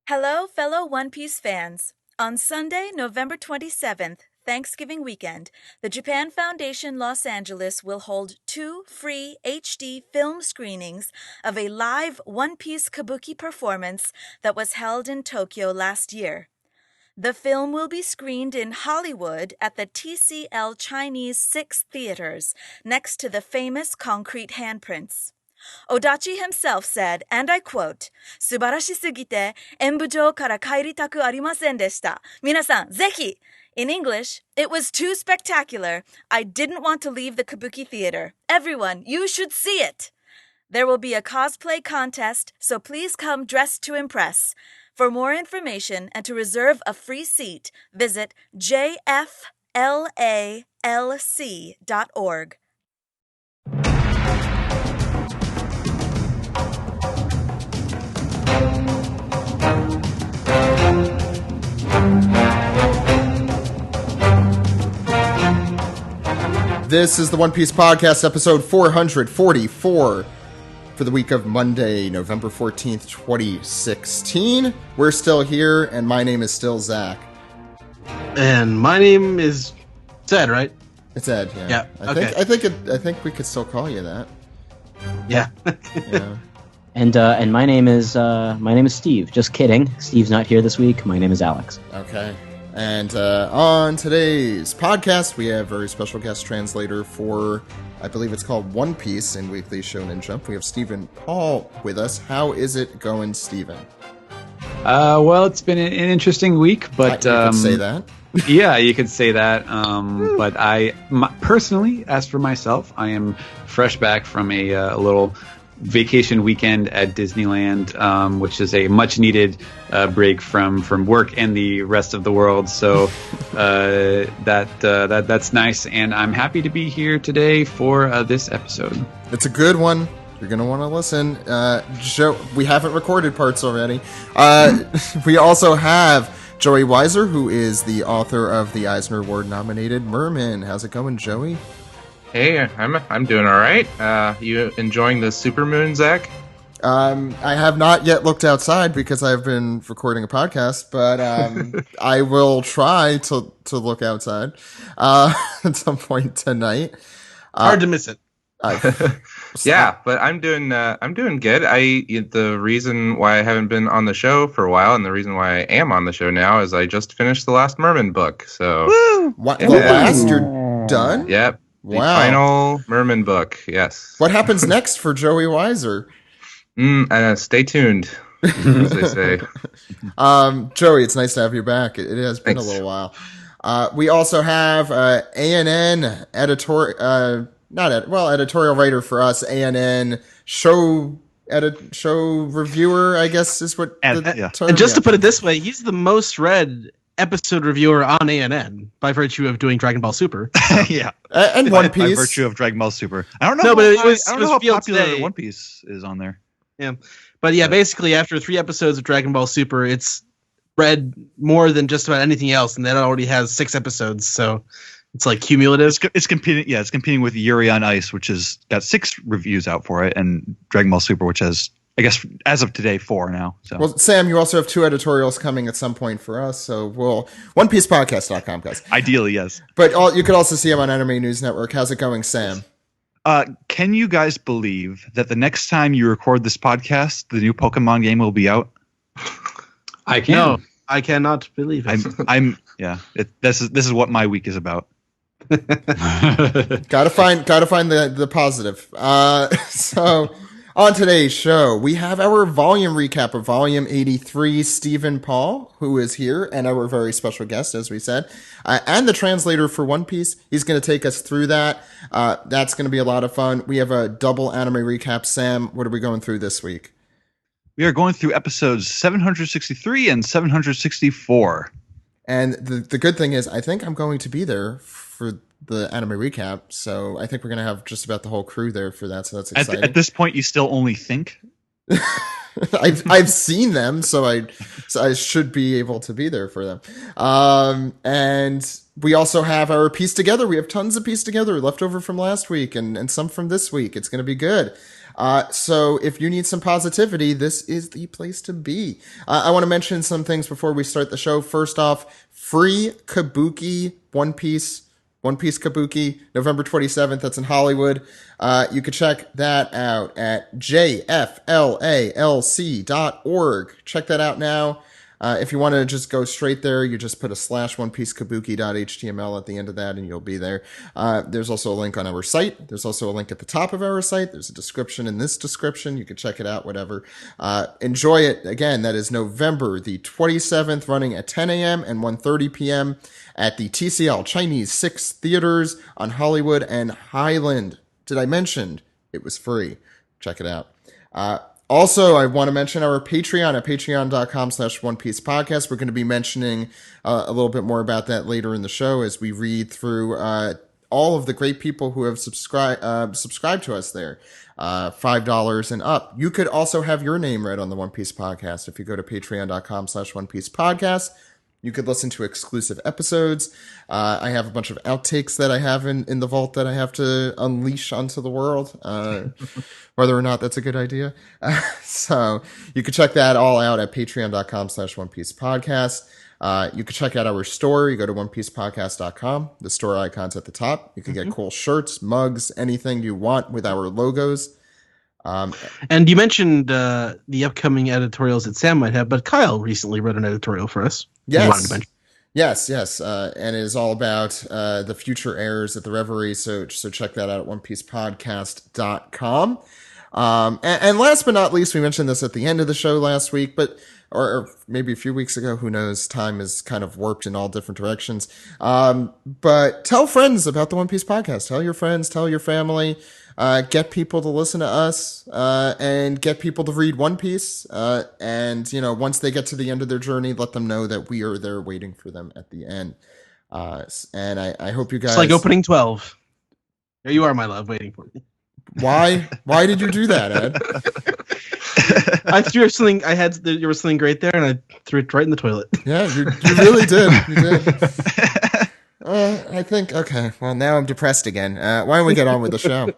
Hello, fellow One Piece fans. On Sunday, November 27th, Thanksgiving weekend, the Japan Foundation Los Angeles will hold 2 free HD film screenings of a live One Piece Kabuki performance that was held in Tokyo last year. The film will be screened in Hollywood at the TCL Chinese 6 theaters, next to the famous concrete handprints. Odachi himself said, and I quote, 素晴らしすぎて演舞場から帰りたくありませんでした。皆さん、ぜひ! In English, it was too spectacular. I didn't want to leave the Kabuki theater. Everyone, you should see it! There will be a cosplay contest, so please come dressed to impress. For more information and to reserve a free seat, visit jflalc.org. This is the One Piece Podcast, episode 444, for the week of Monday, November 14th, 2016. We're still here, and my name is still Zach. And my name is Ed, right? It's Ed, yeah. Yeah, I think we could still call you that. Yeah. Yeah. And my name is Steve. Just kidding. Steve's not here this week. My name is Alex. Okay. And on today's podcast, we have a very special guest translator for, I believe it's called One Piece in Weekly Shonen Jump. We have Stephen Paul with us. How is it going, Stephen? Well, it's been an interesting week, but you could say that. Yeah, you could say that. But personally, as for myself, I am fresh back from a little vacation weekend at Disneyland, which is a much needed break from work and the rest of the world. So that's nice, and I'm happy to be here today for this episode. It's a good one. You're going to want to listen. Joe, we haven't recorded parts already. We also have Joey Weiser, who is the author of the Eisner Award-nominated Merman. How's it going, Joey? Hey, I'm doing all right. You enjoying the supermoon, Zach? I have not yet looked outside because I've been recording a podcast, but I will try to look outside at some point tonight. Hard to miss it. Yeah, but I'm doing good. The reason why I haven't been on the show for a while, and the reason why I am on the show now, is I just finished the last Merman book. So, what, the last? You're done? Yep. The Wow. final Merman book. Yes. What happens next for Joey Weiser? Stay tuned, as they say. Joey, it's nice to have you back. It has been Thanks. a little while. We also have ANN editorial writer for us. ANN show reviewer, I guess is what the term. And just to put it this way, he's the most read episode reviewer on ANN by virtue of doing Dragon Ball Super. Yeah, and One Piece. By virtue of Dragon Ball Super. I don't know. No, but it was how revealed popular today. One Piece is on there. Yeah, but yeah, basically after 3 episodes of Dragon Ball Super, it's read more than just about anything else, and that already has 6 episodes, so it's like cumulative. It's competing. Yeah, it's competing with Yuri on Ice, which has got 6 reviews out for it, and Dragon Ball Super, which has, I guess, as of today, 4 now. So. Well, Sam, you also have 2 editorials coming at some point for us, so we'll OnePiecePodcast.com, guys. Ideally, yes. But you could also see him on Anime News Network. How's it going, Sam? Can you guys believe that the next time you record this podcast, the new Pokemon game will be out? I can. No, I cannot believe it. This is what my week is about. Gotta find the positive. So on today's show, we have our volume recap of volume 83, Stephen Paul, who is here, and our very special guest, as we said, and the translator for One Piece. He's going to take us through that. That's going to be a lot of fun. We have a double anime recap. Sam, what are we going through this week? We are going through episodes 763 and 764. And the good thing is, I think I'm going to be there for the anime recap, so I think we're going to have just about the whole crew there for that, so that's exciting. At this point, you still only think? I've seen them, so I should be able to be there for them. And we also have our Piece Together. We have tons of Piece Together left over from last week and some from this week. It's going to be good. So if you need some positivity, this is the place to be. I want to mention some things before we start the show. First off, free Kabuki One Piece Kabuki, November 27th. That's in Hollywood. You can check that out at jflalc.org. Check that out now. If you want to just go straight there, you just put a /onepiecekabuki.html at the end of that and you'll be there. There's also a link on our site. There's also a link at the top of our site. There's a description in this description. You can check it out, whatever. Enjoy it. Again, that is November the 27th, running at 10 a.m. and 1:30 p.m. at the TCL Chinese 6 theaters on Hollywood and Highland. Did I mention it was free? Check it out. Also, I want to mention our Patreon at patreon.com/OnePiecePodcast. We're going to be mentioning a little bit more about that later in the show as we read through all of the great people who have subscribed to us there. $5 and up. You could also have your name read on the One Piece Podcast if you go to patreon.com/OnePiecePodcast. You could listen to exclusive episodes. I have a bunch of outtakes that I have in the vault that I have to unleash onto the world, whether or not that's a good idea. So you can check that all out at patreon.com/OnePiecePodcast. You can check out our store. You go to onepiecepodcast.com. The store icon's at the top. You can get cool shirts, mugs, anything you want with our logos. And you mentioned the upcoming editorials that Sam might have, but Kyle recently wrote an editorial for us. Yes. Yes. And it is all about the future heirs at the Reverie. So check that out at onepiecepodcast.com. And last but not least, we mentioned this at the end of the show last week, or maybe a few weeks ago, who knows, time is kind of warped in all different directions. But tell friends about the One Piece Podcast. Tell your friends, tell your family. Get people to listen to us, and get people to read One Piece. And, once they get to the end of their journey, let them know that we are there waiting for them at the end. And I hope you guys... It's like opening 12. There you are, my love, waiting for me. Why did you do that, Ed? I threw something, you were something great there, and I threw it right in the toilet. Yeah, you really did. You did. I think, okay, well, now I'm depressed again. Why don't we get on with the show?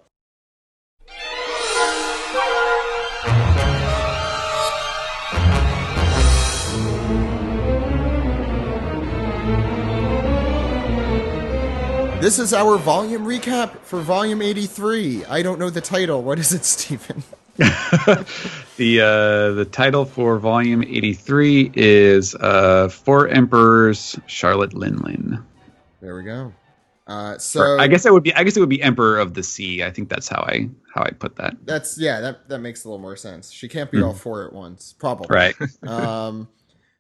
This is our volume recap for volume 83. I don't know the title. What is it, Stephen? The title for volume 83 is Four Emperors, Charlotte Linlin. There we go. I guess it would be Emperor of the Sea. I think that's how I put that. That makes a little more sense. She can't be all four at once, probably. Right.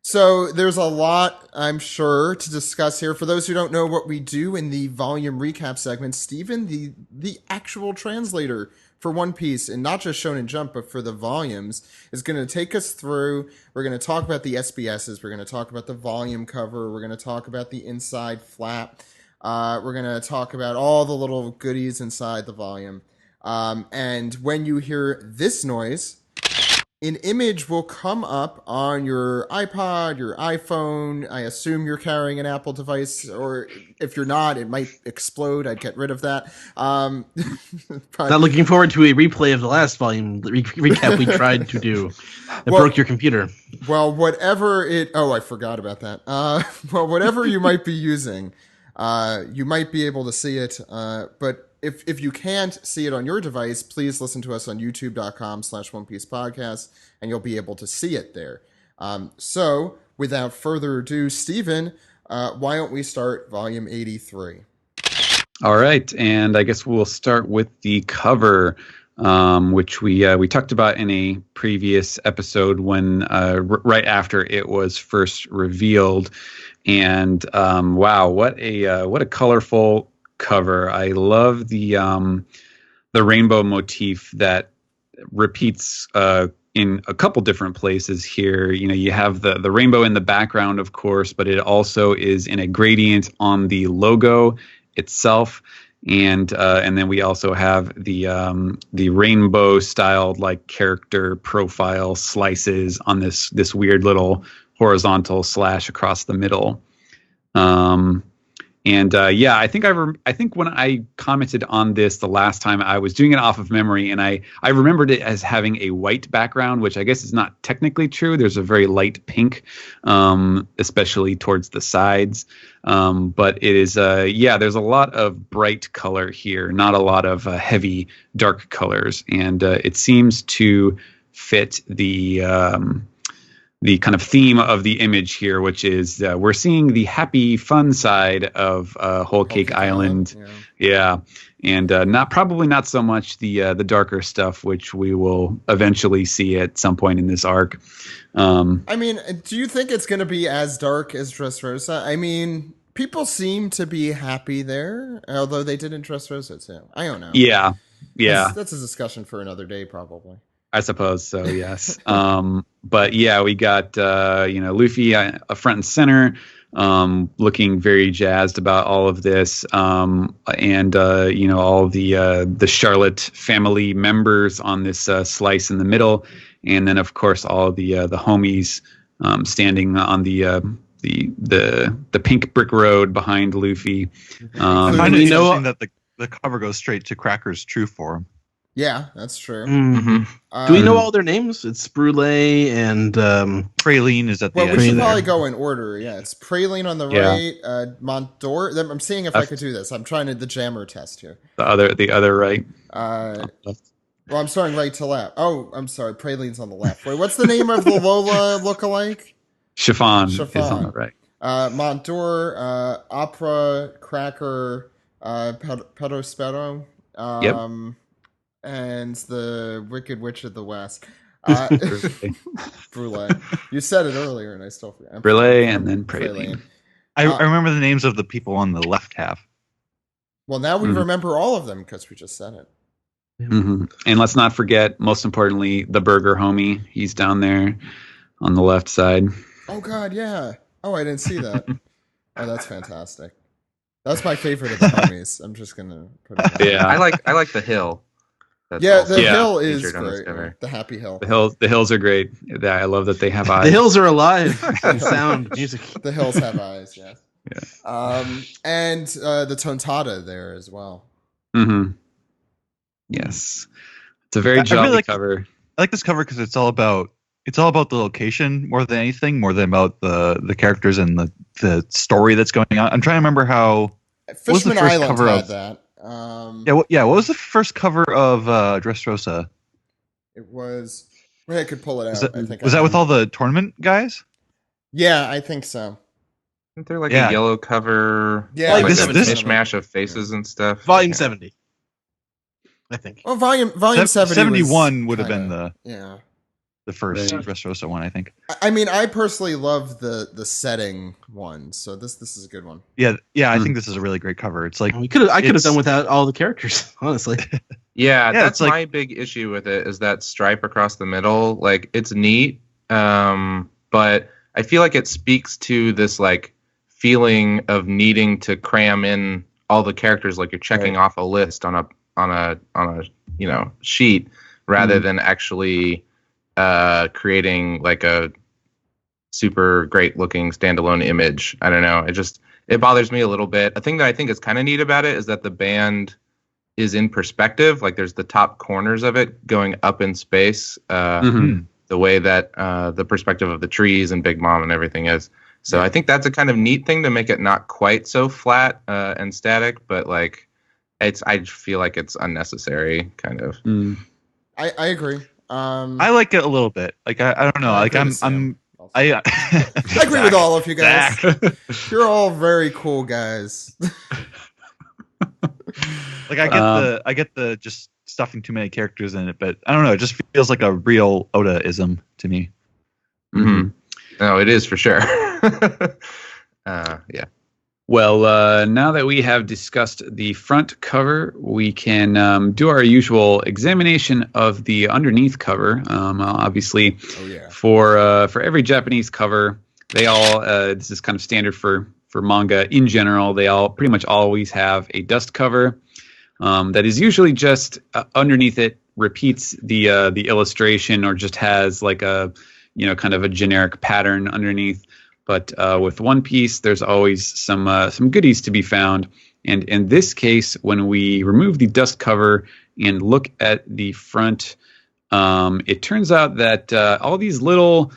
So there's a lot, I'm sure, to discuss here. For those who don't know what we do in the volume recap segment, Stephen, the actual translator for One Piece, and not just Shonen Jump, but for the volumes, is going to take us through. We're going to talk about the SBSs. We're going to talk about the volume cover. We're going to talk about the inside flap. We're going to talk about all the little goodies inside the volume. And when you hear this noise, an image will come up on your iPod, your iPhone. I assume you're carrying an Apple device, or if you're not, it might explode. I'd get rid of that. Not looking forward to a replay of the last volume recap we tried to do. It broke your computer. Well, I forgot about that. Whatever you might be using, you might be able to see it, but if you can't see it on your device, please listen to us on youtube.com/OnePiecePodcast, and you'll be able to see it there. So, without further ado, Stephen, why don't we start volume 83? All right, and I guess we'll start with the cover, which we talked about in a previous episode when right after it was first revealed. And wow, what a colorful cover. I love the rainbow motif that repeats in a couple different places here. You have the rainbow in the background, of course, but it also is in a gradient on the logo itself. And then we also have the rainbow styled like character profile slices on this weird little horizontal slash across the middle. And I think I think when I commented on this the last time, I was doing it off of memory, and I remembered it as having a white background, which I guess is not technically true. There's a very light pink, especially towards the sides. But it is there's a lot of bright color here, not a lot of heavy dark colors, and it seems to fit the kind of theme of the image here, which is we're seeing the happy, fun side of Whole Cake Island. Yeah. And probably not so much the darker stuff, which we will eventually see at some point in this arc. I mean, do you think it's going to be as dark as Dressrosa? I mean, people seem to be happy there, although they did in Dressrosa too. I don't know. Yeah. That's a discussion for another day, probably. I suppose so, yes. But yeah, we got Luffy front and center, looking very jazzed about all of this, and all the Charlotte family members on this slice in the middle, and then of course all the homies standing on the pink brick road behind Luffy. I find it interesting that the cover goes straight to Cracker's true form. Yeah, that's true. Mm-hmm. Do we know all their names? It's Brule and Praline is at the end. Well, we should probably go in order. Yeah, it's Praline on the right. Montour. I'm seeing if I could do this. I'm trying the jammer test here. The other right. Well, I'm starting right to left. Oh, I'm sorry. Praline's on the left. Wait, what's the name of the Lola lookalike? Chiffon is on the right. Montour, Opera, Cracker, Pedospero. Yep. And the Wicked Witch of the West. Brule. You said it earlier, and I still forgot. Brule and then Praline. I remember the names of the people on the left half. Well, now we remember all of them because we just said it. Mm-hmm. And let's not forget, most importantly, the burger homie. He's down there on the left side. Oh, God, yeah. Oh, I didn't see that. Oh, that's fantastic. That's my favorite of the homies. I'm just going to put it down. Yeah. I like the hill. The hill is great. The happy hill. The hills are great. I love that they have eyes. The hills are alive and sound music. The hills have eyes, yes. Yeah. And the Tontata there as well. Mm-hmm. Yes. It's a very jolly cover. I like this cover because it's all about the location more than anything, more than about the characters and the story that's going on. I'm trying to remember how Fishman Island had that. What was the first cover of Dressrosa? It was. I could pull it out. Was that with all the tournament guys? Yeah, I think so. Isn't there a yellow cover? Yeah, like this mishmash of faces and stuff. Volume 70, I think. Well, volume 71 would have been the first right. Dressrosa one, I think. I mean, I personally love the setting one, so this is a good one. Yeah, I think this is a really great cover. It's like I could have done without all the characters, honestly. Yeah, that's my big issue with it is that stripe across the middle. Like, it's neat, but I feel like it speaks to this like feeling of needing to cram in all the characters, like you're checking off a list on a sheet, rather than actually creating like a super great looking standalone image. I don't know. It bothers me a little bit. A thing that I think is kind of neat about it is that the band is in perspective. Like there's the top corners of it going up in space, the way that the perspective of the trees and Big Mom and everything is. So I think that's a kind of neat thing to make it not quite so flat and static, but like I feel like it's unnecessary kind of. I agree. I like it a little bit. Like I don't know. Like I agree with all of you guys. You're all very cool guys. Like I get the just stuffing too many characters in it, but I don't know. It just feels like a real Oda-ism to me. Mm-hmm. No, it is for sure. Yeah. Well, now that we have discussed the front cover, we can do our usual examination of the underneath cover. Obviously, for every Japanese cover, they all this is kind of standard for manga in general. They all pretty much always have a dust cover that is usually just underneath it repeats the illustration or just has like a kind of a generic pattern underneath. But with One Piece, there's always some goodies to be found. And in this case, when we remove the dust cover and look at the front, it turns out that all these little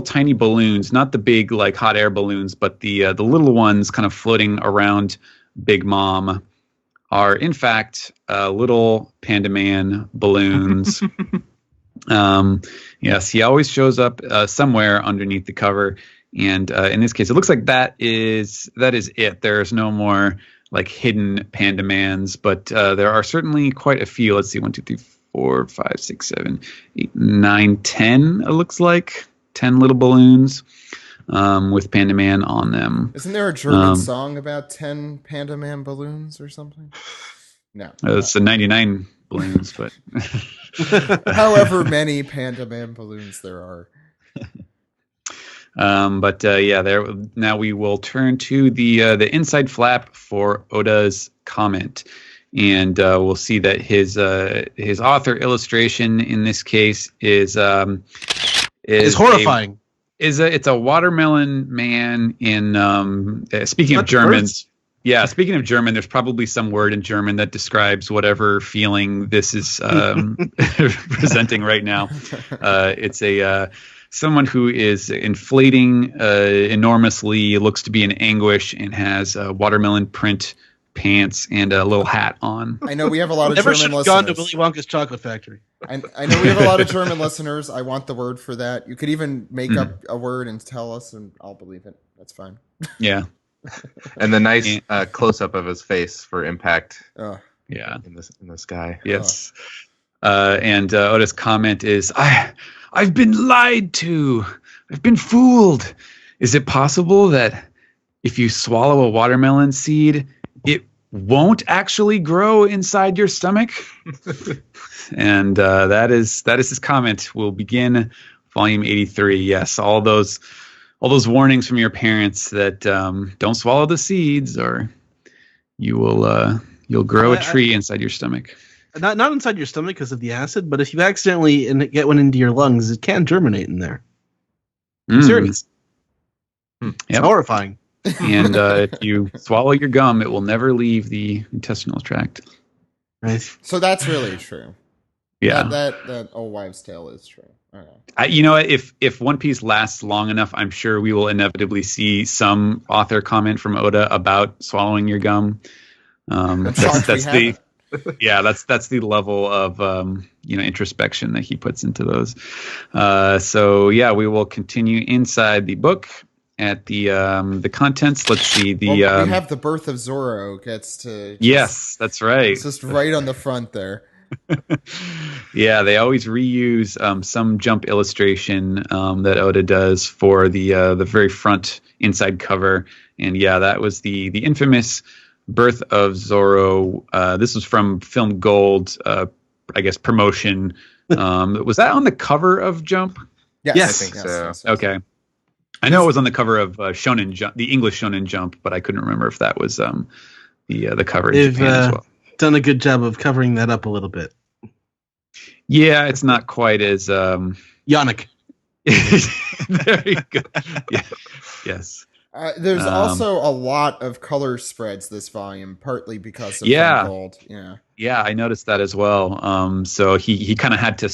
tiny balloons, not the big like hot air balloons, but the little ones kind of floating around Big Mom, are in fact little Panda Man balloons. Yes, he always shows up somewhere underneath the cover, and in this case, it looks like that is it. There's no more like hidden Panda Mans, but there are certainly quite a few. Let's see, 1, 2, 3, 4, 5, 6, 7, 8, 9, 10. It looks like 10 little balloons with Panda Man on them. Isn't there a German song about 10 Panda Man balloons or something? No. It's a 99 balloons, but however many Panda Man balloons there are. There. Now we will turn to the inside flap for Oda's comment, and we'll see that his author illustration in this case is horrifying. It's a watermelon man in speaking of Germans. Yeah, speaking of German, there's probably some word in German that describes whatever feeling this is presenting right now. It's someone who is inflating enormously, looks to be in anguish, and has watermelon print pants and a little hat on. I know we have a lot of Never German should have listeners. gone to Willy Wonka's chocolate factory. I know we have a lot of German listeners. I want the word for that. You could even make up a word and tell us, and I'll believe it. That's fine. Yeah. And the nice close-up of his face for impact. Yeah. In the sky. Yes. And Oda's comment is, I've been lied to. I've been fooled. Is it possible that if you swallow a watermelon seed, it won't actually grow inside your stomach? And that is his comment. We'll begin volume 83. Yes, all those warnings from your parents that don't swallow the seeds, or you'll grow a tree inside your stomach. Not inside your stomach because of the acid, but if you accidentally get one into your lungs, it can germinate in there. I'm serious. It's horrifying. And if you swallow your gum, it will never leave the intestinal tract. Right. So that's really true. Yeah. That old wives' tale is true. You know, if One Piece lasts long enough, I'm sure we will inevitably see some author comment from Oda about swallowing your gum. That's the level of introspection that he puts into those. So yeah, we will continue inside the book at the contents. Let's see. We have the birth of Zoro gets to. Yes, that's right. It's just right on the front there. Yeah, they always reuse some jump illustration that Oda does for the very front inside cover, and yeah, that was the infamous birth of Zoro. This was from Film Gold, I guess promotion. Was that on the cover of Jump? Yes. I think so. Yes. Okay. I know it was on the cover of Shonen Jump, the English Shonen Jump, but I couldn't remember if that was the cover in Japan as well. Done a good job of covering that up a little bit. Yeah, it's not quite as Yannick. Very good. Yeah. Yes. There's also a lot of color spreads this volume, partly because of Film Gold. Yeah, I noticed that as well. So he kind of had to.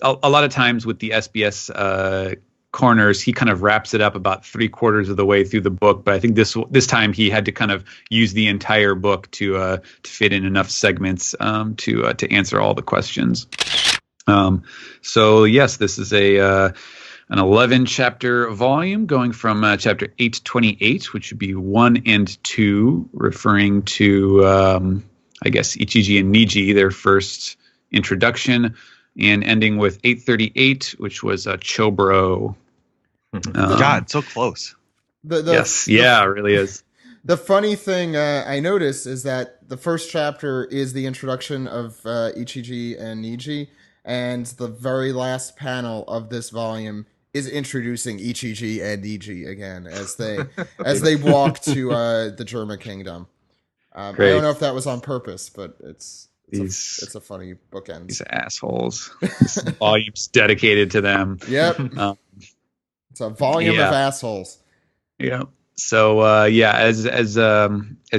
A lot of times with the SBS corners, he kind of wraps it up about 3/4 of the way through the book. But I think this time he had to kind of use the entire book to fit in enough segments to answer all the questions. So yes, this is an 11 chapter volume going from chapter 828, which would be 1 and 2, referring to I guess Ichiji and Niji, their first introduction, and ending with 838, which was Chobro. God, so close. Yes, it really is. The funny thing I noticed is that the first chapter is the introduction of Ichiji and Niji, and the very last panel of this volume is introducing Ichiji and Niji again as they walk to the German kingdom. I don't know if that was on purpose, but it's a funny bookend. These assholes. This volume's dedicated to them. Yep. It's a volume of assholes. Yeah. So as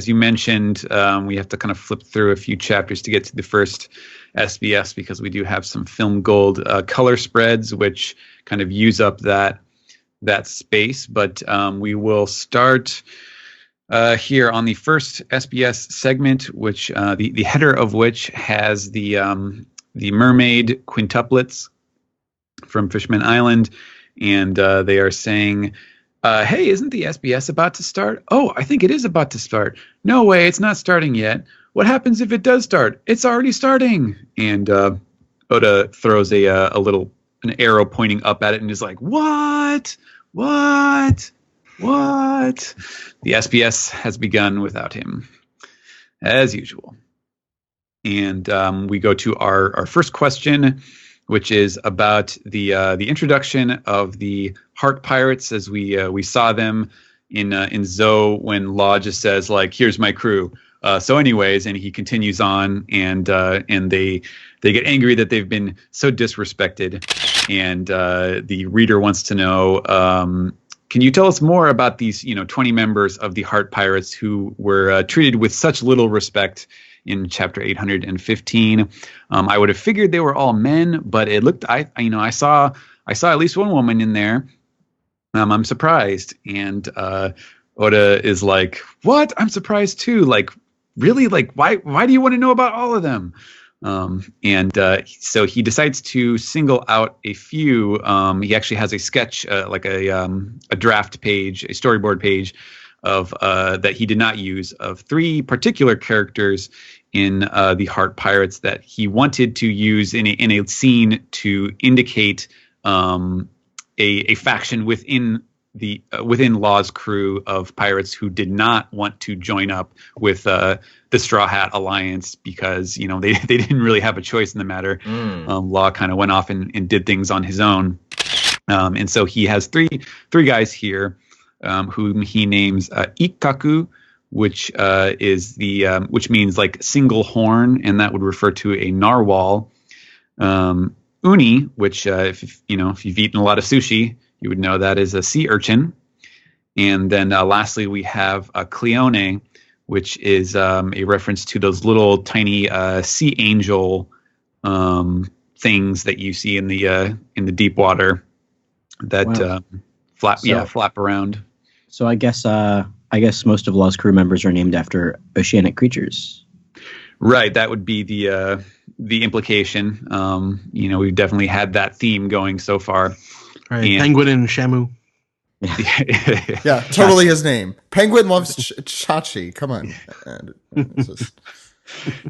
you mentioned, we have to kind of flip through a few chapters to get to the first SBS because we do have some film gold color spreads which kind of use up that space. But we will start here on the first SBS segment, which the header of which has the mermaid quintuplets from Fishman Island, and they are saying, hey, isn't the SBS about to start? Oh, I think it is about to start. No way, it's not starting yet. What happens if it does start? It's already starting. And Oda throws an arrow pointing up at it and is like, what? The SBS has begun without him, as usual. And we go to our first question, which is about the introduction of the Heart Pirates as we saw them in Zoe when Law just says like, "Here's my crew." So, anyways, and he continues on, and they get angry that they've been so disrespected, and the reader wants to know, can you tell us more about these 20 members of the Heart Pirates who were treated with such little respect in chapter 815. I would have figured they were all men, but it looked I saw at least one woman in there. I'm surprised, and Oda is like, "What? I'm surprised too. Like, really? Like, why do you want to know about all of them?" So he decides to single out a few. He actually has a sketch, like a draft page, a storyboard page of that he did not use, of 3 particular characters in the Heart Pirates that he wanted to use in a scene to indicate a faction within Law's crew of pirates who did not want to join up with the Straw Hat Alliance because they didn't really have a choice in the matter. Law kind of went off and did things on his own, and so he has three guys here. Whom he names Ikkaku, which which means like single horn, and that would refer to a narwhal. Uni, which if you've eaten a lot of sushi, you would know that is a sea urchin. And then lastly, we have Cleone, which is a reference to those little tiny sea angel things that you see in the deep water that flap around. So I guess most of Law's crew members are named after oceanic creatures. Right, that would be the implication. We've definitely had that theme going so far. Right, Penguin and Shamu. Yeah, totally his name. Penguin loves Chachi. Come on.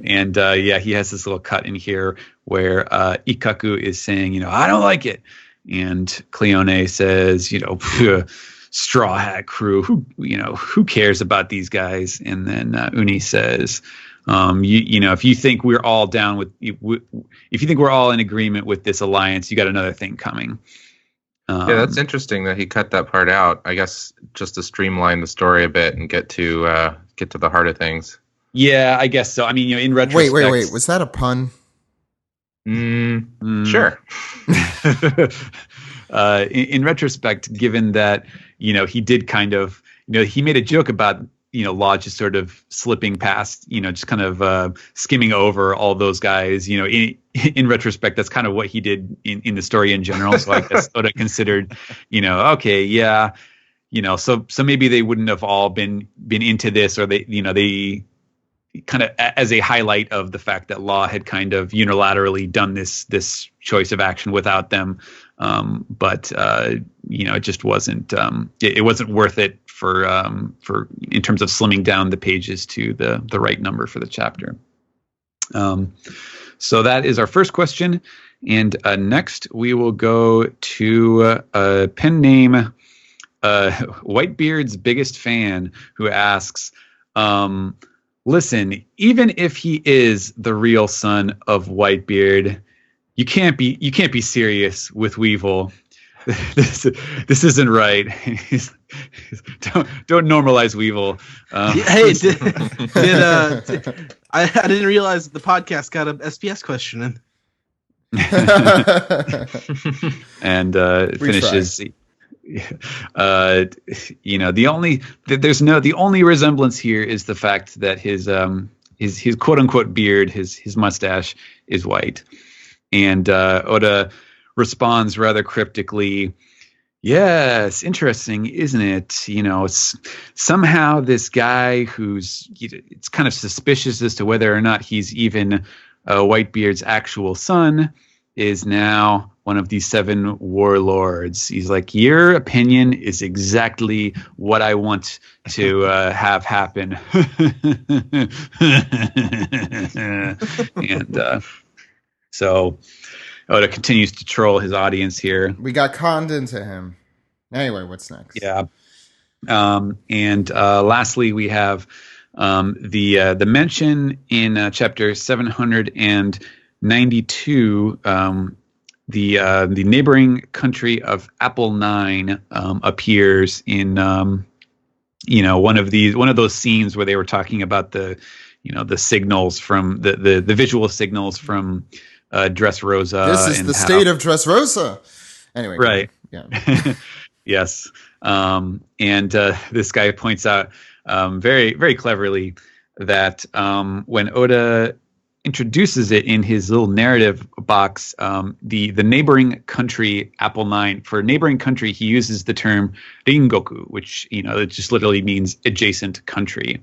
And he has this little cut in here where Ikkaku is saying, I don't like it. And Cleone says, Straw Hat crew, who cares about these guys? And then Uni says, if you think we're all down with, if you think we're all in agreement with this alliance, you got another thing coming. Yeah, that's interesting that he cut that part out. I guess just to streamline the story a bit and get to the heart of things. Yeah, I guess so. I mean, in retrospect. Wait, was that a pun? Sure. In retrospect, given that he did kind of he made a joke about Law just sort of slipping past just kind of skimming over all those guys. In retrospect, that's kind of what he did in the story in general. So I guess Oda considered okay, yeah, so maybe they wouldn't have all been into this, or they kind of as a highlight of the fact that Law had kind of unilaterally done this choice of action without them. But it just wasn't it wasn't worth it for in terms of slimming down the pages to the right number for the chapter. So that is our first question, and next we will go to a pen name Whitebeard's biggest fan, who asks, listen, even if he is the real son of Whitebeard, you can't be serious with Weevil. This isn't right. Don't normalize Weevil. Hey, I didn't realize the podcast got an SPS question in. And finishes. the only resemblance here is the fact that his quote unquote beard, his mustache is white. And Oda responds rather cryptically, "Yes, interesting, isn't it? It's somehow this guy it's kind of suspicious as to whether or not he's even Whitebeard's actual son is now one of these 7 warlords." He's like, "Your opinion is exactly what I want to have happen." And so Oda continues to troll his audience here. We got conned into him. Anyway, what's next? Yeah. And lastly, we have the mention in chapter 792. The neighboring country of Apple 9 appears in one of those scenes where they were talking about the signals from the visual signals from Dressrosa. This is the state of Dressrosa. Anyway, right? Yeah. Yes. And this guy points out very, very cleverly that when Oda introduces it in his little narrative box, the neighboring country, Apple 9, for neighboring country, he uses the term Ringoku, which, it just literally means adjacent country.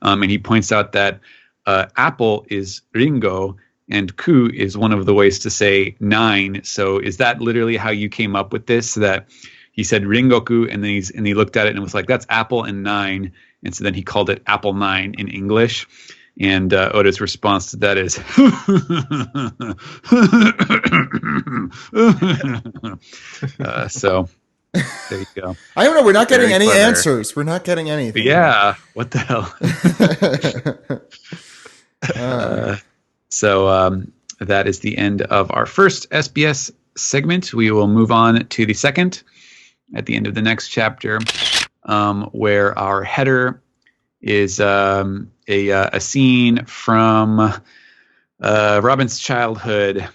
And he points out that Apple is Ringo and Ku is one of the ways to say 9. So is that literally how you came up with this? That he said Ringoku, and then he looked at it and was like, that's Apple and 9. And so then he called it Apple 9 in English. And Oda's response to that is, so there you go. I don't know. We're not getting Very any clever. answers. We're not getting anything. Yeah. What the hell? So that is the end of our first SBS segment. We will move on to the second at the end of the next chapter, where our header is a scene from Robin's childhood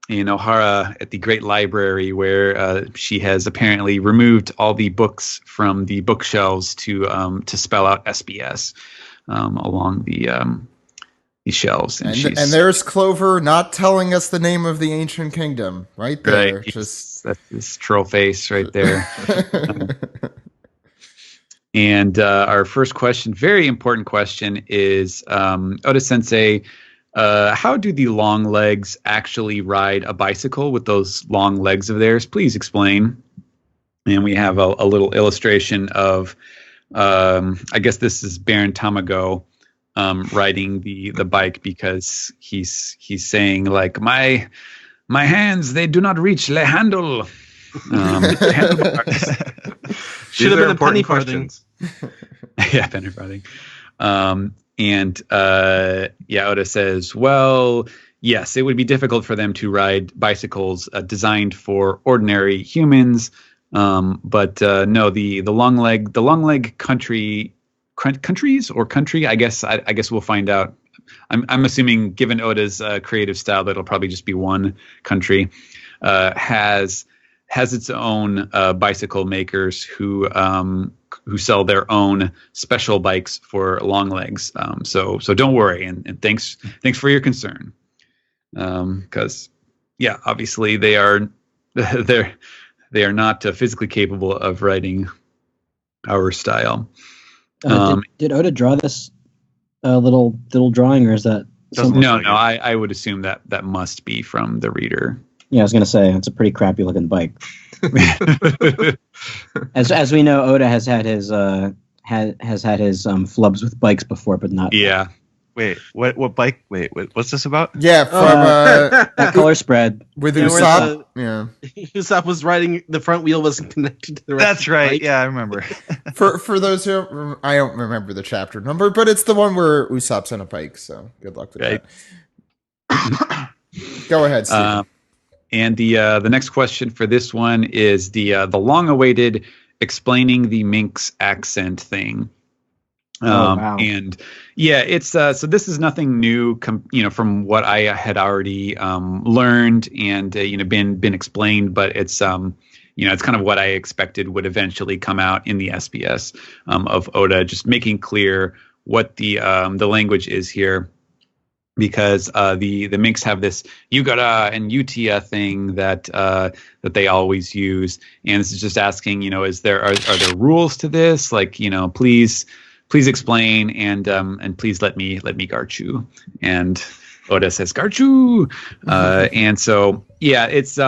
in Ohara at the Great Library, where she has apparently removed all the books from the bookshelves to spell out SBS along the shelves. And there's Clover not telling us the name of the ancient kingdom, right there. Right, that's his troll face right there. And our first question, very important question, is Oda Sensei, how do the long legs actually ride a bicycle with those long legs of theirs? Please explain. And we have a little illustration of, I guess this is Baron Tamago riding the bike, because he's saying like, my hands, they do not reach the handle. Should have been a penny farthing. Yeah, penny farthing. Oda says, well, yes, it would be difficult for them to ride bicycles designed for ordinary humans. But no, the long leg countries or country. I guess we'll find out. I'm assuming, given Oda's creative style, that it'll probably just be one country. Has its own bicycle makers who sell their own special bikes for long legs. So don't worry, and thanks for your concern. Because obviously they are not physically capable of riding our style. Did Oda draw this little drawing, or is that? No. I would assume that must be from the reader. Yeah, I was gonna say it's a pretty crappy looking bike. As we know, Oda has had his flubs with bikes before, but not. Yeah. Wait, what bike? Wait, what's this about? Yeah, from that color spread with Yeah, Usopp. Yeah. Usopp was riding, the front wheel wasn't connected to the rest That's of the right. bike. Yeah, I remember. For those who I don't remember the chapter number, but it's the one where Usopp's on a bike. So good luck with Right. that. Go ahead, Steve. And the next question for this one is the long-awaited explaining the minx accent thing. Wow. And yeah, it's so this is nothing new, from what I had already learned and been explained, but it's it's kind of what I expected would eventually come out in the SBS of Oda, just making clear what the language is here. Because the Minks have this Yugara and Utia thing that they always use, and this is just asking, are there rules to this? Like, please explain, and please let me Garchu. And Oda says Garchu, and so it's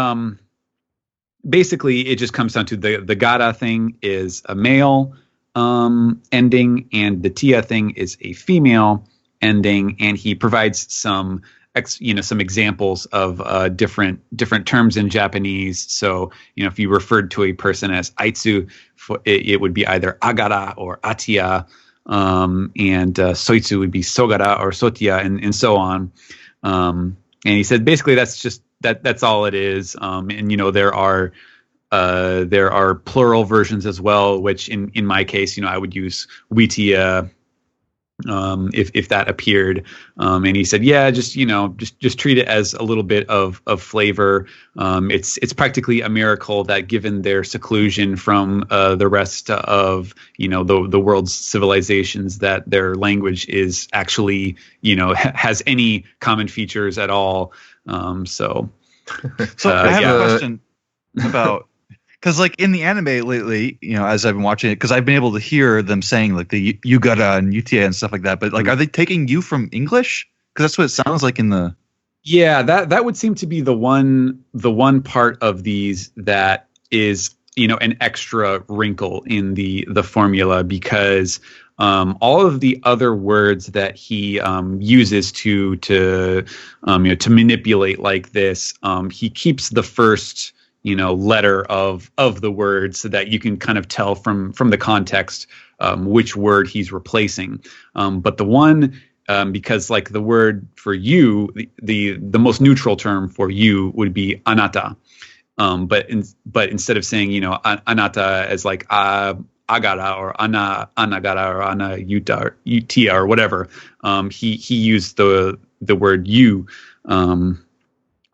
basically it just comes down to the Gara thing is a male ending, and the Tia thing is a female ending, and he provides some examples of different terms in Japanese. So if you referred to a person as Aitsu, it would be either Agara or Atia, and Soitsu would be Sogara or Sotia, and so on. And he said basically that's all it is. And there are plural versions as well, which in my case, I would use Witia if that appeared, and he said, just treat it as a little bit of flavor. It's practically a miracle that given their seclusion from the rest of the world's civilizations, that their language is actually has any common features at all. So I have a question about. Because like in the anime lately, as I've been watching it, because I've been able to hear them saying like the Yugara and Utia and stuff like that. But like, are they taking you from English? Because that's what it sounds like in the. Yeah, that would seem to be the one part of these that is an extra wrinkle in the formula, because all of the other words that he uses to manipulate like this, he keeps the first letter of the word, so that you can kind of tell from the context which word he's replacing. But the one, because like the word for you, the most neutral term for you would be anata. But instead of saying anata as like agara or anagara or ana utia or whatever, he used the word you, or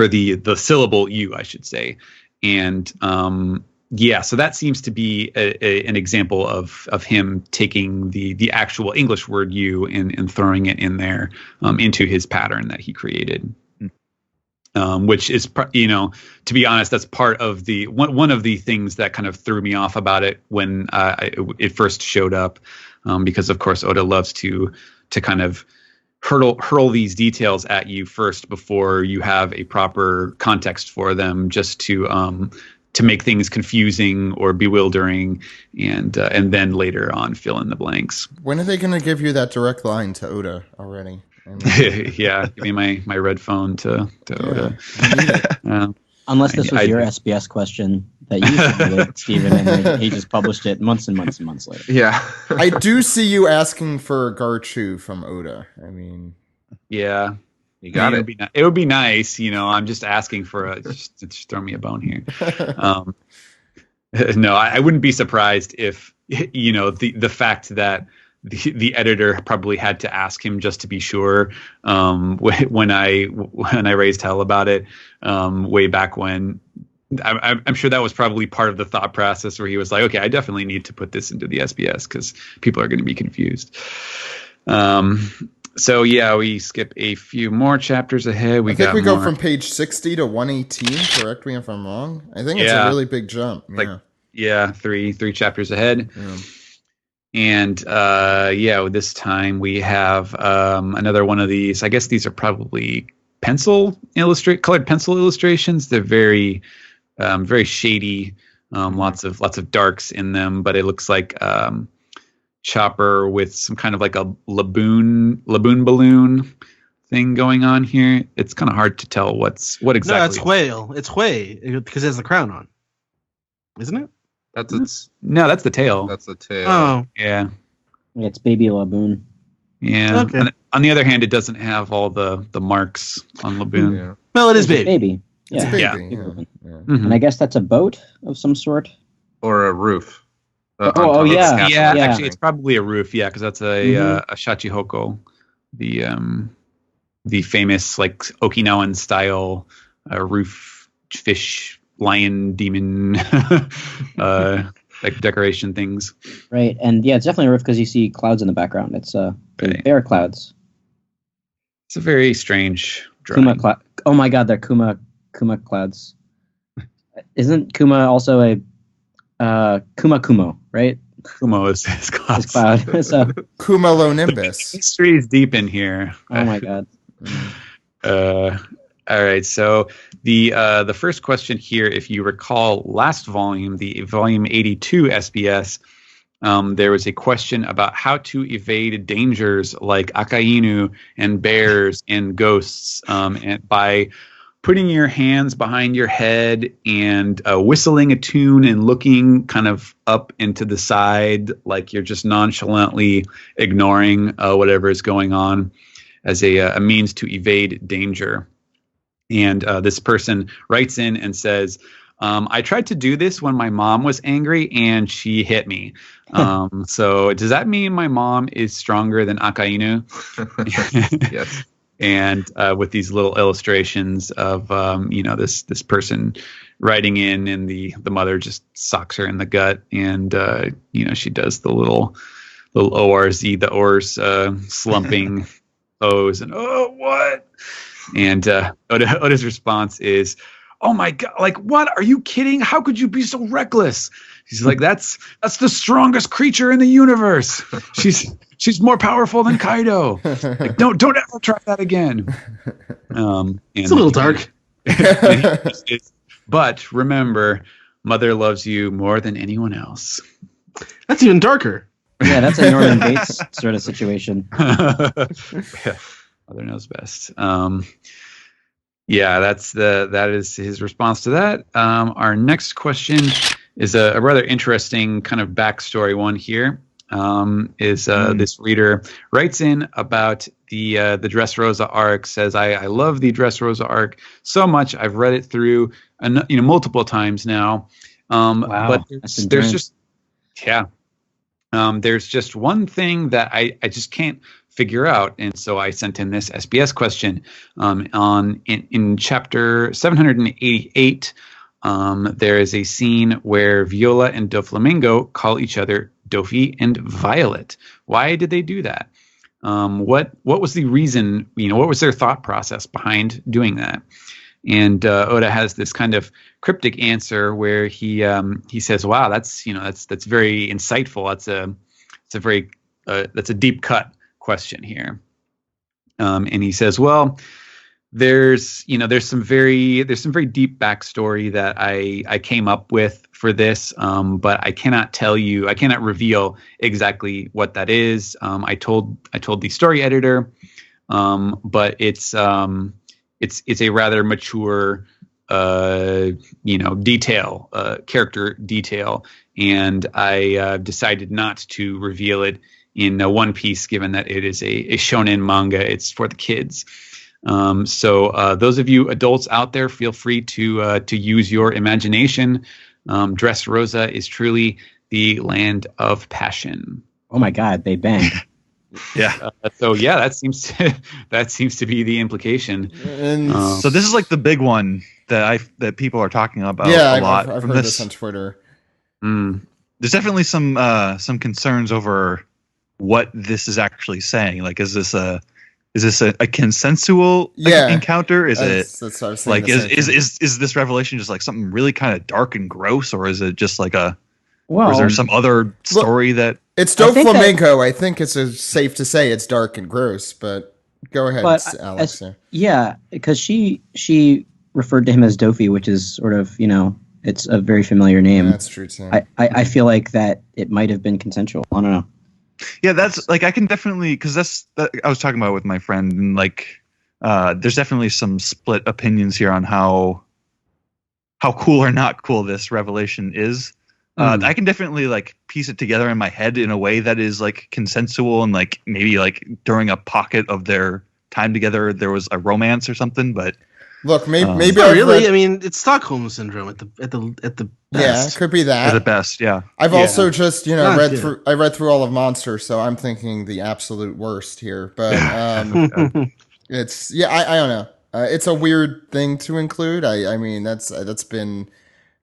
the syllable you, I should say. And so that seems to be an example of him taking the actual English word you and throwing it in there into his pattern that he created. Which is, to be honest, that's part of the one of the things that kind of threw me off about it when it first showed up, because of course Oda loves to kind of hurl these details at you first before you have a proper context for them, just to make things confusing or bewildering, and then later on fill in the blanks. When are they going to give you that direct line to Oda already? Yeah, give me my red phone to Oda. Unless this was your SBS question that you submitted, Stephen, and he just published it months and months and months later. Yeah. I do see you asking for Garchu from Oda. I mean, yeah, you got it. It would be nice, I'm just asking for just throw me a bone here. No, I wouldn't be surprised if the fact that the editor probably had to ask him just to be sure, when I raised hell about it way back when. I'm sure that was probably part of the thought process where he was like, okay, I definitely need to put this into the SBS because people are going to be confused. So yeah, we skip a few more chapters ahead. I think we go from page 60 to 118. Correct me if I'm wrong. I think it's a really big jump. Three chapters ahead. Yeah. And this time we have another one of these. I guess these are probably colored pencil illustrations. They're very shady, lots of darks in them, but it looks like Chopper with some kind of like a laboon balloon thing going on here. It's kind of hard to tell what exactly. No, it's whale. It's Hui because it has the crown on, isn't it? That's the tail. That's the tail. Oh, yeah. It's baby laboon. Yeah. Okay. And on the other hand, it doesn't have all the marks on laboon. Yeah. Well, it is baby. Baby. It's Yeah. a baby. Yeah. Yeah. Mm-hmm. And I guess that's a boat of some sort. Or a roof. Yeah. Yeah, Yeah. actually, it's probably a roof. Yeah, because that's a shachihoko, the famous like Okinawan style roof fish lion demon like decoration things. Right, and yeah, it's definitely a riff because you see clouds in the background. It's bear clouds. It's a very strange drawing. Oh my god, they're Kuma clouds. Isn't Kuma also a Kumo, right? Kumo is his cloud. His cloud. So, Cumulonimbus. History is deep in here. Oh my god. All right, so the first question here, if you recall last volume, the volume 82 SBS, there was a question about how to evade dangers like Akainu and bears and ghosts, and by putting your hands behind your head and whistling a tune and looking kind of up into the side like you're just nonchalantly ignoring whatever is going on as a means to evade danger. And this person writes in and says, I tried to do this when my mom was angry and she hit me. So does that mean my mom is stronger than Akainu? Yes. And with these little illustrations of this person writing in, and the mother just socks her in the gut, and she does the little ORZ, the ORS slumping O's, and oh what? And Oda's response is, "Oh my god! Like what? Are you kidding? How could you be so reckless?" He's like, "That's the strongest creature in the universe. She's more powerful than Kaido. Like, don't ever try that again." It's a little dark. But remember, mother loves you more than anyone else. That's even darker. Yeah, that's a Norman Bates sort of situation. Yeah, mother knows best. That is his response to that. Our next question is a rather interesting kind of backstory one here. This reader writes in about the Dressrosa arc, says, I love the Dressrosa arc so much. I've read it through multiple times now. Wow, but there's just one thing that I just can't figure out, and so I sent in this SBS question. In chapter 788, there is a scene where Viola and Doflamingo call each other Dofi and Violet. Why did they do that? What was the reason? What was their thought process behind doing that? And Oda has this kind of cryptic answer where he says, "Wow, that's very insightful. That's a deep cut question here." And he says, "Well, there's some very deep backstory that I came up with for this, but I cannot reveal exactly what that is. I told the story editor, but it's a rather mature character detail, and I decided not to reveal it in One Piece, given that it is a shonen manga. It's for the kids." So those of you adults out there, feel free to use your imagination. Dressrosa is truly the land of passion. Oh my god, they bang. Yeah. That seems to be the implication. And so this is like the big one that people are talking about a lot. I've from heard this on Twitter. There's definitely some concerns over what this is actually saying. Like, is this a consensual encounter? Is that's what I was saying, like is this revelation just like something really kind of dark and gross, or is it just like or is there some other story that it's Doflamingo? I think it's safe to say it's dark and gross, but go ahead, Alex. Because she referred to him as Dofi, which is sort of it's a very familiar name. Yeah, that's true too. I feel like that it might have been consensual. I don't know. Yeah, that's like I can definitely, because I was talking about it with my friend, and like there's definitely some split opinions here on how cool or not cool this revelation is. I can definitely like piece it together in my head in a way that is like consensual, and like maybe like during a pocket of their time together there was a romance or something. But look, maybe not really. I mean, it's Stockholm syndrome at the best. Yeah, it could be that. At the best, yeah. I've also just read through all of Monster, so I'm thinking the absolute worst here. But it's I don't know. It's a weird thing to include. I mean that's been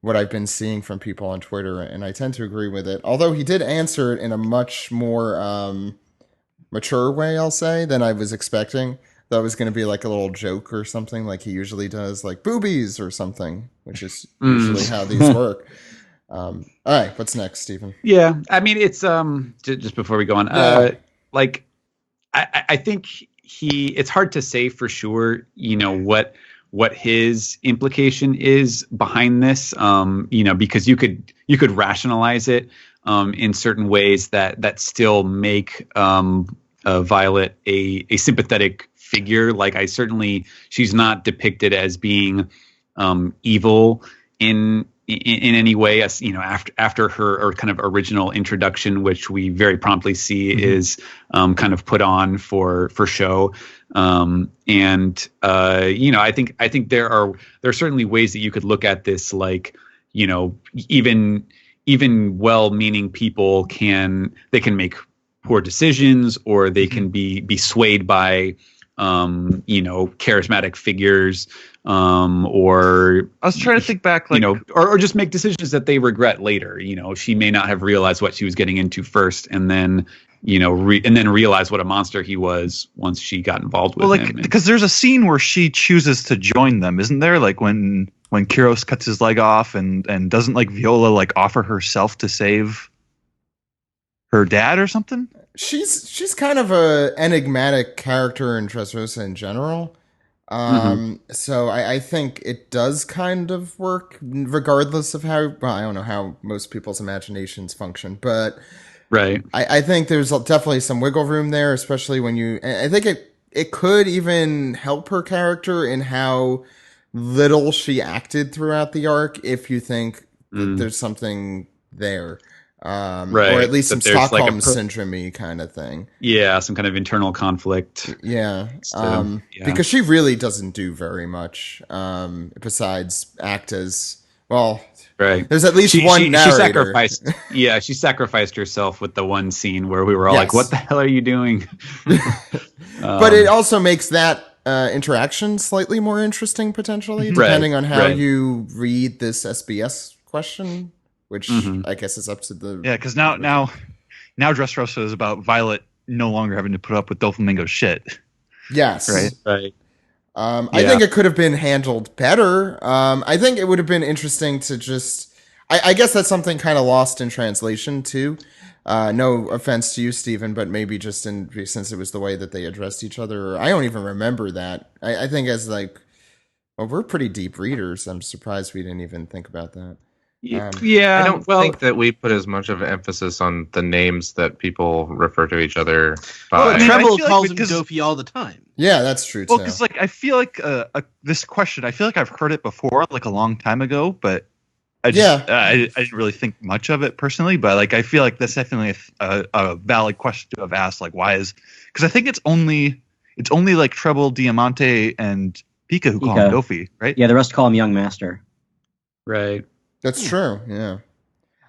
what I've been seeing from people on Twitter, and I tend to agree with it. Although he did answer it in a much more mature way, I'll say, than I was expecting. That was going to be like a little joke or something, like he usually does, like boobies or something, which is usually how these work. All right, what's next, Stephen? Yeah, I mean, it's just before we go on, like I think it's hard to say for sure, what his implication is behind this, because you could rationalize it in certain ways that still make Violet a sympathetic figure. Like she's not depicted as being evil in any way, as after her kind of original introduction, which we very promptly see is kind of put on for show. I think there are certainly ways that you could look at this, like, even well-meaning people can make poor decisions, or they can be swayed by charismatic figures, or I was trying to think back, like, or just make decisions that they regret later. She may not have realized what she was getting into first, and then realize what a monster he was once she got involved with him. Because there's a scene where she chooses to join them, isn't there? Like when Kyros cuts his leg off, and doesn't like Viola like offer herself to save her dad or something? She's kind of a enigmatic character in Dressrosa in general. So I think it does kind of work regardless of how, I don't know how most people's imaginations function, but right. I think there's definitely some wiggle room there, especially when I think it could even help her character in how little she acted throughout the arc, if you think that there's something there. Right. Or at least some Stockholm like syndrome-y kind of thing. Yeah, some kind of internal conflict. Yeah. Because she really doesn't do very much besides act as, well, right. There's at least one narrator. She sacrificed herself with the one scene where we were all like, what the hell are you doing? But it also makes that interaction slightly more interesting, potentially, depending on how you read this SBS question. Which I guess is up to the... Yeah, because now Dressrosa is about Violet no longer having to put up with Doflamingo's shit. Yes. Right. I think it could have been handled better. I think it would have been interesting to just... I guess that's something kind of lost in translation, too. No offense to you, Stephen, but maybe just since it was the way that they addressed each other. I don't even remember that. I think as like... Well, we're pretty deep readers. I'm surprised we didn't even think about that. I don't think that we put as much of an emphasis on the names that people refer to each other by. Well, Treble calls him Dopey all the time. Yeah, that's true too. Well, because like I feel like this question, I feel like I've heard it before, like a long time ago, but I didn't really think much of it personally. But like I feel like that's definitely a valid question to have asked. Like, why is? Because I think it's only like Treble, Diamante, and Pika who call him Dopey, right? Yeah, the rest call him Young Master. Right. That's true, yeah.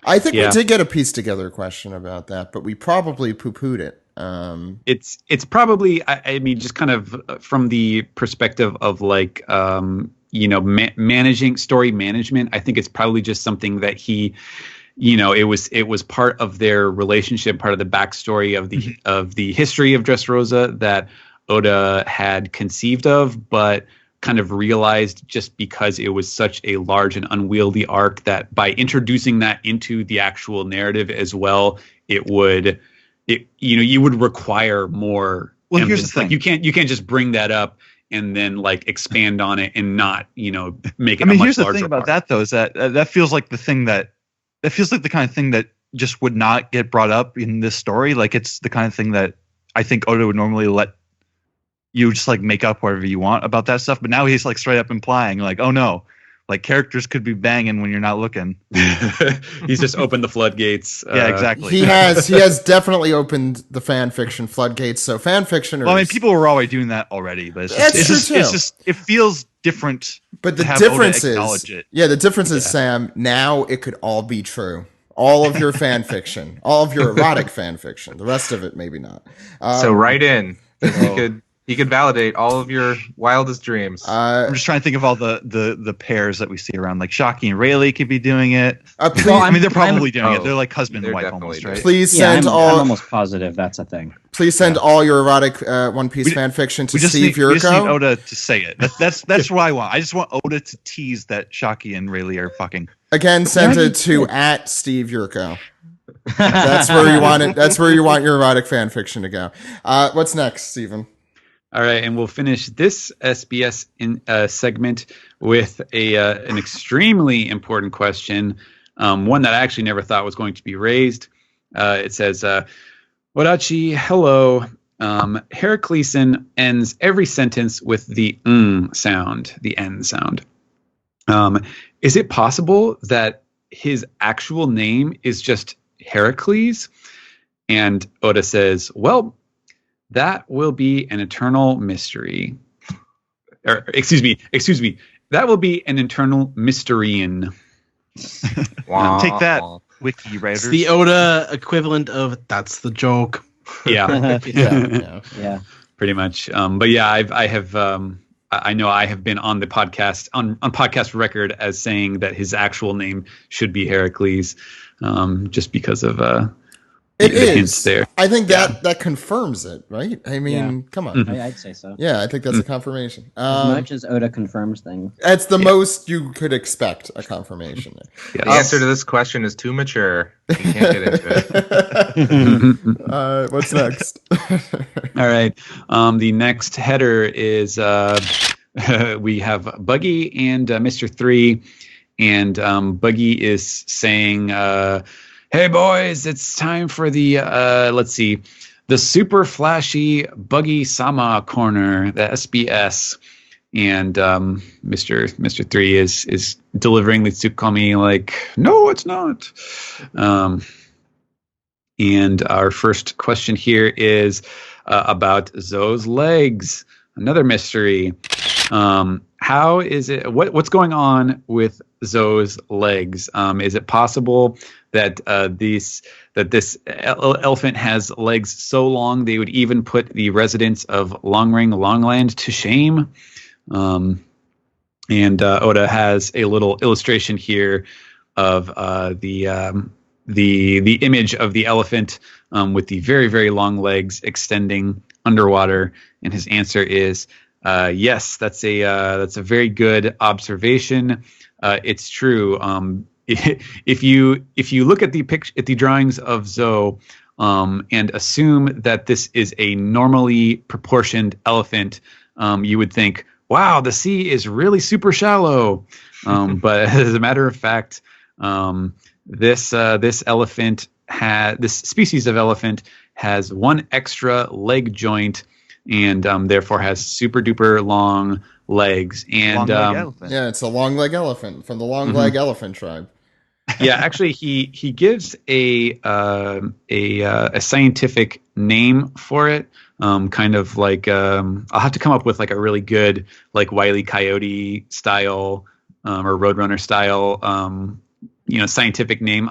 I think we did get a piece together question about that, but we probably poo-pooed it. It's probably, I mean, just kind of from the perspective of like, managing story management. I think it's probably just something that he, it was part of their relationship, part of the backstory of the history of Dressrosa that Oda had conceived of, but kind of realized just because it was such a large and unwieldy arc that by introducing that into the actual narrative as well, you would require more. Well, here's the thing. Like, you can't just bring that up and then like expand on it and not, make it. I mean, a much here's the larger thing about part. that though, is that feels like the thing that feels like the kind of thing that just would not get brought up in this story. Like it's the kind of thing that I think Oda would normally let you just like make up whatever you want about that stuff, but now he's like straight up implying like, oh no, like characters could be banging when you're not looking. He's just opened the floodgates. Yeah, exactly. He has definitely opened the fan fiction floodgates. So fan fiction. Well, I mean, people were already doing that already, but it's just it feels different. But the difference is, the difference is, Sam. Now it could all be true. All of your fan fiction, all of your erotic fan fiction. The rest of it, maybe not. So write in. We could He could validate all of your wildest dreams. I'm just trying to think of all the pairs that we see around. Like Shockey and Rayleigh could be doing it. Please, I mean, they're probably doing it. They're like husband and wife definitely almost, right? please Yeah, send I'm all. almost positive that's a thing. Please send all your erotic One Piece fan fiction to Steve We just need Yurko. Oda to say it. That's what I want. I just want Oda to tease that Shockey and Rayleigh are fucking. Again, send it to @Steve Yurko. That's where you want it. That's where you want your erotic fan fiction to go. What's next, Steven? All right, and we'll finish this SBS segment with an extremely important question, one that I actually never thought was going to be raised. It says, Wadachi, hello. Heracleson ends every sentence with the sound, the N sound. Is it possible that his actual name is just Heracles? And Oda says, well, that will be an eternal mystery. Or, excuse me. That will be an eternal mysterian. Wow. Take that, wiki writers. It's the Oda equivalent of "that's the joke." Yeah. Yeah. Pretty much. But yeah, I know I have been on the podcast on podcast record as saying that his actual name should be Heracles, just because of It the is. hints there. I think that confirms it, right? I mean, come on. I'd say so. Yeah, I think that's a confirmation. As much as Oda confirms things. That's the most you could expect a confirmation. Yes. The answer to this question is too mature. You can't get into it. What's next? All right. The next header is we have Buggy and Mr. 3, and Buggy is saying, hey boys, it's time for the the super flashy Buggy Sama corner, the SBS. And Mr. 3 is delivering the Tsukomi like, no, it's not. And our first question here is about Zoe's legs. Another mystery. How is it? What's going on with Zoe's legs? Is it possible that this elephant has legs so long they would even put the residents of Longring Longland to shame? And Oda has a little illustration here of the image of the elephant with the very, very long legs extending underwater, and his answer is yes. That's a very good observation. It's true. If you look at the drawings of Zoe and assume that this is a normally proportioned elephant, you would think, wow, the sea is really super shallow. But as a matter of fact, this species of elephant has one extra leg joint, and therefore has super duper long legs. And yeah, it's a long leg elephant from the long leg elephant tribe. Yeah, actually, he gives a scientific name for it. Kind of like I'll have to come up with like a really good like Wile E. Coyote style or Roadrunner style scientific name.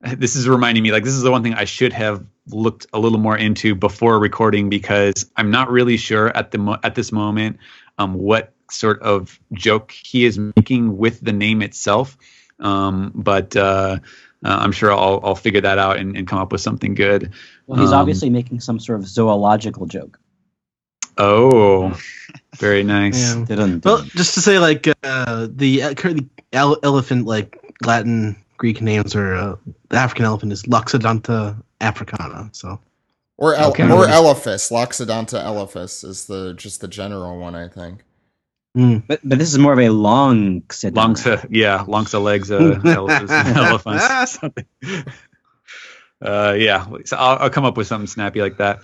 This is reminding me, like, this is the one thing I should have looked a little more into before recording, because I'm not really sure at this moment what sort of joke he is making with the name itself. But I'm sure I'll figure that out and come up with something good. Well, he's obviously making some sort of zoological joke. Oh, very nice. Yeah. Well, just to say, like, the elephant, like, Latin Greek names are the African elephant is Loxodonta africana. So, or Elephas, Loxodonta elephas is just the general one, I think. But this is more of a long Longsa legs elephants. Yeah, so I'll come up with something snappy like that.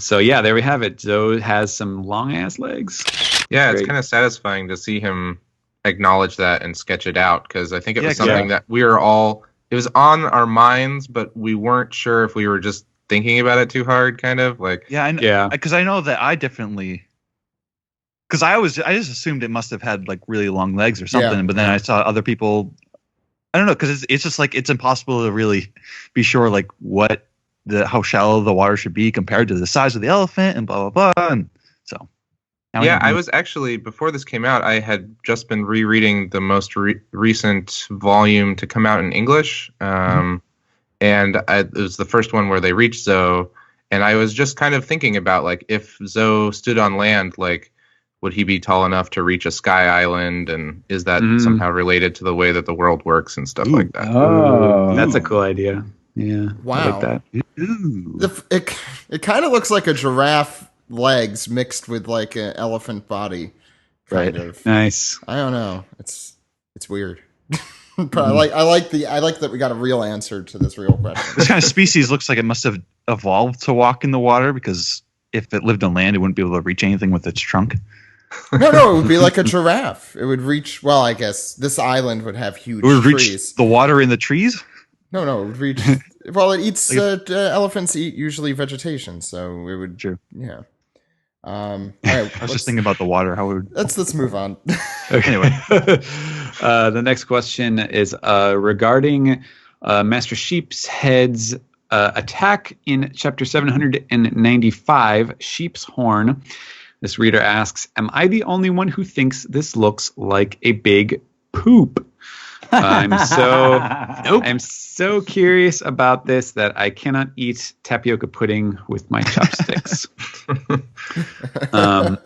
So yeah, there we have it. Zoe has some long ass legs. Yeah, it's kind of satisfying to see him acknowledge that and sketch it out, because I think it was something that we were all, it was on our minds, but we weren't sure if we were just thinking about it too hard, kind of like. Because I know that I definitely. Because I just assumed it must have had like really long legs or something, but then I saw other people. I don't know, because it's just like it's impossible to really be sure like what how shallow the water should be compared to the size of the elephant, and blah blah blah. And so, I was actually, before this came out, I had just been rereading the most recent volume to come out in English, and it was the first one where they reached Zoe, and I was just kind of thinking about, like, if Zoe stood on land, like, would he be tall enough to reach a sky island, and is that somehow related to the way that the world works and stuff like that? Oh, that's a cool idea. Yeah, wow, I like that. It kind of looks like a giraffe legs mixed with like an elephant body, kind of. Nice. I don't know. It's weird, but I like that we got a real answer to this real question. This kind of species looks like it must have evolved to walk in the water, because if it lived on land, it wouldn't be able to reach anything with its trunk. No, it would be like a giraffe. It would reach. Well, I guess this island would have huge trees. Reach the water in the trees. No, it would reach. Well, it eats. Elephants eat usually vegetation, so it would. True. Yeah. All right, I was just thinking about the water. How would let's move on. Okay. Anyway, the next question is regarding Master Sheepshead's attack in chapter 795, Sheep's Horn. This reader asks, "Am I the only one who thinks this looks like a big poop? I'm so curious about this that I cannot eat tapioca pudding with my chopsticks." And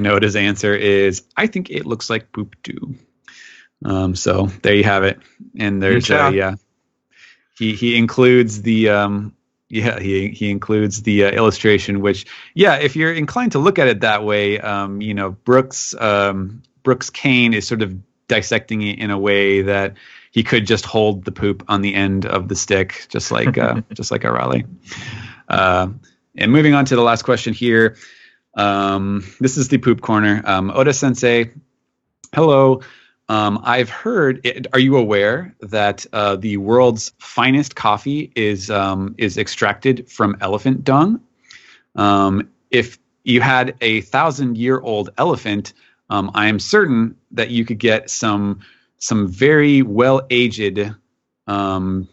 Oda's answer is, "I think it looks like poop too." So there you have it. And there's he includes the he includes the illustration, which if you're inclined to look at it that way, Brooks Kane is sort of dissecting it in a way that he could just hold the poop on the end of the stick, just like Arale. And moving on to the last question here. This is the poop corner. Oda Sensei, hello. I've heard. Are you aware that the world's finest coffee is extracted from elephant dung? If you had 1,000-year-old elephant, I am certain that you could get some very well aged some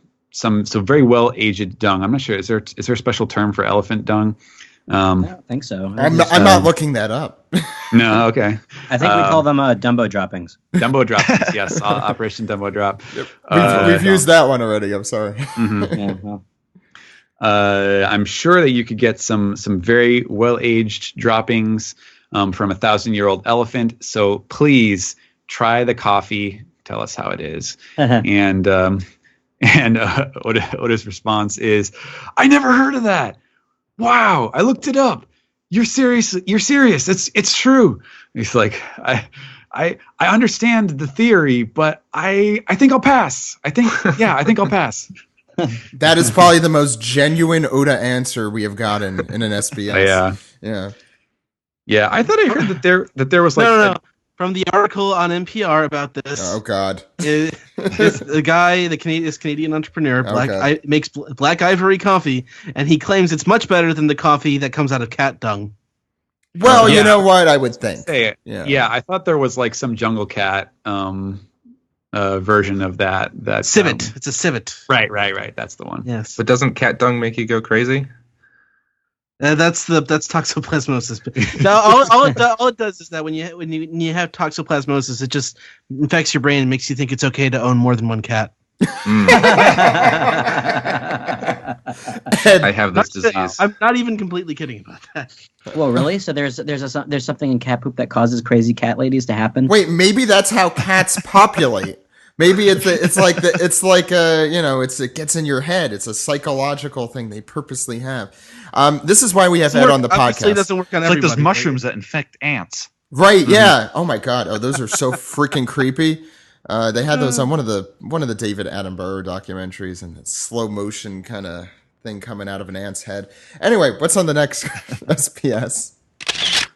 very well aged dung. I'm not sure. Is there a special term for elephant dung? I don't think so. I'm not looking that up. No, okay. I think we call them Dumbo droppings. Dumbo droppings, yes. Operation Dumbo Drop. Yep. We've used that one already. I'm sorry. Mm-hmm. Yeah, well. I'm sure that you could get some very well aged droppings from 1,000-year-old elephant. So please try the coffee. Tell us how it is. And Oda's response is, "I never heard of that. Wow, I looked it up. You're serious. It's true." He's like, I understand the theory, but I think I'll pass. I think I'll pass. That is probably the most genuine Oda answer we have gotten in an SBS. Yeah. I thought I heard that there was like no. From the article on NPR about this. Oh God! The guy, this Canadian entrepreneur, makes black ivory coffee, and he claims it's much better than the coffee that comes out of cat dung. Well, you know what? I would think. Yeah, I thought there was like some jungle cat version of that. Civet. It's a civet. Right. That's the one. Yes. But doesn't cat dung make you go crazy? That's toxoplasmosis. No, all it does is that when you have toxoplasmosis, it just infects your brain and makes you think it's okay to own more than one cat. I have this disease. I'm not even completely kidding about that. Well, really? So there's something in cat poop that causes crazy cat ladies to happen? Wait, maybe that's how cats populate. Maybe it gets in your head. It's a psychological thing they purposely have. This is why we have Ed on the podcast. It doesn't work on everybody. It's like those mushrooms that infect ants. Right? Yeah. Oh my God. Oh, those are so freaking creepy. They had those on one of the David Attenborough documentaries, and that slow motion kind of thing coming out of an ant's head. Anyway, what's on the next SBS?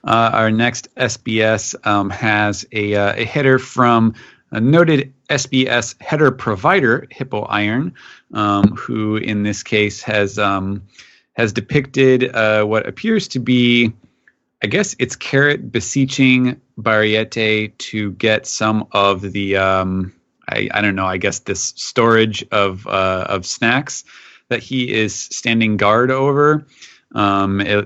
Our next SBS has a header from a noted SBS header provider, Hippo Iron, who in this case has depicted what appears to be, I guess it's Carrot beseeching Barriete to get some of the I don't know, I guess this storage of snacks that he is standing guard over. I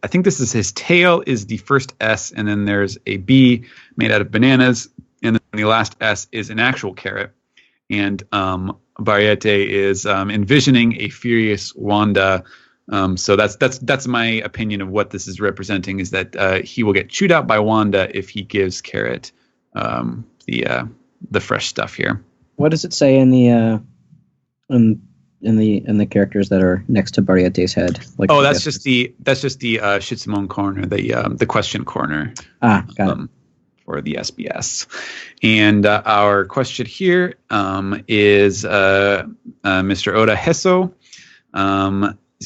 think this is his tail is the first S, and then there's a B made out of bananas, and then the last S is an actual carrot. And Barriete is envisioning a furious Wanda. So that's my opinion of what this is representing, is that he will get chewed out by Wanda if he gives Carrot the fresh stuff here. What does it say in the characters that are next to Barriete's head? Like, that's just the Shitsumon corner, the question corner. Got it. For the SBS. And our question here is Mr. Oda Hesso.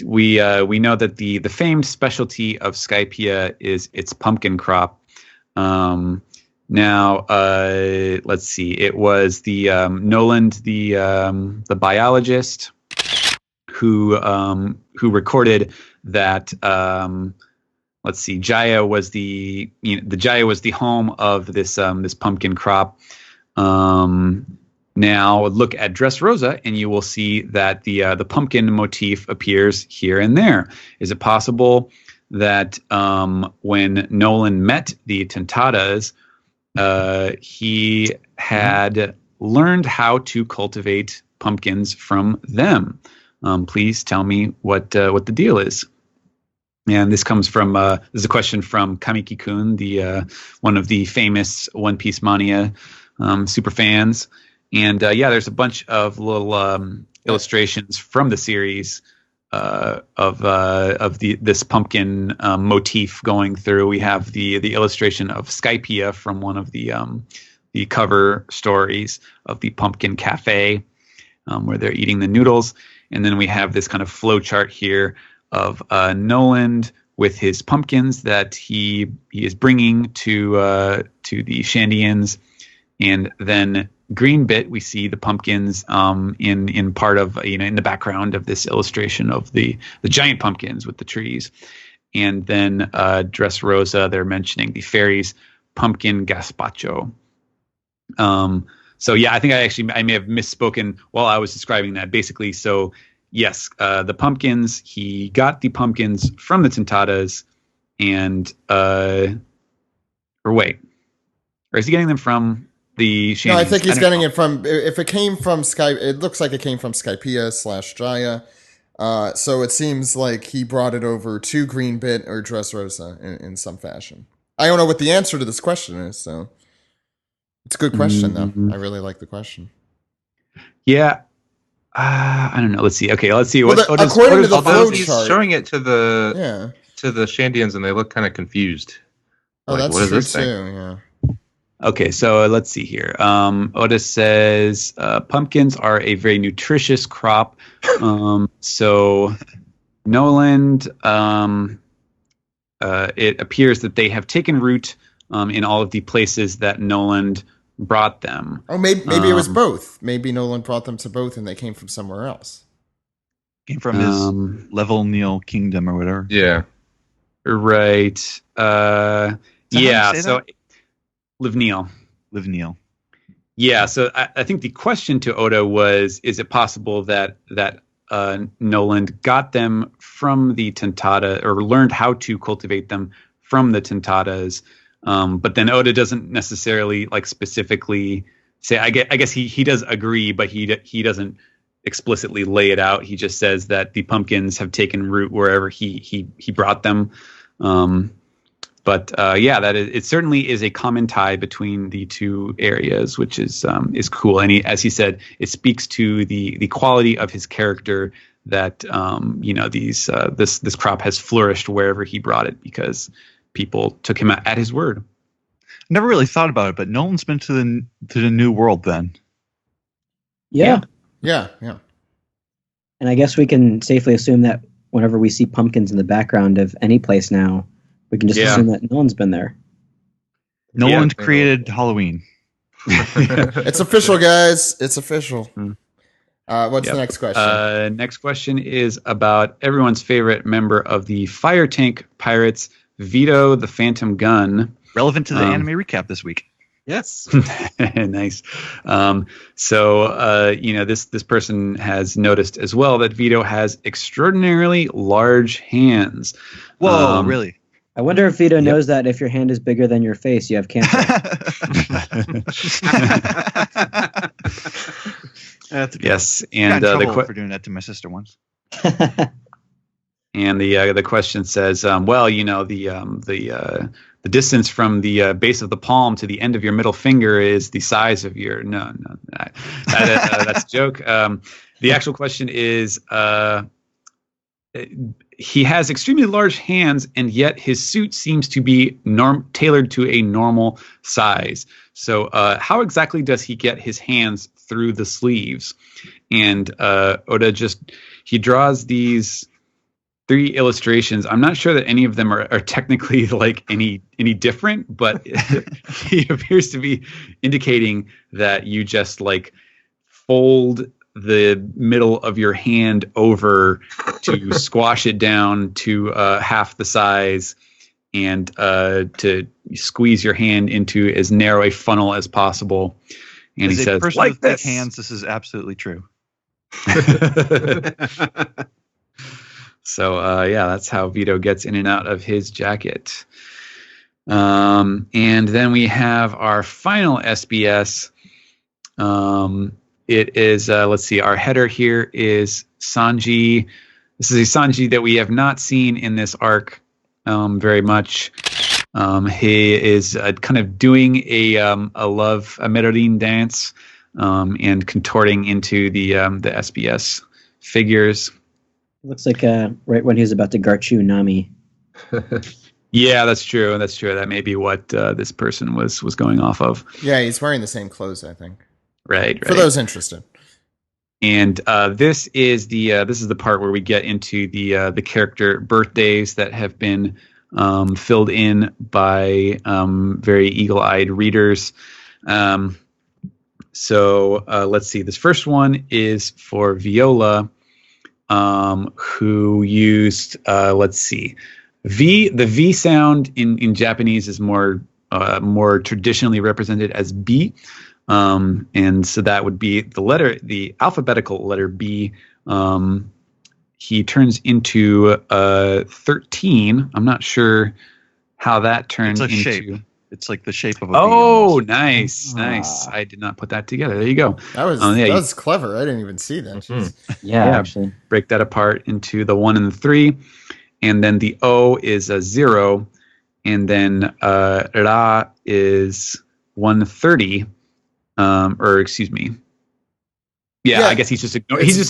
We know that the famed specialty of Skypiea is its pumpkin crop. Now, let's see. It was the Noland, the biologist, who recorded that. Let's see. Jaya was the home of this pumpkin crop. Now look at Dressrosa, and you will see that the pumpkin motif appears here and there. Is it possible that when Nolan met the Tentatas, he had learned how to cultivate pumpkins from them? Please tell me what the deal is. And this comes from this is a question from Kamiki-kun, the one of the famous One Piece Mania super fans. And there's a bunch of little illustrations from the series of this pumpkin motif going through. We have the illustration of Skypiea from one of the cover stories of the Pumpkin Cafe, where they're eating the noodles, and then we have this kind of flow chart here of Noland with his pumpkins that he is bringing to the Shandians, and then green bit we see the pumpkins in part of in the background of this illustration of the giant pumpkins with the trees, and then Dressrosa they're mentioning the fairies pumpkin gazpacho. So yeah, I think I may have misspoken while I was describing that. Basically, so yes, the pumpkins, he got the pumpkins from the Tentatas, and or is he getting them from the Shandians? No, I think he's getting it from, if it came from it looks like it came from Skypiea / Jaya. So it seems like he brought it over to Greenbit or Dressrosa in some fashion. I don't know what the answer to this question is, so it's a good question, though. I really like the question. Yeah. I don't know. Let's see. Okay, let's see. According to the flow he's chart, showing it to the Shandians, and they look kind of confused. Oh, like, that's what is true this thing? too. Yeah. Okay, so let's see here. Otis says pumpkins are a very nutritious crop. So Noland, it appears that they have taken root in all of the places that Noland brought them. Oh, maybe it was both. Maybe Nolan brought them to both, and they came from somewhere else. Came from his Level Neil Kingdom or whatever. Yeah. Right. Yeah. So Liv Neil. Yeah. So I think the question to Oda was: is it possible that Noland got them from the Tentata, or learned how to cultivate them from the Tentatas? But then Oda doesn't necessarily specifically say. I guess he does agree, but he doesn't explicitly lay it out. He just says that the pumpkins have taken root wherever he brought them. But that it certainly is a common tie between the two areas, which is cool. And as he said, it speaks to the quality of his character that this crop has flourished wherever he brought it, because people took him at his word. Never really thought about it, but Nolan's been to the New World then. Yeah. And I guess we can safely assume that whenever we see pumpkins in the background of any place now, we can just assume that Nolan's been there. Nolan created Halloween. It's official, guys. It's official. What's the next question? Next question is about everyone's favorite member of the Fire Tank Pirates, Vito the Phantom Gun. Relevant to the anime recap this week. Yes. Nice. This person has noticed as well that Vito has extraordinarily large hands. Whoa, really? I wonder if Vito knows that if your hand is bigger than your face, you have cancer. Yes, and for doing that to my sister once. And the question says, the distance from the base of the palm to the end of your middle finger is the size of your that's a joke. The actual question is, he has extremely large hands, and yet his suit seems to be tailored to a normal size. So how exactly does he get his hands through the sleeves? And Oda he draws these 3 illustrations. I'm not sure that any of them are technically like any different, but he appears to be indicating that you just like fold the middle of your hand over to squash it down to half the size, and to squeeze your hand into as narrow a funnel as possible. And as he says, person like with this. Thick hands, this is absolutely true. So that's how Vito gets in and out of his jacket. And then we have our final SBS. It is, let's see, our header here is Sanji. This is a Sanji that we have not seen in this arc very much. He is kind of doing a Merorin dance and contorting into the SBS figures. Looks like right when he was about to Garchu Nami. Yeah, that's true. That may be what this person was going off of. Yeah, he's wearing the same clothes, I think. Right. For those interested. And this is the part where we get into the character birthdays that have been filled in by very eagle-eyed readers. So let's see. This first one is for Viola, who used let's see. The V sound in Japanese is more traditionally represented as B. And so that would be the alphabetical letter B. He turns into 13. I'm not sure how that turns into. Shape. It's like the shape of a B. Oh, nice. I did not put that together. There you go. That was clever. I didn't even see that. Mm-hmm. Yeah, actually. Break that apart into the 1 and the 3. And then the O is a 0. And then Ra is 130. Or excuse me. Yeah, I guess he's just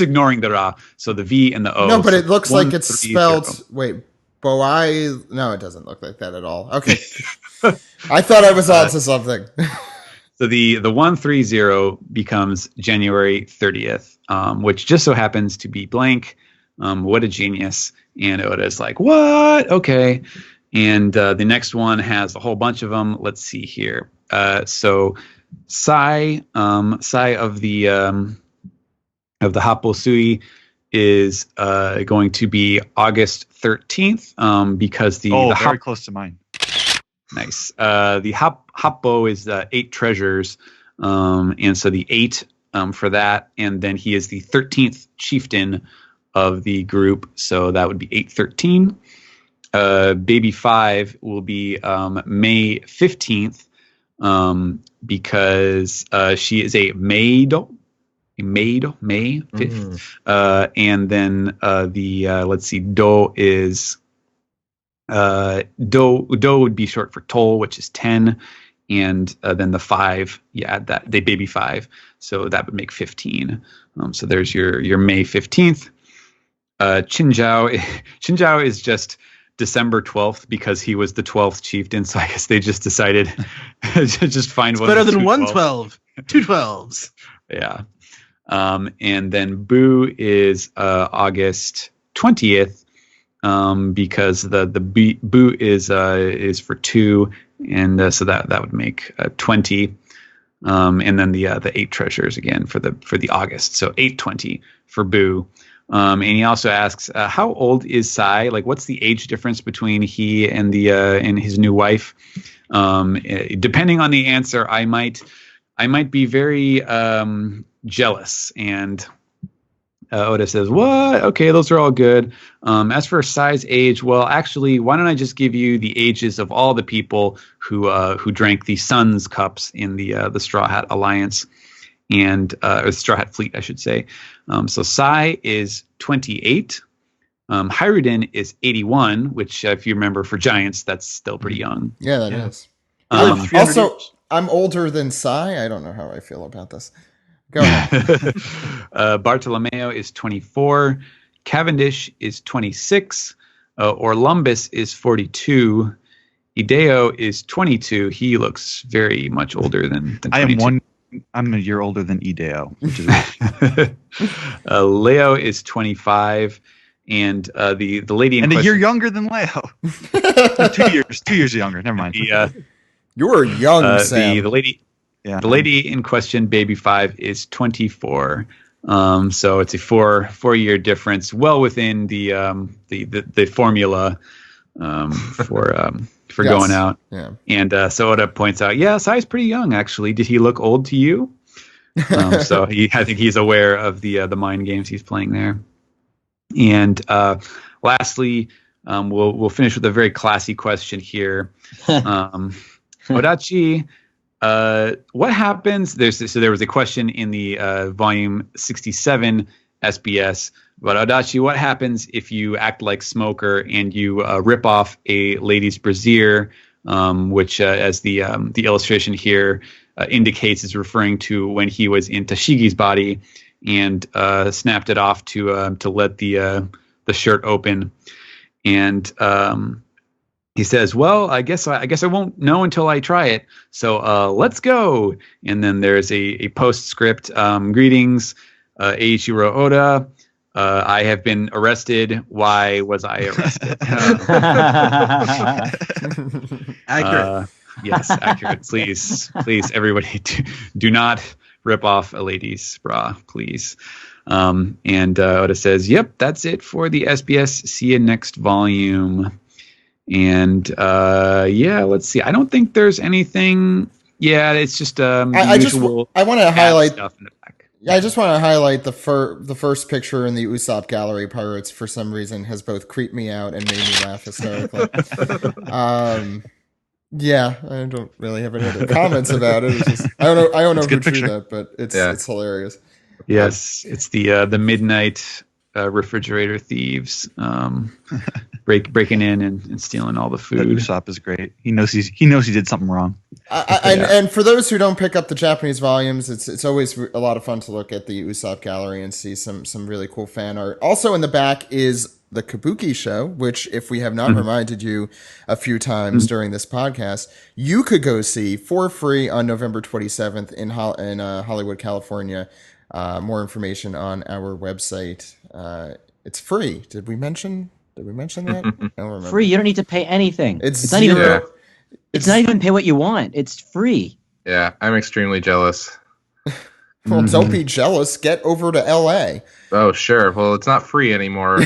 ignoring the Ra. So the V and the O. No, but it looks like it's 130. spelled. Wait, Boai. No, it doesn't look like that at all. Okay, I thought I was onto something. So the 130 becomes January 30th, which just so happens to be blank. What a genius! And Oda's like, what? Okay. And the next one has a whole bunch of them. Let's see here. So Sai of the Happosui is going to be August 13th because the very close to mine. Nice. The Happo is 8 treasures, and so the 8 for that, and then he is the 13th chieftain of the group, so that would be 813. Baby 5 will be May 15th. Because she is a maid, May 5th. And then let's see, Do is Do would be short for Toll, which is 10, and then the 5, you add that, the baby 5, so that would make 15. So there's your May 15th. Chinjiao is just December 12th because he was the 12th chieftain, so I guess they just decided to just find it's one. Better than 112. 2 12s. Yeah. And then Boo is August 20th because the Boo is for 2, and so that would make 20. And then the 8 treasures again for the August, so 820 for Boo. And he also asks, how old is Sai? Like, what's the age difference between he and and his new wife? Depending on the answer, I might be very jealous. And Oda says, "What? Okay, those are all good. As for size, age, well, actually, why don't I just give you the ages of all the people who drank the Sun's cups in the Straw Hat Alliance or Straw Hat Fleet, I should say. So Sai is 28. Hiruden is 81, which, if you remember, for Giants, that's still pretty young. Yeah, that is. Also, I'm older than Sai. I don't know how I feel about this. Go ahead. Bartolomeo is 24. Cavendish is 26. Orlumbus is 42. Ideo is 22. He looks very much older than 22. I'm a year older than Ideo, which is Leo is 25. And the lady in and question, a year younger than Leo. 2 years younger. Never mind. You're young, Sam. The lady. Yeah. The lady in question, Baby 5, is 24. So it's a 4-year difference, well within the formula for going out. Yeah. And so Oda points out, yeah, Sai's pretty young actually. Did he look old to you? So I think he's aware of the mind games he's playing there. And lastly, we'll finish with a very classy question here. Odachi. What happens? There was a question in the volume 67 SBS about Odachi. What happens if you act like Smoker and you rip off a lady's brassiere, which, as the illustration here indicates, is referring to when he was in Tashigi's body and snapped it off to let the shirt open, and he says, well, I guess I won't know until I try it. So let's go. And then there's a postscript. Greetings, Eiichiro Oda. I have been arrested. Why was I arrested? Accurate. Yes, accurate. Please, everybody, do not rip off a lady's bra, please. And Oda says, yep, that's it for the SBS. See you next volume. And let's see. I don't think there's anything. Yeah, it's just I want to highlight stuff in the back. Yeah, I just want to highlight the first picture in the Usopp Gallery. Pirates, for some reason, has both creeped me out and made me laugh hysterically. Yeah, I don't really have any other comments about it. It's just, I don't know who drew that, but it's hilarious. Yes, it's the midnight refrigerator thieves breaking in and stealing all the food. Usopp is great. He knows he did something wrong. And for those who don't pick up the Japanese volumes, it's always a lot of fun to look at the Usopp Gallery and see some really cool fan art. Also in the back is the Kabuki show, which, if we have not reminded you a few times during this podcast, you could go see for free on November 27th in Hollywood, California. More information on our website. It's free. Did we mention that? I don't remember. Free. You don't need to pay anything. It's not even. It's not even pay what you want. It's free. Yeah, I'm extremely jealous. Well, don't be jealous. Get over to LA. Oh, sure. Well, it's not free anymore.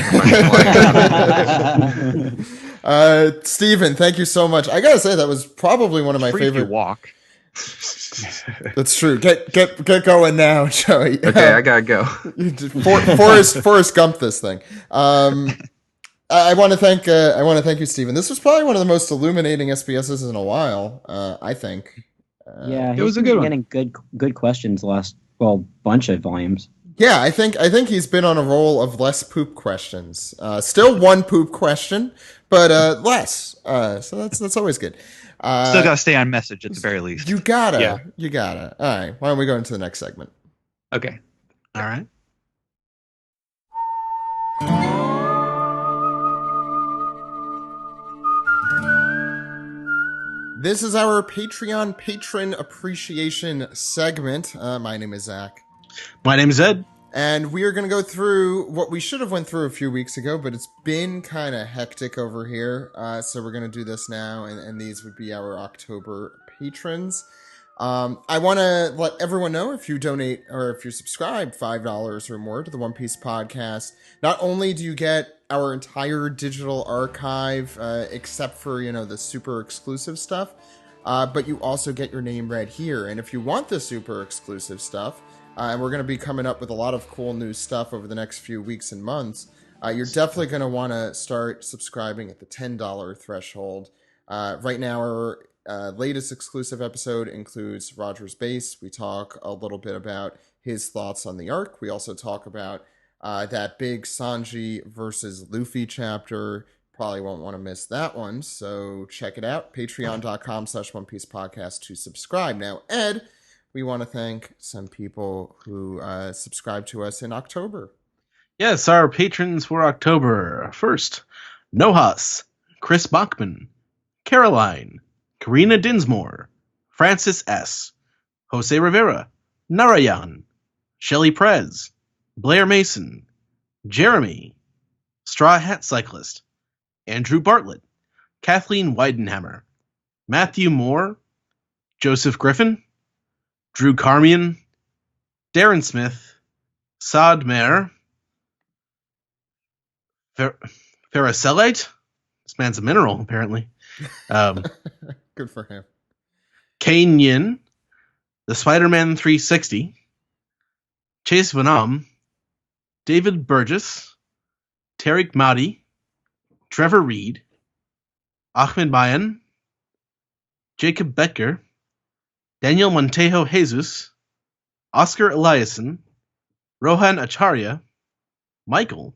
Steven, thank you so much. I gotta say, that was probably one of my favorite. Walk. That's true. Get going now, Joey. Okay, I gotta go. Forrest Gump this thing. I want to thank you, Steven. This was probably one of the most illuminating SBSs in a while. I think. Yeah, it was a good one. Getting good questions the last bunch of volumes. Yeah, I think he's been on a roll of less poop questions. Still one poop question, but less. So that's always good. Still gotta stay on message at the very least. You gotta. All right. Why don't we go into the next segment? Okay. All right. This is our Patreon patron appreciation segment. My name is Zach. My name is Ed. And we are going to go through what we should have went through a few weeks ago, but it's been kind of hectic over here. So we're going to do this now, and these would be our October patrons. I want to let everyone know, if you donate or if you subscribe $5 or more to the One Piece podcast, not only do you get our entire digital archive, except for, the super exclusive stuff, but you also get your name read here. And if you want the super exclusive stuff, and we're going to be coming up with a lot of cool new stuff over the next few weeks and months, you're definitely going to want to start subscribing at the $10 threshold. Right now, our latest exclusive episode includes Roger's Base. We talk a little bit about his thoughts on the arc. We also talk about that big Sanji versus Luffy chapter. Probably won't want to miss that one, so check it out. Patreon.com/One Piece Podcast to subscribe. Now, Ed, we want to thank some people who subscribed to us in October. Yes, our patrons for October. First, Nohas, Chris Bachman, Caroline, Karina Dinsmore, Francis S., Jose Rivera, Narayan, Shelley Prez, Blair Mason, Jeremy, Straw Hat Cyclist, Andrew Bartlett, Kathleen Weidenhammer, Matthew Moore, Joseph Griffin, Drew Carmian, Darren Smith, Saad Mer, Ferrocelite. This man's a mineral, apparently. Good for him. Kane Yin, the Spider-Man 360, Chase Vanam, David Burgess, Tariq Mahdi, Trevor Reed, Ahmed Bayan, Jacob Becker, Daniel Montejo Jesus, Oscar Eliason, Rohan Acharya, Michael,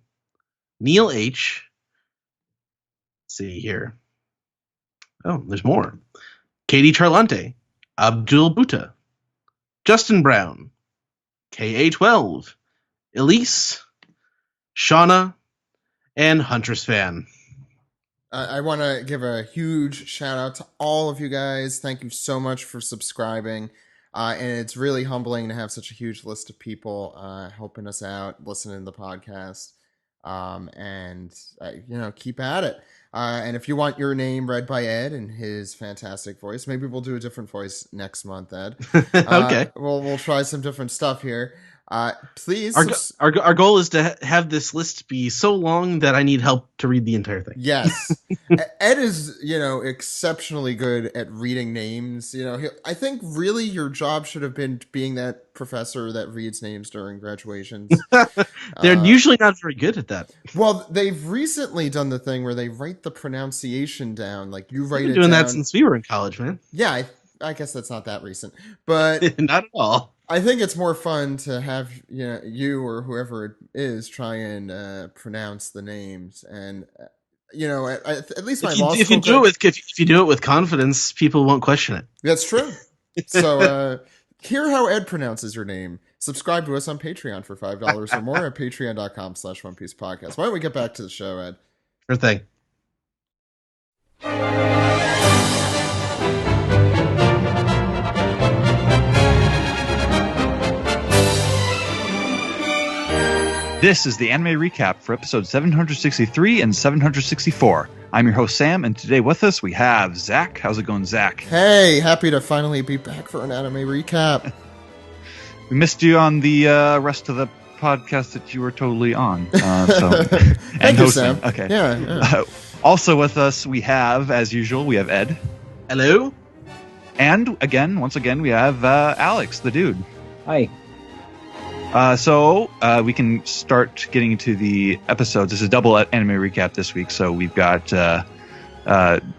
Neil H. Let's see here. Oh, there's more. Katie Charlante, Abdul Butta, Justin Brown, KA12, Elise, Shauna, and Huntress Fan. I want to give a huge shout out to all of you guys. Thank you so much for subscribing. And it's really humbling to have such a huge list of people helping us out, listening to the podcast. Keep at it. And if you want your name read by Ed in his fantastic voice, maybe we'll do a different voice next month, Ed. Okay. We'll try some different stuff here. Please. Our goal is to have this list be so long that I need help to read the entire thing. Yes. Ed is, exceptionally good at reading names. I think really your job should have been being that professor that reads names during graduations. They're usually not very good at that. Well, they've recently done the thing where they write the pronunciation down. Like you write it down. We've been doing that since we were in college, man. Yeah, I guess that's not that recent, but not at all. I think it's more fun to have you or whoever it is try and pronounce the names, and at least my law school. If you do it with confidence, people won't question it. That's true. So hear how Ed pronounces your name. Subscribe to us on Patreon for $5 or more at patreon.com/One Piece Podcast. Why don't we get back to the show, Ed? Sure thing. This is the anime recap for episodes 763 and 764. I'm your host, Sam, and today with us we have Zach. How's it going, Zach? Hey, happy to finally be back for an anime recap. We missed you on the rest of the podcast that you were totally on. Thank you, Sam. Okay. Yeah. Also with us, we have, as usual, we have Ed. Hello. And once again, we have Alex, the dude. Hi. So we can start getting into the episodes. This is a double anime recap this week, so we've got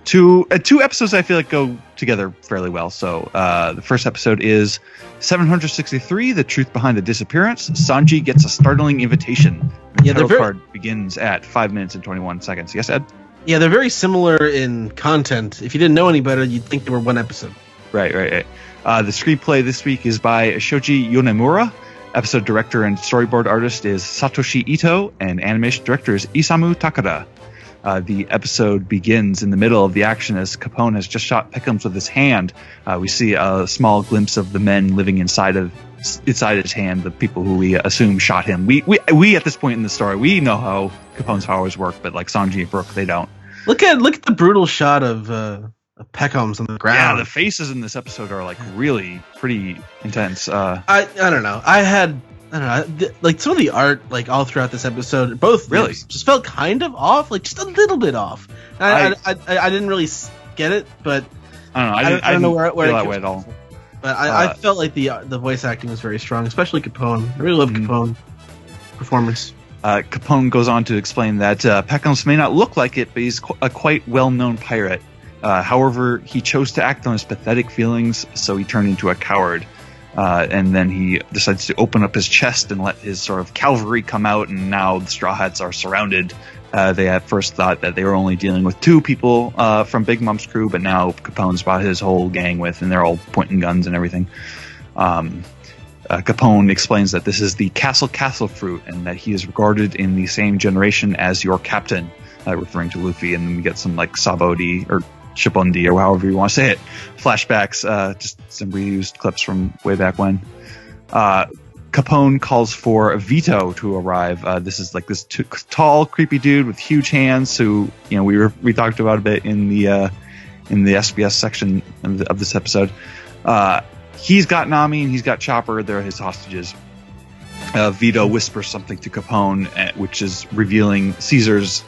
two episodes I feel like go together fairly well. So the first episode is 763, The Truth Behind the Disappearance. Sanji gets a startling invitation. The title card begins at 5 minutes and 21 seconds. Yes, Ed? Yeah, they're very similar in content. If you didn't know any better, you'd think they were one episode. Right. The screenplay this week is by Shoji Yonemura. Episode director and storyboard artist is Satoshi Ito, and animation director is Isamu Takada. The episode begins in the middle of the action as Capone has just shot Pickums with his hand. We see a small glimpse of the men living inside his hand, the people who we assume shot him. We at this point in the story, we know how Capone's powers work, but like Sanji and Brook, they don't. Look at the brutal shot of Peckham's on the ground. Yeah, the faces in this episode are like really pretty intense. I don't know. Like some of the art, like all throughout this episode, both really just felt kind of off, like just a little bit off. I didn't really get it, but I don't know. I don't know where feel that way at all. But I felt like the voice acting was very strong, especially Capone. I really love Capone performance. Capone goes on to explain that Peckhams may not look like it, but he's a quite well-known pirate. However, he chose to act on his pathetic feelings, so he turned into a coward. And then he decides to open up his chest and let his sort of cavalry come out, and now the Straw Hats are surrounded. They at first thought that they were only dealing with 2 people from Big Mom's crew, but now Capone's brought his whole gang with, and they're all pointing guns and everything. Capone explains that this is the castle fruit, and that he is regarded in the same generation as your captain, referring to Luffy, and then we get some like Sabodi or Shibundi or however you want to say it flashbacks, just some reused clips from way back when. Capone calls for Vito to arrive. This is like this tall, creepy dude with huge hands who, we talked about a bit in the SBS section of this episode. He's got Nami and he's got Chopper. They're his hostages. Vito whispers something to Capone, which is revealing Caesar's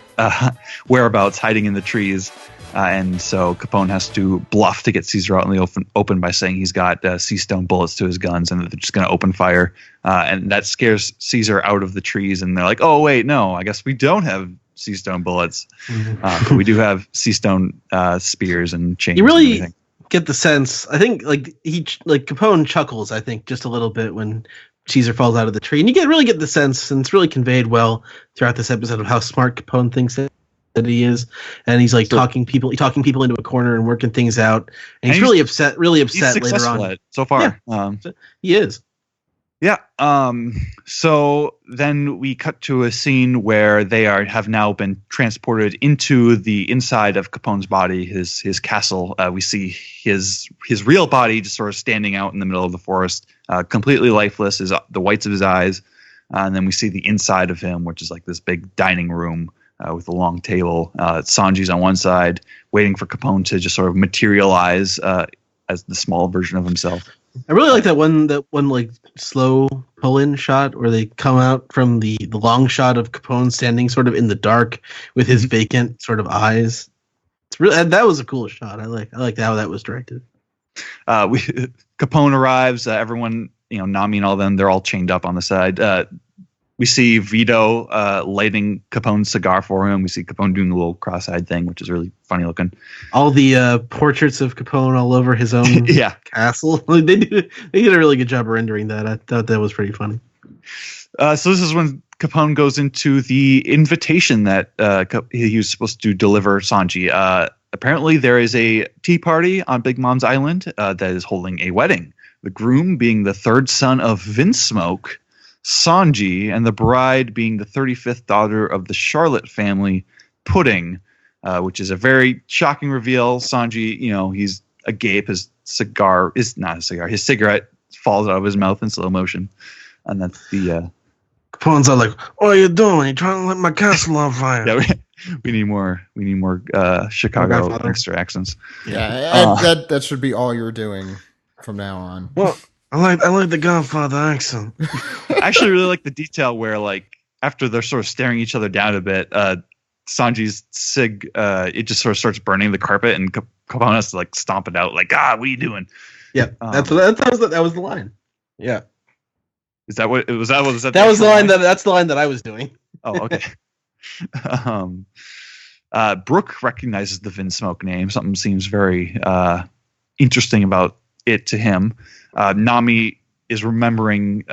whereabouts, hiding in the trees. And so Capone has to bluff to get Caesar out in the open by saying he's got sea stone bullets to his guns and that they're just going to open fire. And that scares Caesar out of the trees. And they're like, oh, wait, no, I guess we don't have sea stone bullets. But we do have sea stone spears and chains. You really get the sense, I think, Capone chuckles, I think, just a little bit when Caesar falls out of the tree. And you really get the sense, and it's really conveyed well throughout this episode, of how smart Capone thinks that he is, and he's talking people into a corner and working things out, and he's really upset he's later on. So far, he is. Yeah. So then we cut to a scene where they have now been transported into the inside of Capone's body, his castle. We see his real body just sort of standing out in the middle of the forest, completely lifeless, the whites of his eyes, and then we see the inside of him, which is like this big dining room. With a long table. Sanji's on one side, waiting for Capone to just sort of materialize as the small version of himself. I really like that one like slow pull-in shot where they come out from the long shot of Capone standing sort of in the dark with his vacant sort of eyes. It's really, that was a cool shot. I like how that was directed. Capone arrives. Everyone, Nami and all them, they're all chained up on the side. We see Vito lighting Capone's cigar for him. We see Capone doing the little cross-eyed thing, which is really funny looking. All the portraits of Capone all over his own castle. They did a really good job of rendering that. I thought that was pretty funny. So this is when Capone goes into the invitation that he was supposed to deliver Sanji. Apparently there is a tea party on Big Mom's Island that is holding a wedding. The groom being the 3rd son of Vinsmoke, Sanji, and the bride being the 35th daughter of the Charlotte family, Pudding, which is a very shocking reveal. Sanji, he's agape. His cigar is not a cigar. His cigarette falls out of his mouth in slow motion, and that's the. Capone's all like, "What are you doing? You're trying to light my castle on fire." Yeah, we need more Chicago extra accents. Yeah, that should be all you're doing from now on. Well. I like the Godfather accent. I actually really like the detail where, after they're sort of staring each other down a bit, Sanji's cig, it just sort of starts burning the carpet, and Capone has to stomp it out, what are you doing? Yeah, that was the line. Yeah, is that what it was? That was the line that's the line that I was doing. Oh, okay. Brooke recognizes the Vinsmoke name. Something seems very interesting about it to him. Nami is remembering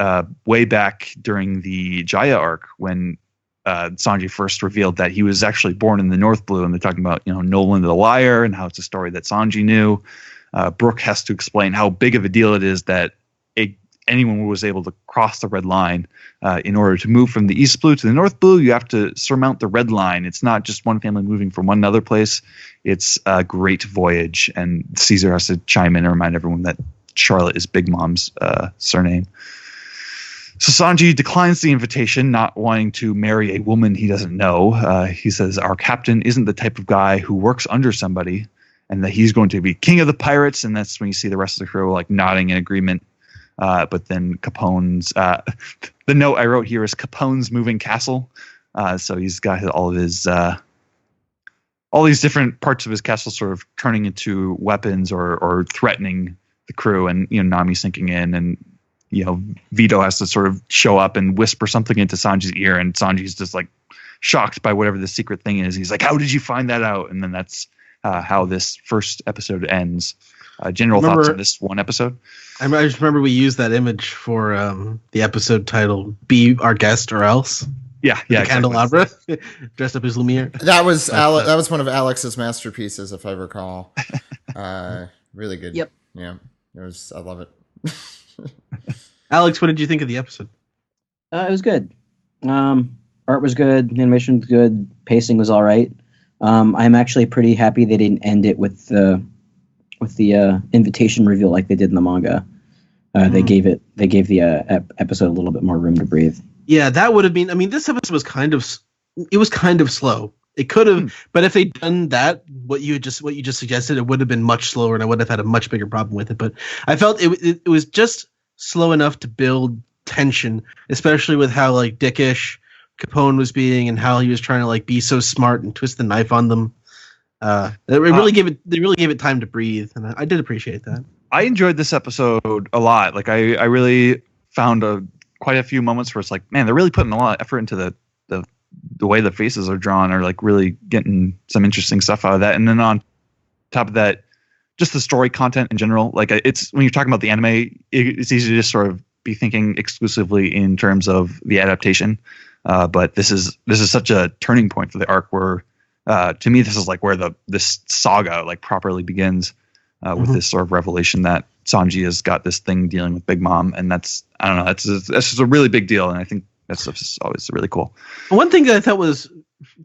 way back during the Jaya arc when Sanji first revealed that he was actually born in the North Blue, and they're talking about Nolan the Liar and how it's a story that Sanji knew. Brooke has to explain how big of a deal it is that anyone who was able to cross the red line. In order to move from the East Blue to the North Blue, you have to surmount the red line. It's not just one family moving from one other place. It's a great voyage, and Caesar has to chime in and remind everyone that Charlotte is Big Mom's surname. So Sanji declines the invitation, not wanting to marry a woman he doesn't know. He says our captain isn't the type of guy who works under somebody, and that he's going to be king of the pirates. And that's when you see the rest of the crew nodding in agreement. But then Capone's the note I wrote here is Capone's moving castle. So he's got all of his all these different parts of his castle sort of turning into weapons or threatening the crew, and Nami's sinking in, and Vito has to sort of show up and whisper something into Sanji's ear, and Sanji's just like shocked by whatever the secret thing is. He's like, "How did you find that out?" And then that's how this first episode ends. General thoughts on this one episode? I just remember we used that image for the episode title, "Be Our Guest or Else." Yeah, exactly. Candelabra dressed up as Lumiere. That was that was one of Alex's masterpieces, if I recall. Really good. Yep. Yeah, it was. I love it. Alex, what did you think of the episode? It was good. Art was good. Animation was good. Pacing was all right. I'm actually pretty happy they didn't end it with the invitation reveal like they did in the manga. They gave the episode a little bit more room to breathe. Yeah, that would have been. I mean, this episode was kind of slow. It could have, but if they'd done that, what you just suggested, it would have been much slower, and I would have had a much bigger problem with it. But I felt it was just slow enough to build tension, especially with how like dickish Capone was being, and how he was trying to like be so smart and twist the knife on them. They really gave it time to breathe, and I did appreciate that. I enjoyed this episode a lot. Like I really found quite a few moments where it's like, man, they're really putting a lot of effort into the way the faces are drawn, or like really getting some interesting stuff out of that. And then on top of that, just the story content in general. Like it's when you're talking about the anime, it's easy to just sort of be thinking exclusively in terms of the adaptation. But this is such a turning point for the arc where, to me, this is like where this saga like properly begins with this sort of revelation that Sanji has got this thing dealing with Big Mom, and that's just a really big deal, and I think that's always really cool. One thing that I thought was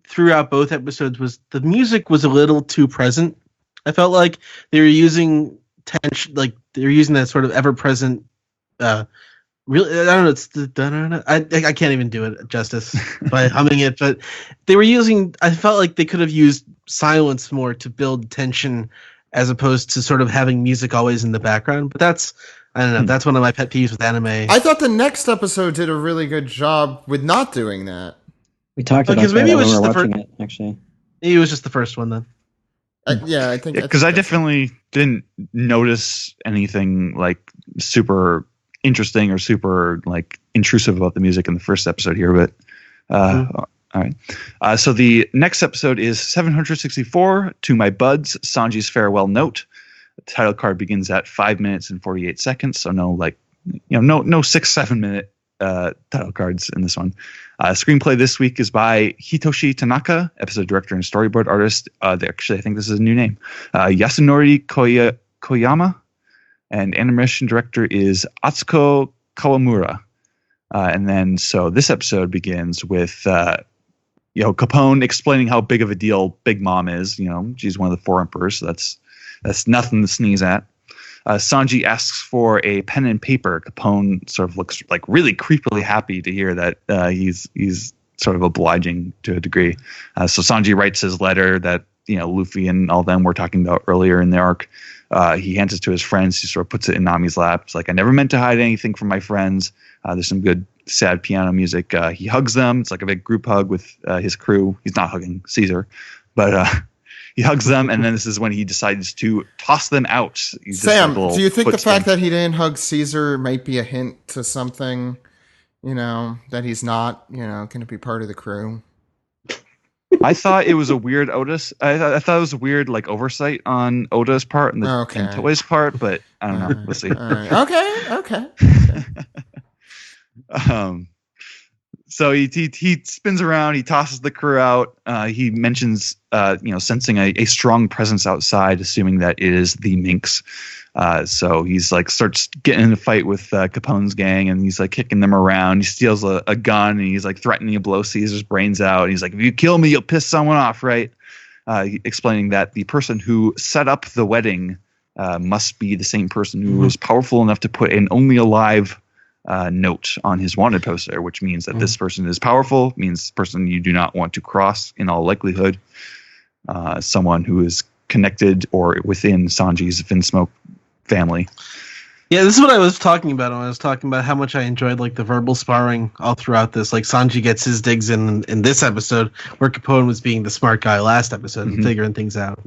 throughout both episodes was the music was a little too present. I felt like they were using tension, like they were using that sort of ever-present. Really, I don't know. It's the I can't even do it justice by humming it, but they were using. I felt like they could have used silence more to build tension, as opposed to sort of having music always in the background. But I don't know. That's one of my pet peeves with anime. I thought the next episode did a really good job with not doing that. We talked about that when we were watching it, actually. It was just the first one, then. Yeah, I think. Because I definitely didn't notice anything like super interesting or super like intrusive about the music in the first episode here, but all right. So the next episode is 764, To My Buds, Sanji's Farewell Note. The title card begins at 5 minutes and 48 seconds, so no 6-7 minute title cards in this one. Screenplay this week is by Hitoshi Tanaka, episode director and storyboard artist. Actually, I think this is a new name. Yasunori Koyama, and animation director is Atsuko Kawamura. And then, so this episode begins with, Capone explaining how big of a deal Big Mom is. She's one of the 4 emperors, so that's nothing to sneeze at. Sanji asks for a pen and paper. Capone sort of looks like really creepily happy to hear that he's sort of obliging to a degree. So Sanji writes his letter that Luffy and all them were talking about earlier in the arc. He hands it to his friends. He sort of puts it in Nami's lap. It's like, I never meant to hide anything from my friends. There's some good sad piano music. He hugs them. It's like a big group hug with his crew. He's not hugging Caesar, but he hugs them, and then this is when he decides to toss them out. Sam, do you think the fact that he didn't hug Caesar might be a hint to something, that he's not, going to be part of the crew? I thought it was a weird Otis. I thought it was a weird like oversight on Oda's part and Toei's part, but I don't know. We'll see. Okay. So he spins around. He tosses the crew out. He mentions, sensing a strong presence outside, assuming that it is the Minx. So he's like starts getting in a fight with Capone's gang, and he's like kicking them around. He steals a gun, and he's like threatening to blow Caesar's brains out. And he's like, "If you kill me, you'll piss someone off, right?" Explaining that the person who set up the wedding must be the same person who was powerful enough to put an only alive note on his wanted poster, which means that this person is powerful, means person you do not want to cross in all likelihood. Someone who is connected or within Sanji's Vinsmoke family. Yeah, this is what I was talking about when I was talking about how much I enjoyed like the verbal sparring all throughout this. Like Sanji gets his digs in this episode, where Capone was being the smart guy last episode and figuring things out.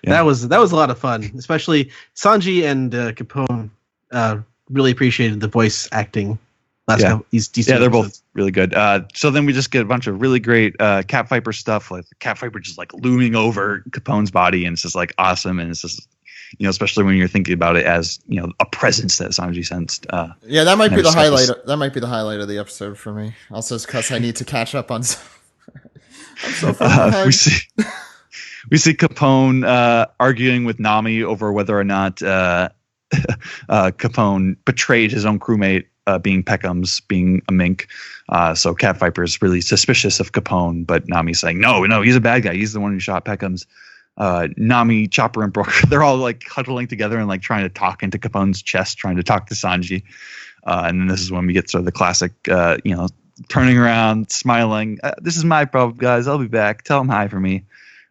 Yeah. That was a lot of fun, especially Sanji and Capone. Really appreciated the voice acting. These they're both really good. So then we just get a bunch of really great Cat Viper stuff, like the Cat Viper just like looming over Capone's body, and it's just like awesome, and it's just. Especially when you're thinking about it as a presence that Sanji sensed. Yeah, that might be the highlight. That might be the highlight of the episode for me. Also, because I need to catch up on. I'm so far behind. We see Capone arguing with Nami over whether or not Capone betrayed his own crewmate, being Peckham's, being a mink. So Cat Viper is really suspicious of Capone, but Nami's saying no, he's a bad guy. He's the one who shot Peckham's. Nami, Chopper, and Brook, they're all like huddling together and like trying to talk into Capone's chest, trying to talk to Sanji. And then this is when we get sort of the classic, turning around, smiling. This is my problem, guys. I'll be back. Tell him hi for me.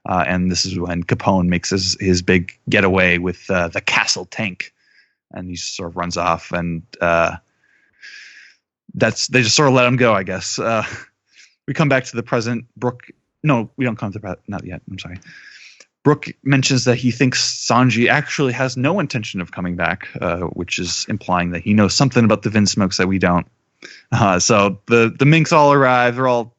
And this is when Capone makes his big getaway with the castle tank, and he sort of runs off. And they just sort of let him go, I guess. We come back to the present. Brook. No, we don't come to the not yet. I'm sorry. Brook mentions that he thinks Sanji actually has no intention of coming back, which is implying that he knows something about the Vinsmokes that we don't. So the minks all arrive. They're all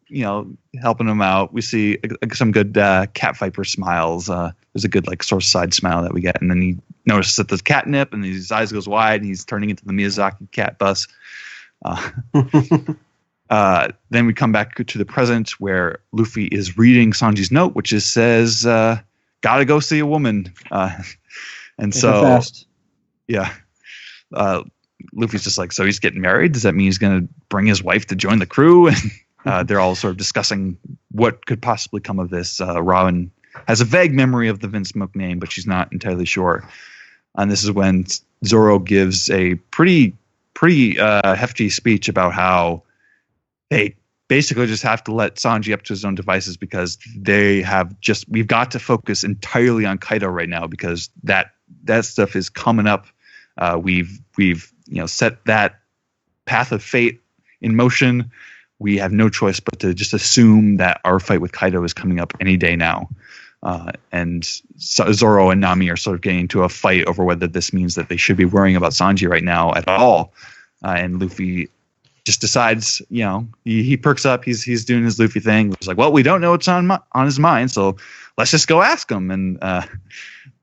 helping him out. We see some good Cat Viper smiles. There's a good like sort of side smile that we get, and then he notices that there's catnip, and his eyes goes wide, and he's turning into the Miyazaki cat bus. Then we come back to the present where Luffy is reading Sanji's note, which says. Gotta go see a woman. And so, yeah. Luffy's just like, so he's getting married? Does that mean he's going to bring his wife to join the crew? And they're all sort of discussing what could possibly come of this. Robin has a vague memory of the Vinsmoke name, but she's not entirely sure. And this is when Zoro gives a pretty hefty speech about how they basically just have to let Sanji up to his own devices because we've got to focus entirely on Kaido right now because that stuff is coming up. We've set that path of fate in motion. We have no choice but to just assume that our fight with Kaido is coming up any day now. And Zoro and Nami are sort of getting into a fight over whether this means that they should be worrying about Sanji right now at all. And Luffy just decides, he perks up. He's doing his Luffy thing. He's like, well, we don't know what's on his mind, so let's just go ask him. And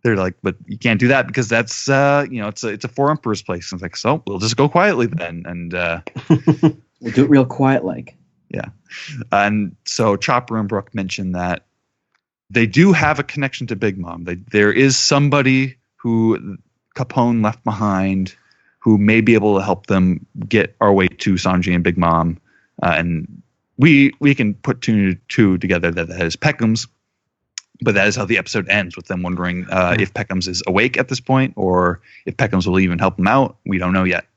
they're like, but you can't do that because that's it's a four emperor's place. And it's like, so we'll just go quietly then. And we'll do it real quiet, like. Yeah. And so Chopper and Brook mention that they do have a connection to Big Mom. There is somebody who Capone left behind who may be able to help them get our way to Sanji and Big Mom. And we can put two together that is Peckham's, but that is how the episode ends, with them wondering if Peckham's is awake at this point or if Peckham's will even help them out. We don't know yet.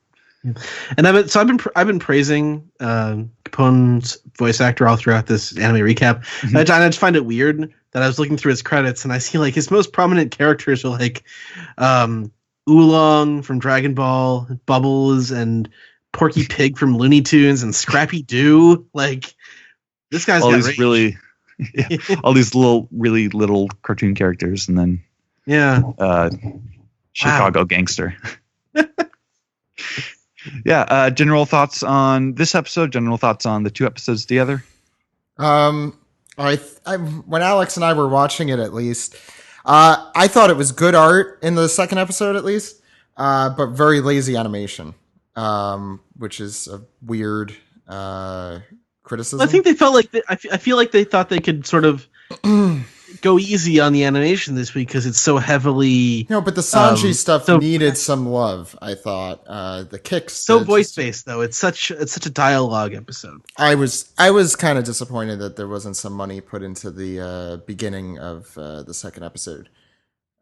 And I've been praising Capone's voice actor all throughout this anime recap. Mm-hmm. And I just find it weird that I was looking through his credits and I see like his most prominent characters are like Oolong from Dragon Ball, Bubbles, and Porky Pig from Looney Tunes, and Scrappy Doo. Like, this guy's all got these range. All these really little cartoon characters, and then Chicago gangster. General thoughts on this episode. General thoughts on the two episodes together. When Alex and I were watching it, at least. I thought it was good art in the second episode, at least, but very lazy animation, which is a weird criticism. I think they felt like I feel like they thought they could sort of go easy on the animation this week because it's so heavily. No, but the Sanji stuff needed some love. I thought the kicks so voice based though. It's such a dialogue episode. I was kind of disappointed that there wasn't some money put into the beginning of the second episode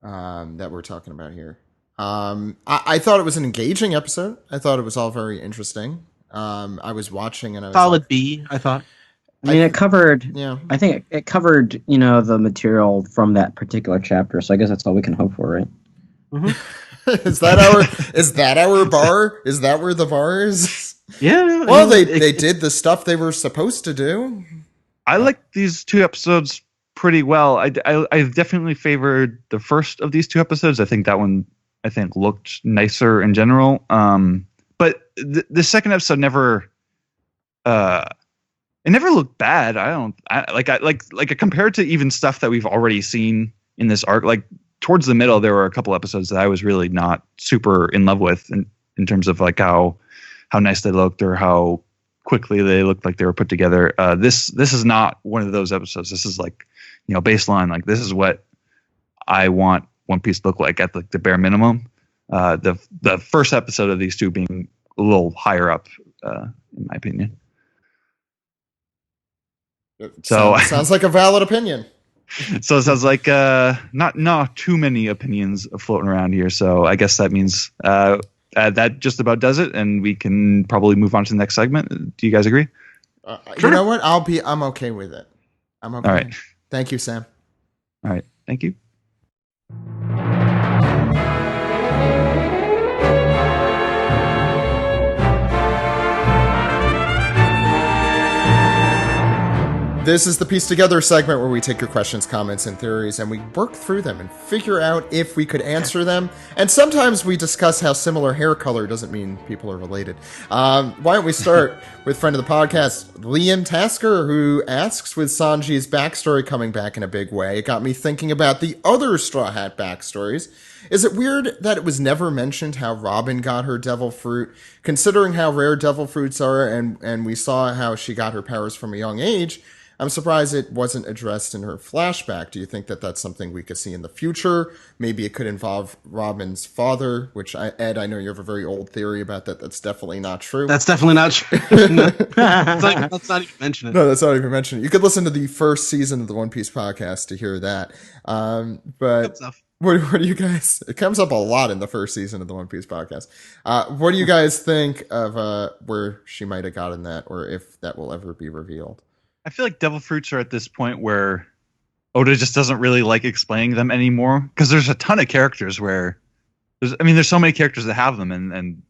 that we're talking about here. I thought it was an engaging episode. I thought it was all very interesting. I was watching and I was solid B. I thought. I mean, it covered. Yeah, I think it covered. The material from that particular chapter. So I guess that's all we can hope for, right? Mm-hmm. Is that our bar? Is that where the bar is? Yeah. Well, they did the stuff they were supposed to do. I like these 2 episodes pretty well. I definitely favored the first of these 2 episodes. I think that one looked nicer in general. But the second episode never it never looked bad. Compared to even stuff that we've already seen in this arc, like towards the middle, there were a couple episodes that I was really not super in love with in terms of like how nice they looked or how quickly they looked like they were put together. This is not one of those episodes. This is like, baseline. Like this is what I want One Piece to look like at like the bare minimum. The first episode of these 2 being a little higher up, in my opinion. So sounds like a valid opinion. So it sounds like not too many opinions floating around here. So I guess that means that just about does it, and we can probably move on to the next segment. Do you guys agree? Sure. You know what? I'm okay with it. I'm okay. All right. Thank you, Sam. All right. Thank you. This is the Piece Together segment where we take your questions, comments, and theories, and we work through them and figure out if we could answer them. And sometimes we discuss how similar hair color doesn't mean people are related. Why don't we start with friend of the podcast, Liam Tasker, who asks, with Sanji's backstory coming back in a big way, it got me thinking about the other Straw Hat backstories. Is it weird that it was never mentioned how Robin got her devil fruit, considering how rare devil fruits are, and we saw how she got her powers from a young age? I'm surprised it wasn't addressed in her flashback. Do you think that that's something we could see in the future? Maybe it could involve Robin's father, which Ed, I know you have a very old theory about that. That's definitely not true. That's definitely not true. Let's not even mention it. No, that's not even mentioned. You could listen to the first season of the One Piece podcast to hear that. But what do you guys? It comes up a lot in the first season of the One Piece podcast. What do you guys think of where she might have gotten that, or if that will ever be revealed? I feel like devil fruits are at this point where Oda just doesn't really like explaining them anymore, because there's a ton of characters where there's so many characters that have them, and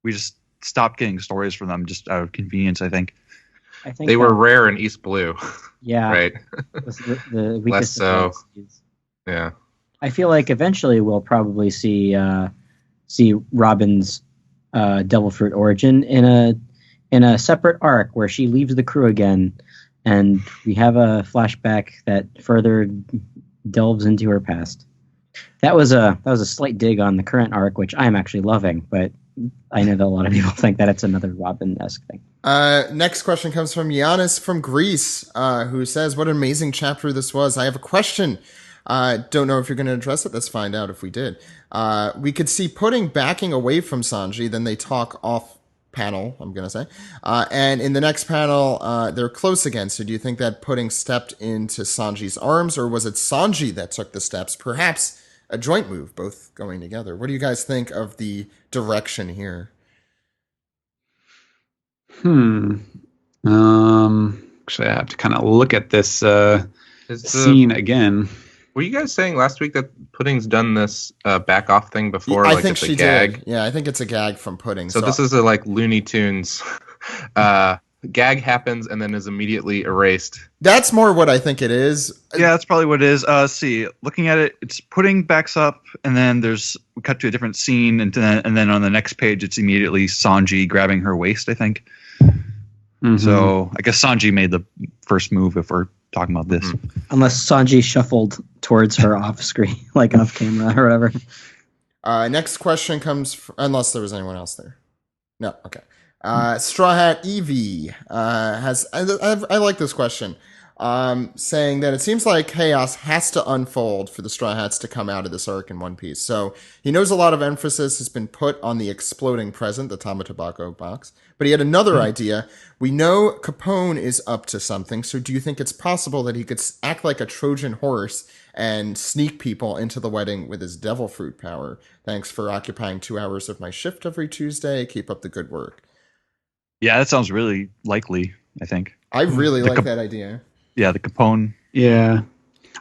we just stopped getting stories from them just out of convenience. I think they were rare in East Blue. Yeah, right. The weakest Less so. Yeah, I feel like eventually we'll probably see Robin's devil fruit origin in a separate arc where she leaves the crew again. And we have a flashback that further delves into her past. That was a slight dig on the current arc, which I'm actually loving, but I know that a lot of people think that it's another Robin-esque thing. Next question comes from Giannis from Greece, who says, "What an amazing chapter this was. I have a question. Don't know if you're going to address it. Let's find out if we did. We could see Pudding backing away from Sanji, then they talk off panel, I'm going to say. And in the next panel, they're close again. So do you think that Pudding stepped into Sanji's arms, or was it Sanji that took the steps? Perhaps a joint move, both going together. What do you guys think of the direction here? Actually, I have to kind of look at this scene again. Were you guys saying last week that Pudding's done this back off thing before? I like think it's she a gag? did. Yeah, I think it's a gag from Pudding. So this is a like Looney Tunes gag happens and then is immediately erased. That's more what I think it is. Yeah, that's probably what it is. See, looking at it, it's Pudding backs up, and then we cut to a different scene, and then on the next page, it's immediately Sanji grabbing her waist, I think. Mm-hmm. So I guess Sanji made the first move if we're talking about this. Unless Sanji shuffled towards her off screen, like off camera or whatever. Next question comes unless there was anyone else there. No, okay. Straw Hat Evie has I like this question, saying that it seems like chaos has to unfold for the Straw Hats to come out of this arc in One Piece. So he knows a lot of emphasis has been put on the exploding present, the Tama Tobacco box, but he had another idea. We know Capone is up to something, so do you think it's possible that he could act like a Trojan horse and sneak people into the wedding with his devil fruit power? Thanks for occupying 2 hours of my shift every Tuesday. Keep up the good work. Yeah, that sounds really likely, I think. I really like that idea. Yeah, the Capone. Yeah.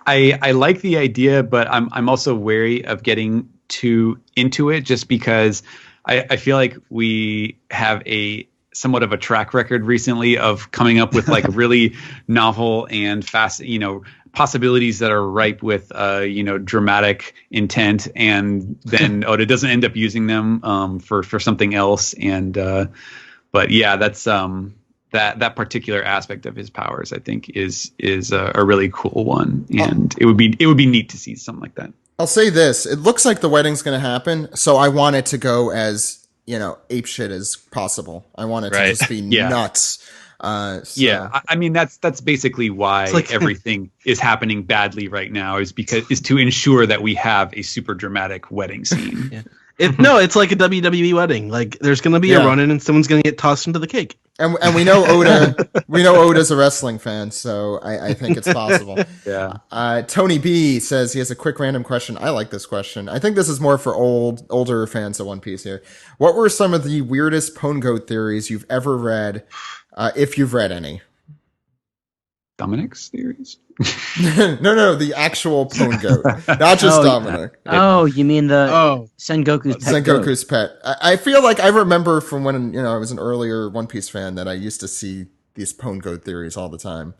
I like the idea, but I'm also wary of getting too into it, just because I feel like we have a somewhat of a track record recently of coming up with like really novel and fast, possibilities that are ripe with, dramatic intent, and then Oda doesn't end up using them for something else. And but yeah, that's that particular aspect of his powers, I think, is a really cool one, and it would be neat to see something like that. I'll say this: it looks like the wedding's going to happen, so I want it to go as ape shit as possible. I want it to just be nuts. Yeah, I mean that's basically why everything is happening badly right now, is to ensure that we have a super dramatic wedding scene. Yeah. It's like a WWE wedding. Like there's going to be a run-in and someone's going to get tossed into the cake. And we know Oda. We know Oda's a wrestling fan, so I think it's possible. Yeah. Tony B says he has a quick random question. I like this question. I think this is more for older fans of One Piece here. What were some of the weirdest Pone Goat theories you've ever read, if you've read any? Dominic's theories? No, the actual Pone Goat, not just Dominic. Oh, you mean the Sengoku's pet? I feel like I remember from when I was an earlier One Piece fan that I used to see these Pone Goat theories all the time.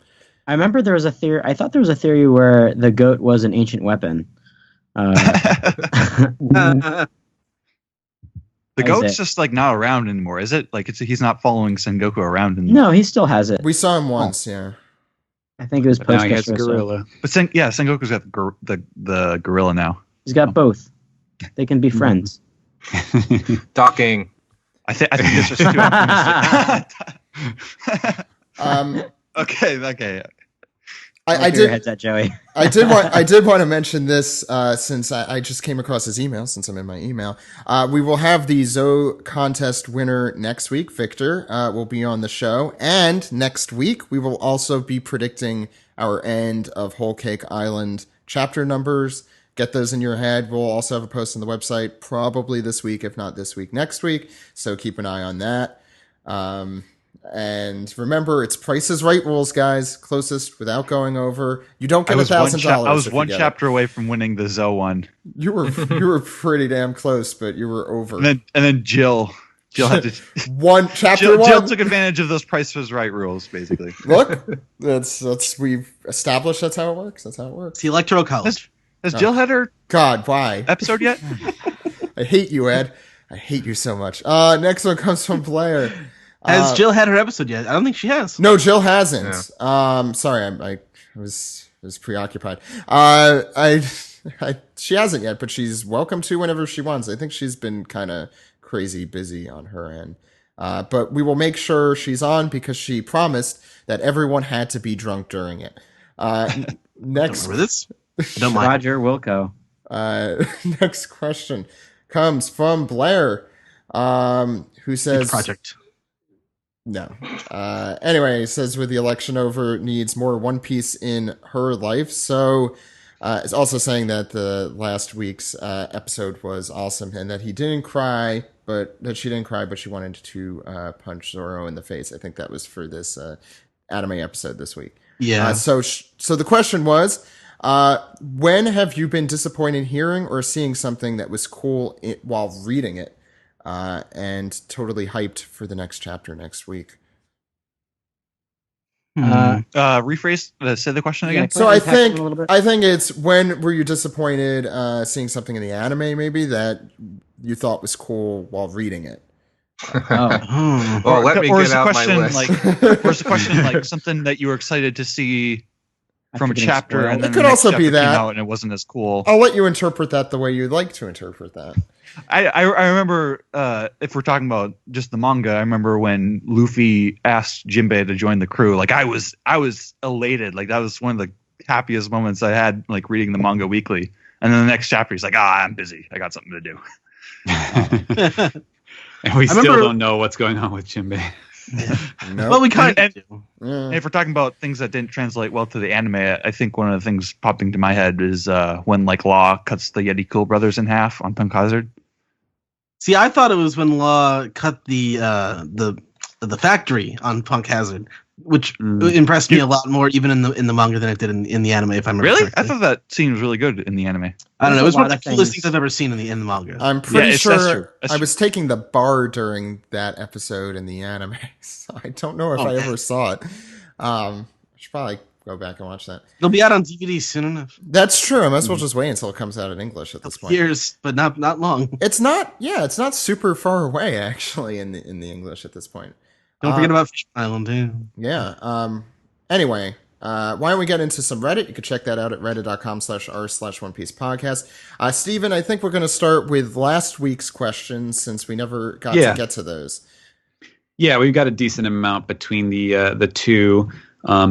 I remember there was a theory. I thought there was a theory where the goat was an ancient weapon. The goat's just like not around anymore, is it? Like he's not following Sengoku around anymore. No, he still has it. We saw him once, yeah. I think it was post. Now he has a gorilla. But Sengoku's got the gorilla now. He's got both. They can be friends. Talking. I think this was too optimistic. Okay. I did. Heads at Joey. I did want to mention this since I just came across his email. Since I'm in my email, we will have the Zoe contest winner next week. Victor will be on the show, and next week we will also be predicting our end of Whole Cake Island chapter numbers. Get those in your head. We'll also have a post on the website probably this week, if not this week, next week. So keep an eye on that. And remember, it's Price is Right rules, guys. Closest without going over. You don't get $1,000. I was one chapter away from winning the Zoe one. You were pretty damn close, but you were over. And then Jill had to chapter one. Jill took advantage of those Price is Right rules, basically. Look, that's we've established that's how it works. That's how it works. It's the Electoral College. Has Jill had her why episode yet? I hate you, Ed. I hate you so much. Next one comes from Blair. Has Jill had her episode yet? I don't think she has. No, Jill hasn't. Yeah. Sorry, I was preoccupied. She hasn't yet, but she's welcome to whenever she wants. I think she's been kind of crazy busy on her end. But we will make sure she's on because she promised that everyone had to be drunk during it. Next, this? Don't mind. Roger Wilco. Next question comes from Blair, who says project. No. Anyway, he says with the election over, needs more One Piece in her life. So it's also saying that the last week's episode was awesome and that she didn't cry, but she wanted to punch Zoro in the face. I think that was for this anime episode this week. Yeah. So the question was, when have you been disappointed hearing or seeing something that was cool while reading it? And totally hyped for the next chapter next week. Rephrase. Say the question again. So I think it's when were you disappointed seeing something in the anime maybe that you thought was cool while reading it? Well, let me get out my list. Or is the question like something that you were excited to see from a chapter, and then it could also be that came out and it wasn't as cool? I'll let you interpret that the way you'd like to interpret that. I remember if we're talking about just the manga, I remember when Luffy asked Jinbei to join the crew. Like I was elated. Like that was one of the happiest moments I had like reading the manga weekly. And then the next chapter, he's like, I'm busy. I got something to do. And we still don't know what's going on with Jinbei. No. Well, we kind of do. And if we're talking about things that didn't translate well to the anime, I think one of the things popping to my head is when like Law cuts the Yeti Cool brothers in half on Punk Hazard. See, I thought it was when Law cut the factory on Punk Hazard. which impressed me a lot more even in the manga than it did in the anime. If I'm really, I thought that scene was really good in the anime. I don't know. It was one of the coolest things I've ever seen in the manga. I'm pretty sure I was taking the bar during that episode in the anime, so I don't know if I ever saw it. I should probably go back and watch that. It'll be out on DVD soon enough. That's true. I might as well just wait until it comes out in English at this point. Years, but not long. It's not. Yeah, it's not super far away actually in the English at this point. Don't forget about Fish Island too. Yeah. Anyway, why don't we get into some Reddit? You can check that out at reddit.com/r/One Piece Podcast. Steven, I think we're going to start with last week's questions since we never got to get to those. Yeah, we've got a decent amount between the two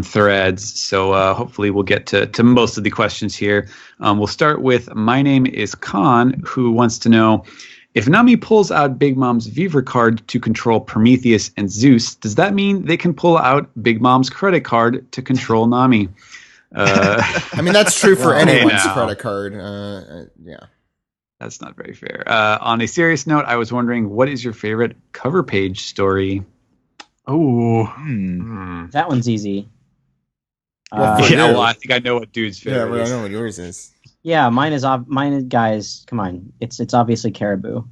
threads, so hopefully we'll get to most of the questions here. We'll start with My Name is Khan, who wants to know, if Nami pulls out Big Mom's Viver card to control Prometheus and Zeus, does that mean they can pull out Big Mom's credit card to control Nami? I mean, that's true for anyone's credit card. Yeah. That's not very fair. On a serious note, I was wondering, what is your favorite cover page story? Oh, that one's easy. Well, I think I know what dude's favorite is. I know what yours is. Yeah, mine is guys. Come on, it's obviously Caribou.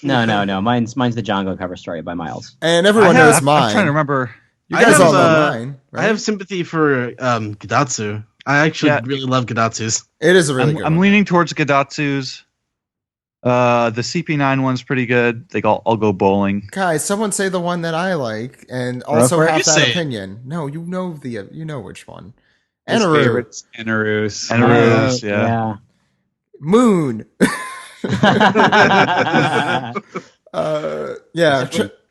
No. Mine's the Django cover story by Miles. And everyone knows mine. I'm trying to remember. You guys all know mine. Right? I have sympathy for Gadatsu. I actually really love Gadatsu's. It is a really good one. I'm leaning towards Gadatsu's. The CP9 one's pretty good. I'll go bowling. Guys, someone say the one that I like and also have that opinion. No, you know which one. Enarus. Enarus. Enarus, yeah. Moon.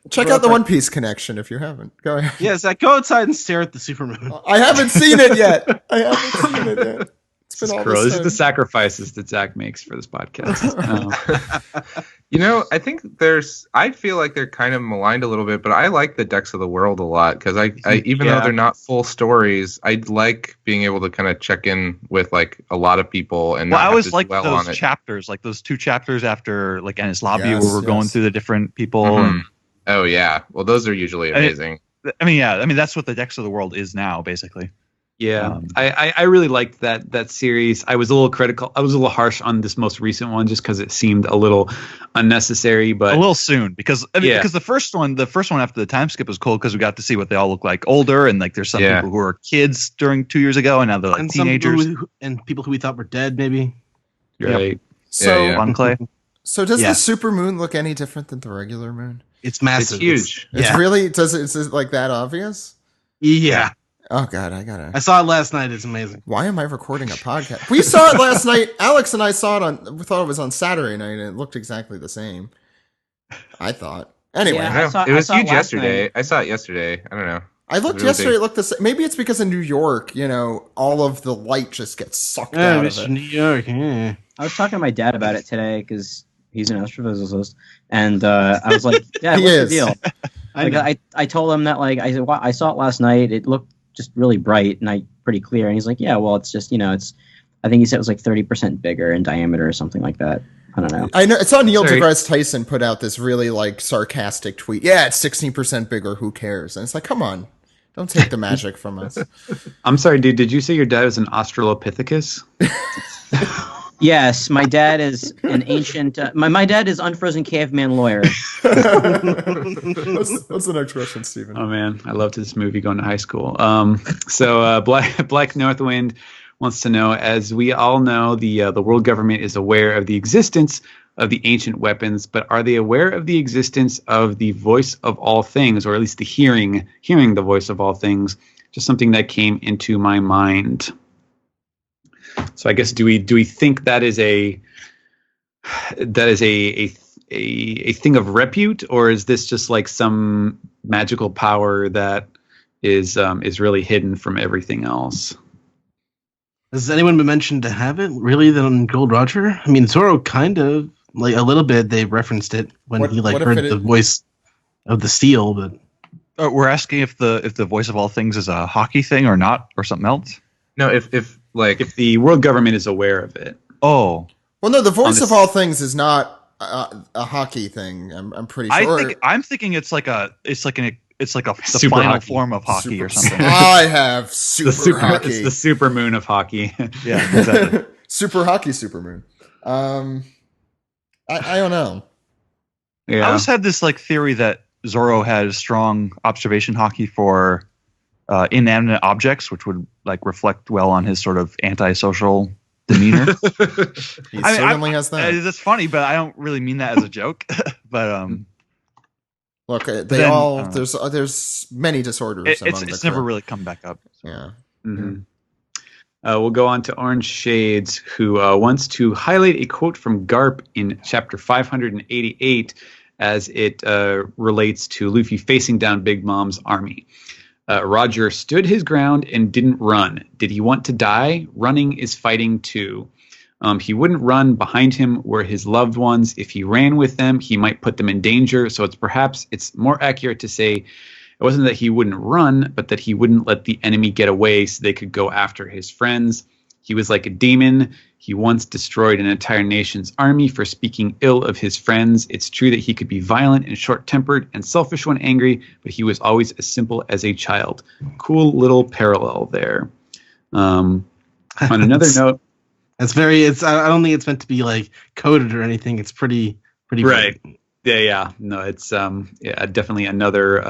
Check out the One Piece connection if you haven't. Go ahead. Yes, go outside and stare at the supermoon. I haven't seen it yet. It's been all this time. These are the sacrifices that Zach makes for this podcast. I think I feel like they're kind of maligned a little bit, but I like the Decks of the World a lot because I even though they're not full stories, I like being able to kind of check in with like a lot of people and. Well, I always like those chapters, like those 2 chapters after like Enies Lobby, where we're going through the different people. Mm-hmm. Oh yeah, well those are usually amazing. I mean that's what the Decks of the World is now, basically. Yeah, I really liked that series. I was a little critical. I was a little harsh on this most recent one just because it seemed a little unnecessary, but a little soon because the first one after the time skip was cool because we got to see what they all look like older, and like there's some people who were kids during 2 years ago and now they're like teenagers and people who we thought were dead maybe. Right. So Clay. So does the super moon look any different than the regular moon? It's massive. It's huge. It's really is it like that obvious? Yeah. Oh God, I saw it last night. It's amazing. Why am I recording a podcast? We saw it last night. Alex and I saw it we thought it was on Saturday night, and it looked exactly the same. I thought. Anyway, it was huge yesterday. I saw it yesterday. I don't know. I looked yesterday. It looked the same. Maybe it's because in New York, all of the light just gets sucked out of it. New York. Yeah. I was talking to my dad about it today because he's an astrophysicist, and I was like, "Yeah, what's the deal?" I told him that I saw it last night. It looked just really bright and pretty clear, and he's like, "Yeah, well, it's just it's." I think he said it was like 30% bigger in diameter or something like that. I don't know. I know it's on Neil deGrasse Tyson put out this really sarcastic tweet. Yeah, it's 16% bigger. Who cares? And it's like, come on, don't take the magic from us. I'm sorry, dude. Did you say your dad was an Australopithecus? Yes, my dad is an ancient. My dad is unfrozen caveman lawyer. What's the next question, Stephen? Oh man, I loved this movie going to high school. So Black Northwind wants to know, as we all know, the world government is aware of the existence of the ancient weapons, but are they aware of the existence of the voice of all things, or at least the hearing the voice of all things? Just something that came into my mind. So I guess do we think that is a thing of repute, or is this just like some magical power that is really hidden from everything else? Has anyone been mentioned to have it really than Gold Roger? I mean, Zoro kind of like a little bit. They referenced it when he heard the voice of the steel, but we're asking if the voice of all things is a hockey thing or not, or something else. No, if the world government is aware of it. Oh. Well, no, the voice of all things is not a hockey thing. I'm pretty sure. I'm thinking it's like the Super final hockey. form of hockey or something. I have super hockey. It's the super moon of hockey. Yeah, exactly. Super hockey, supermoon. I don't know. Yeah. I always had this like theory that Zoro had strong observation hockey for inanimate objects, which would like reflect well on his sort of antisocial demeanor. He certainly has that. That's funny, but I don't really mean that as a joke. But look, then, there's many disorders. It's never really come back up. So. Yeah. Mm-hmm. We'll go on to Orange Shades, who wants to highlight a quote from Garp in chapter 588 as it relates to Luffy facing down Big Mom's army. Roger stood his ground and didn't run. Did he want to die? Running is fighting too. He wouldn't run. Behind him were his loved ones. If he ran with them, he might put them in danger. So it's more accurate to say it wasn't that he wouldn't run, but that he wouldn't let the enemy get away so they could go after his friends. He was like a demon. He once destroyed an entire nation's army for speaking ill of his friends. It's true that he could be violent and short-tempered and selfish when angry, but he was always as simple as a child. Cool little parallel there. On another note, that's very. I don't think it's meant to be like coded or anything. It's pretty right. Yeah. No, it's definitely another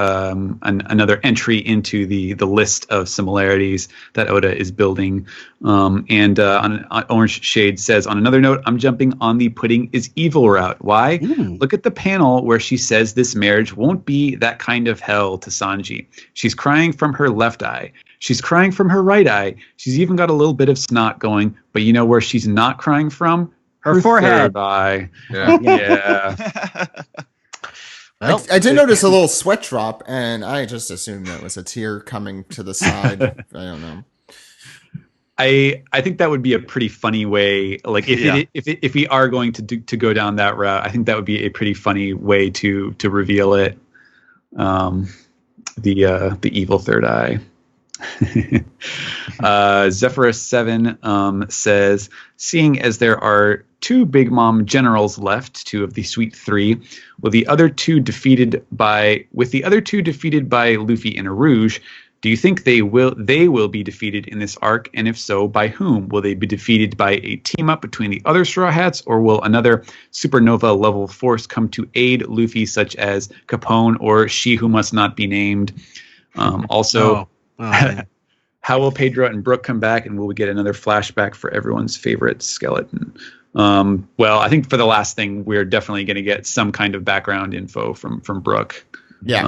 entry into the list of similarities that Oda is building. And on Orange Shade says, on another note, I'm jumping on the pudding is evil route. Why? Look at the panel where she says this marriage won't be that kind of hell to Sanji. She's crying from her left eye. She's crying from her right eye. She's even got a little bit of snot going. But you know where she's not crying from? Her forehead. Eye. Yeah. Well, I did notice a little sweat drop, and I just assumed that was a tear coming to the side. I don't know. I think that would be a pretty funny way. Like if we are going to go down that route, I think that would be a pretty funny way to reveal it. The evil third eye. Zephyrus 7 says, seeing as there are 2 Big Mom generals left, 2 of the Sweet 3, with the other two defeated by Luffy and Rouge, do you think they will be defeated in this arc? And if so, by whom? Will they be defeated by a team up between the other Straw Hats, or will another supernova level force come to aid Luffy, such as Capone or She Who Must Not Be Named? How will Pedro and Brook come back, and will we get another flashback for everyone's favorite skeleton? Well, I think for the last thing, we're definitely going to get some kind of background info from Brook. Yeah.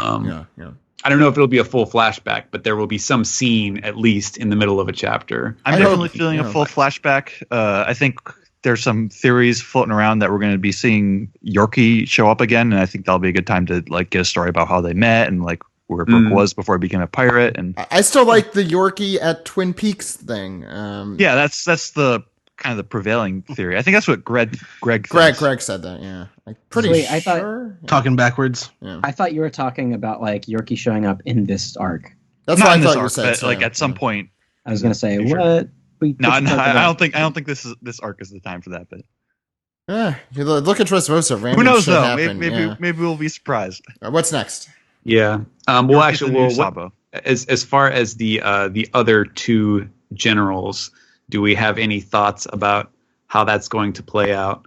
I don't know if it'll be a full flashback, but there will be some scene at least in the middle of a chapter. I'm definitely feeling a full flashback. I think there's some theories floating around that we're going to be seeing Yorkie show up again, and I think that'll be a good time to like get a story about how they met and like where Brook was before he became a pirate. And I still like the Yorkie at Twin Peaks thing. Yeah, that's the kind of the prevailing theory. I think that's what Greg said that. Yeah, I'm pretty sure. I thought talking backwards. Yeah. I thought you were talking about like Yorkie showing up in this arc. That's what I thought you said. Like at some point. I was going to say sure. what. No, I don't think this arc is the time for that. But look at Dressrosa. Who knows though? Maybe we'll be surprised. What's next? Yeah. As far as the other 2 generals, do we have any thoughts about how that's going to play out?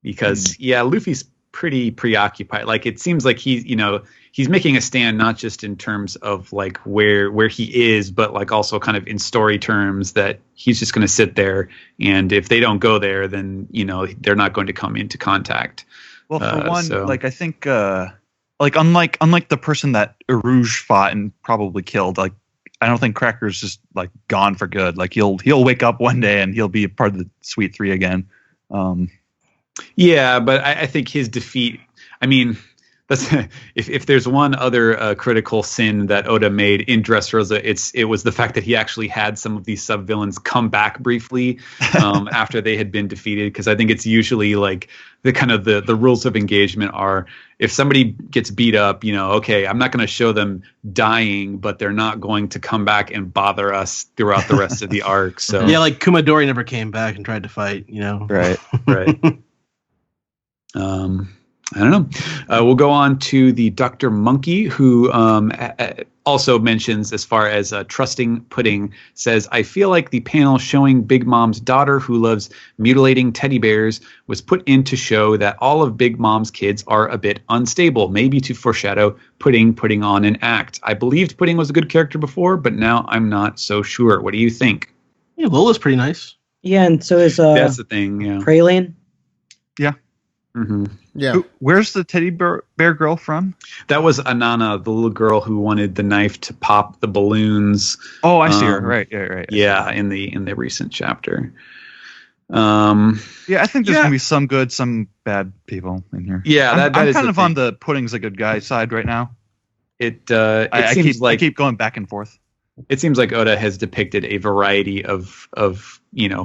Because Luffy's pretty preoccupied. Like it seems like he's making a stand not just in terms of like where he is, but like also kind of in story terms that he's just going to sit there, and if they don't go there, then they're not going to come into contact. Well, for one, like I think like unlike the person that Rouge fought and probably killed, like I don't think Cracker's just like gone for good. Like he'll wake up one day and he'll be a part of the Sweet 3 again. Yeah, but I think his defeat. I mean, that's if there's one other critical sin that Oda made in Dressrosa, it was the fact that he actually had some of these sub-villains come back briefly after they had been defeated. Because I think it's usually like the kind of the rules of engagement are, if somebody gets beat up, okay, I'm not going to show them dying, but they're not going to come back and bother us throughout the rest of the arc. So yeah, like Kumadori never came back and tried to fight. Right. I don't know. We'll go on to the Dr. Monkey, who also mentions, as far as trusting pudding, says, I feel like the panel showing Big Mom's daughter, who loves mutilating teddy bears, was put in to show that all of Big Mom's kids are a bit unstable, maybe to foreshadow Pudding putting on an act. I believed Pudding was a good character before, but now I'm not so sure. What do you think? Yeah, Lola's pretty nice. Yeah, and so is That's the thing, yeah. Praline. Yeah. Mm-hmm. Yeah. Where's the teddy bear girl from? That was Anana, the little girl who wanted the knife to pop the balloons. Oh, I see her. Right. Yeah, in the recent chapter. Yeah, I think there's gonna be some good, some bad people in here. Yeah, I'm is kind the of thing. on the Pudding's a good guy side right now. I keep going back and forth. It seems like Oda has depicted a variety of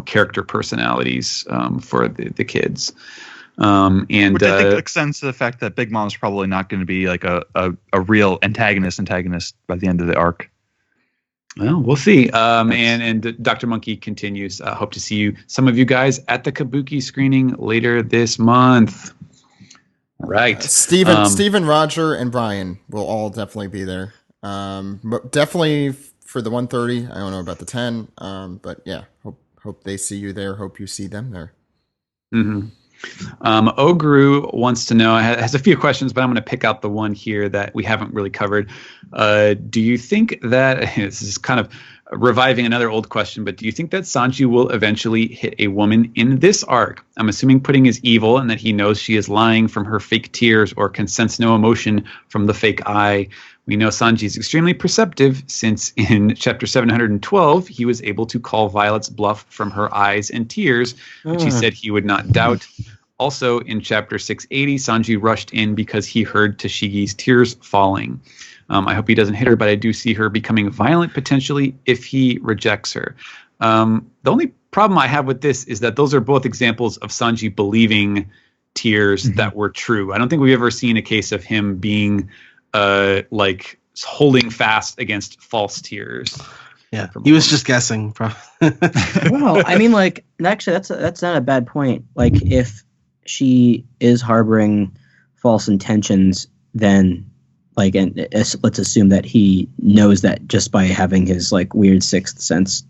character personalities for the kids. And which I think makes sense to the fact that Big Mom's probably not going to be like a real antagonist by the end of the arc. Well, we'll see. And Dr. Monkey continues. Hope to see some of you guys at the Kabuki screening later this month. Right. Steven, Roger, and Brian will all definitely be there. But definitely for the 1:30. I don't know about the 10. But yeah, hope they see you there. Hope you see them there. Mm-hmm. Ogru wants to know, has a few questions, but I'm going to pick out the one here that we haven't really covered. Do you think that, this is kind of reviving another old question, but do you think that Sanji will eventually hit a woman in this arc? I'm assuming Pudding is evil and that he knows she is lying from her fake tears or can sense no emotion from the fake eye. We know Sanji is extremely perceptive since in chapter 712, he was able to call Violet's bluff from her eyes and tears, which he said he would not doubt. Also, in chapter 680, Sanji rushed in because he heard Tashigi's tears falling. I hope he doesn't hit her, but I do see her becoming violent potentially if he rejects her. The only problem I have with this is that those are both examples of Sanji believing tears that were true. I don't think we've ever seen a case of him being like holding fast against false tears. Yeah, he was just guessing. Well, I mean, like, actually, that's not a bad point. Like, if she is harboring false intentions, then, like, and let's assume that he knows that just by having his, like, weird sixth sense,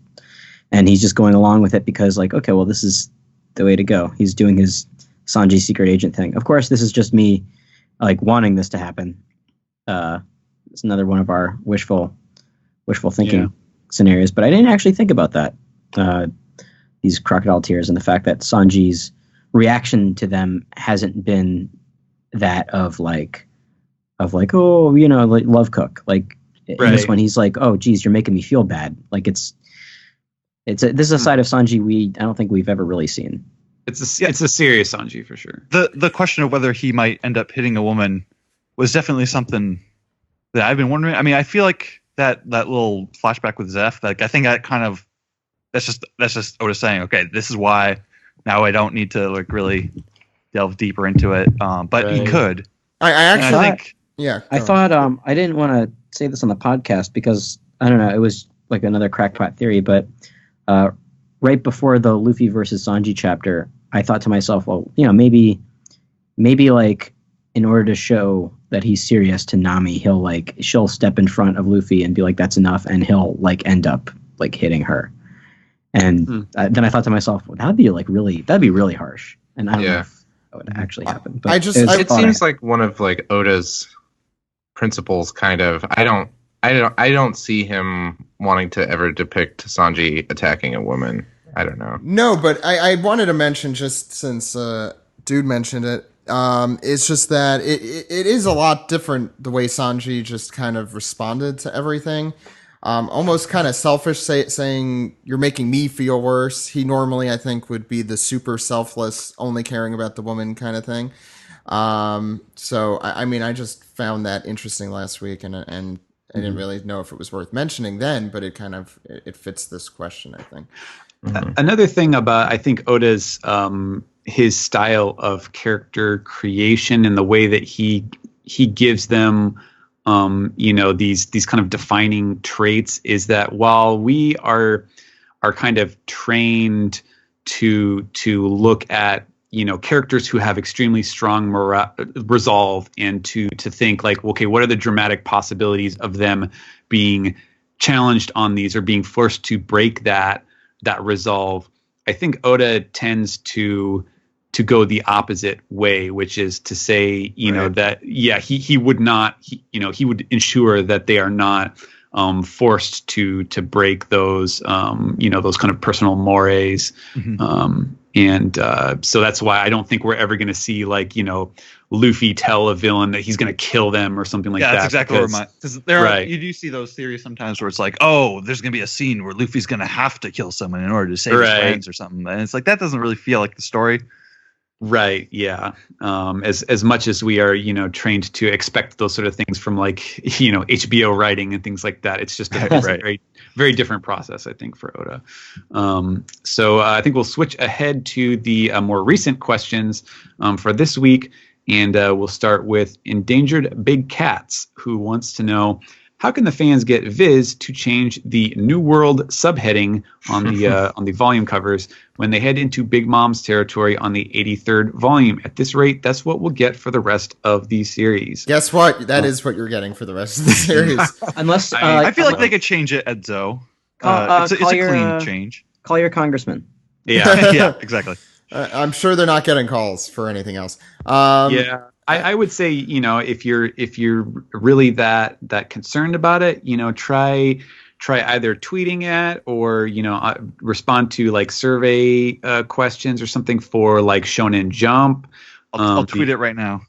and he's just going along with it because, like, okay, well, this is the way to go. He's doing his Sanji secret agent thing. Of course, this is just me, like, wanting this to happen. It's another one of our wishful thinking scenarios, but I didn't actually think about that. These crocodile tears and the fact that Sanji's reaction to them hasn't been that of like, oh, you know, like love cook. Like in this one, he's like, oh, geez, you're making me feel bad. Like this is a side of Sanji I don't think we've ever really seen. It's a serious Sanji for sure. The question of whether he might end up hitting a woman was definitely something that I've been wondering. I mean, I feel like that little flashback with Zeph, like I think that kind of that's just Oda saying, okay, this is why now I don't need to like really delve deeper into it. But he could. I actually think. Yeah. I thought I didn't want to say this on the podcast because I don't know, it was like another crackpot theory, but right before the Luffy versus Sanji chapter, I thought to myself, well, you know, maybe like in order to show that he's serious to Nami, she'll step in front of Luffy and be like, that's enough, and he'll like end up like hitting her. And then I thought to myself, well, that'd be really harsh. And I don't know if that would actually happen. But it seems like one of like Oda's principles, kind of. I don't see him wanting to ever depict Sanji attacking a woman. I don't know. No, but I wanted to mention, just since Dude mentioned it, it's just that it is a lot different the way Sanji just kind of responded to everything. Almost kind of selfish, saying you're making me feel worse. He normally, I think, would be the super selfless, only caring about the woman kind of thing. So I mean, I just found that interesting last week, and I didn't really know if it was worth mentioning then, but it fits this question, I think. Another thing about, I think, Oda's his style of character creation and the way that he gives them these kind of defining traits is that while we are kind of trained to look at characters who have extremely strong resolve, and to think like, okay, what are the dramatic possibilities of them being challenged on these or being forced to break that resolve. I think Oda tends to go the opposite way, which is to say, that he would not, he would ensure that they are not forced to break those those kind of personal mores. So that's why I don't think we're ever going to see like, Luffy tell a villain that he's going to kill them or something like that. Yeah, that's exactly because you do see those theories sometimes where it's like, oh, there's going to be a scene where Luffy's going to have to kill someone in order to save his friends or something. And it's like, that doesn't really feel like the story. Right. Yeah. As much as we are, trained to expect those sort of things from like, HBO writing and things like that, it's just a very, very different process, I think, for Oda. So I think we'll switch ahead to the more recent questions for this week. And we'll start with Endangered Big Cats, who wants to know, how can the fans get Viz to change the New World subheading on the volume covers when they head into Big Mom's territory on the 83rd volume? At this rate, that's what we'll get for the rest of the series. Guess what? That is what you're getting for the rest of the series. Unless I feel like they could change it at Zoe. It's a clean change. Call your congressman. Yeah. Yeah, exactly. I'm sure they're not getting calls for anything else. I would say, if you're really that concerned about it, try either tweeting at or respond to like survey questions or something for like Shonen Jump. I'll tweet it right now.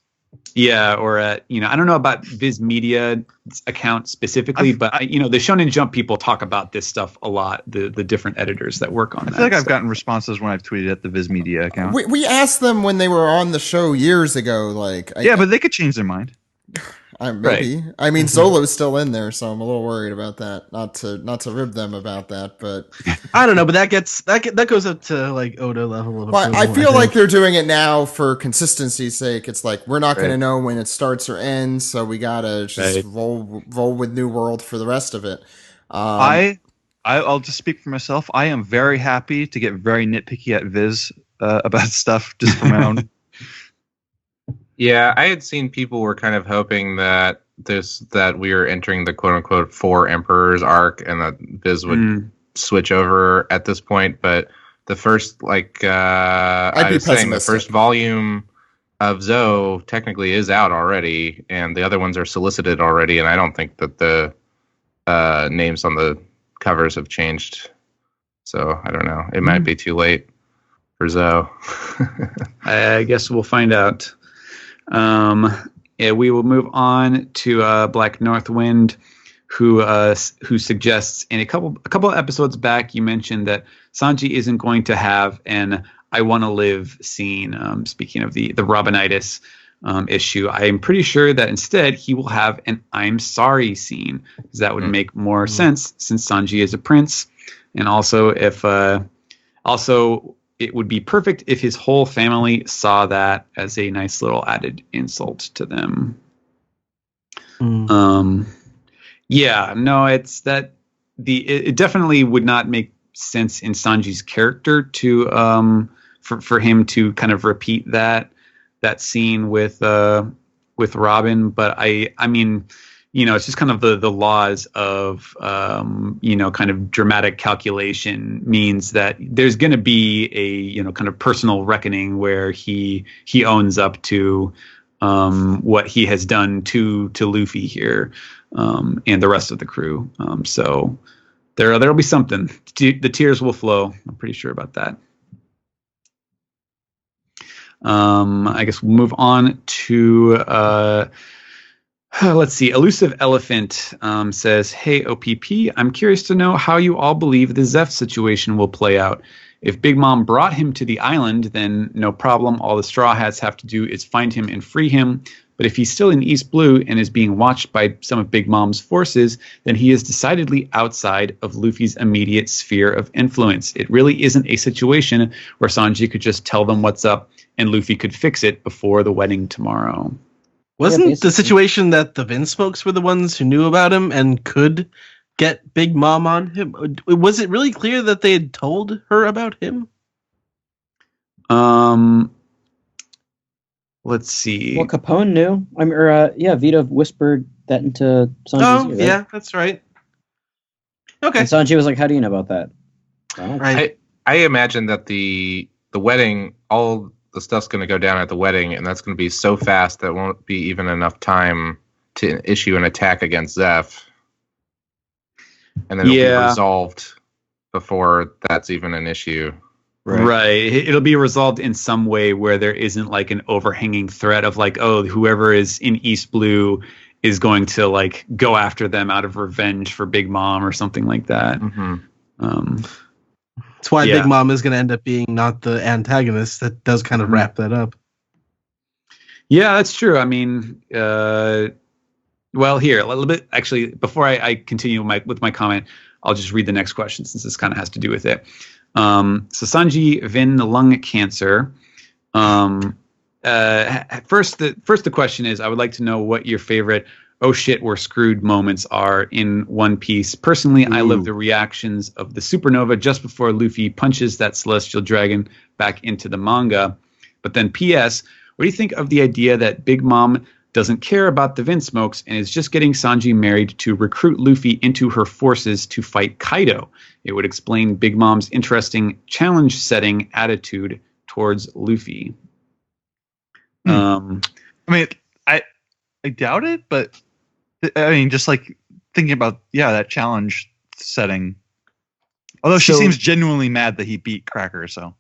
Yeah, or at I don't know about Viz Media account specifically, but the Shonen Jump people talk about this stuff a lot. The different editors that work on that. I feel like I've gotten responses when I've tweeted at the Viz Media account. We asked them when they were on the show years ago, like but they could change their mind. Maybe. Right. I mean, Zolo's still in there, so I'm a little worried about that. Not to rib them about that, but I don't know. But that goes up to like Oda level of approval. I feel like they're doing it now for consistency's sake. It's like we're not going to know when it starts or ends, so we gotta just roll with New World for the rest of it. I'll just speak for myself. I am very happy to get very nitpicky at Viz about stuff just for my own. Yeah, I had seen people were kind of hoping that we were entering the quote unquote 4 Emperors arc and that Viz would switch over at this point. But the first, the first volume of Zoe technically is out already, and the other ones are solicited already. And I don't think that the names on the covers have changed. So I don't know. It might be too late for Zoe. I guess we'll find out. We will move on to Black Northwind, who suggests in a couple episodes back you mentioned that Sanji isn't going to have an "I Want to Live" scene. Speaking of the Robinitis issue, I am pretty sure that instead he will have an "I'm sorry" scene, because that would make more sense since Sanji is a prince, and also it would be perfect if his whole family saw that as a nice little added insult to them. It's that it definitely would not make sense in Sanji's character to for him to kind of repeat that scene with Robin, but I mean, it's just kind of the laws of, kind of dramatic calculation means that there's going to be a, kind of personal reckoning where he owns up to what he has done to Luffy here and the rest of the crew. So there'll be something. The tears will flow. I'm pretty sure about that. I guess we'll move on to... let's see. Elusive Elephant says, "Hey, OPP, I'm curious to know how you all believe the Zeph situation will play out. If Big Mom brought him to the island, then no problem. All the Straw Hats have to do is find him and free him. But if he's still in East Blue and is being watched by some of Big Mom's forces, then he is decidedly outside of Luffy's immediate sphere of influence. It really isn't a situation where Sanji could just tell them what's up and Luffy could fix it before the wedding tomorrow." Wasn't the situation that the Vinsmokes were the ones who knew about him and could get Big Mom on him? Was it really clear that they had told her about him? Let's see. Well, Capone knew. Vito whispered that into Sanji's ear, right? Yeah, that's right. Okay. And Sanji was like, "How do you know about that?" Well, Right. I imagine that the wedding, all the stuff's going to go down at the wedding, and that's going to be so fast that won't be even enough time to issue an attack against Zeph, and then it'll be resolved before that's even an issue. Right. It'll be resolved in some way where there isn't like an overhanging threat of like, oh, whoever is in East Blue is going to like go after them out of revenge for Big Mom or something like that. Mm-hmm. That's why Big Mom is going to end up being not the antagonist. That does kind of wrap that up. Yeah, that's true. I mean, well, here, a little bit, actually, before I continue with my comment, I'll just read the next question since this kind of has to do with it. So Sanji Vin lung cancer. First, the question is, I would like to know what your favorite "oh shit, we're screwed" moments are in One Piece. Personally, I love the reactions of the supernova just before Luffy punches that celestial dragon back into the manga. But then, P.S., what do you think of the idea that Big Mom doesn't care about the Vinsmokes and is just getting Sanji married to recruit Luffy into her forces to fight Kaido? It would explain Big Mom's interesting challenge-setting attitude towards Luffy. I mean, I doubt it, but I mean, just like thinking about that challenge setting. Although she seems genuinely mad that he beat Cracker, so.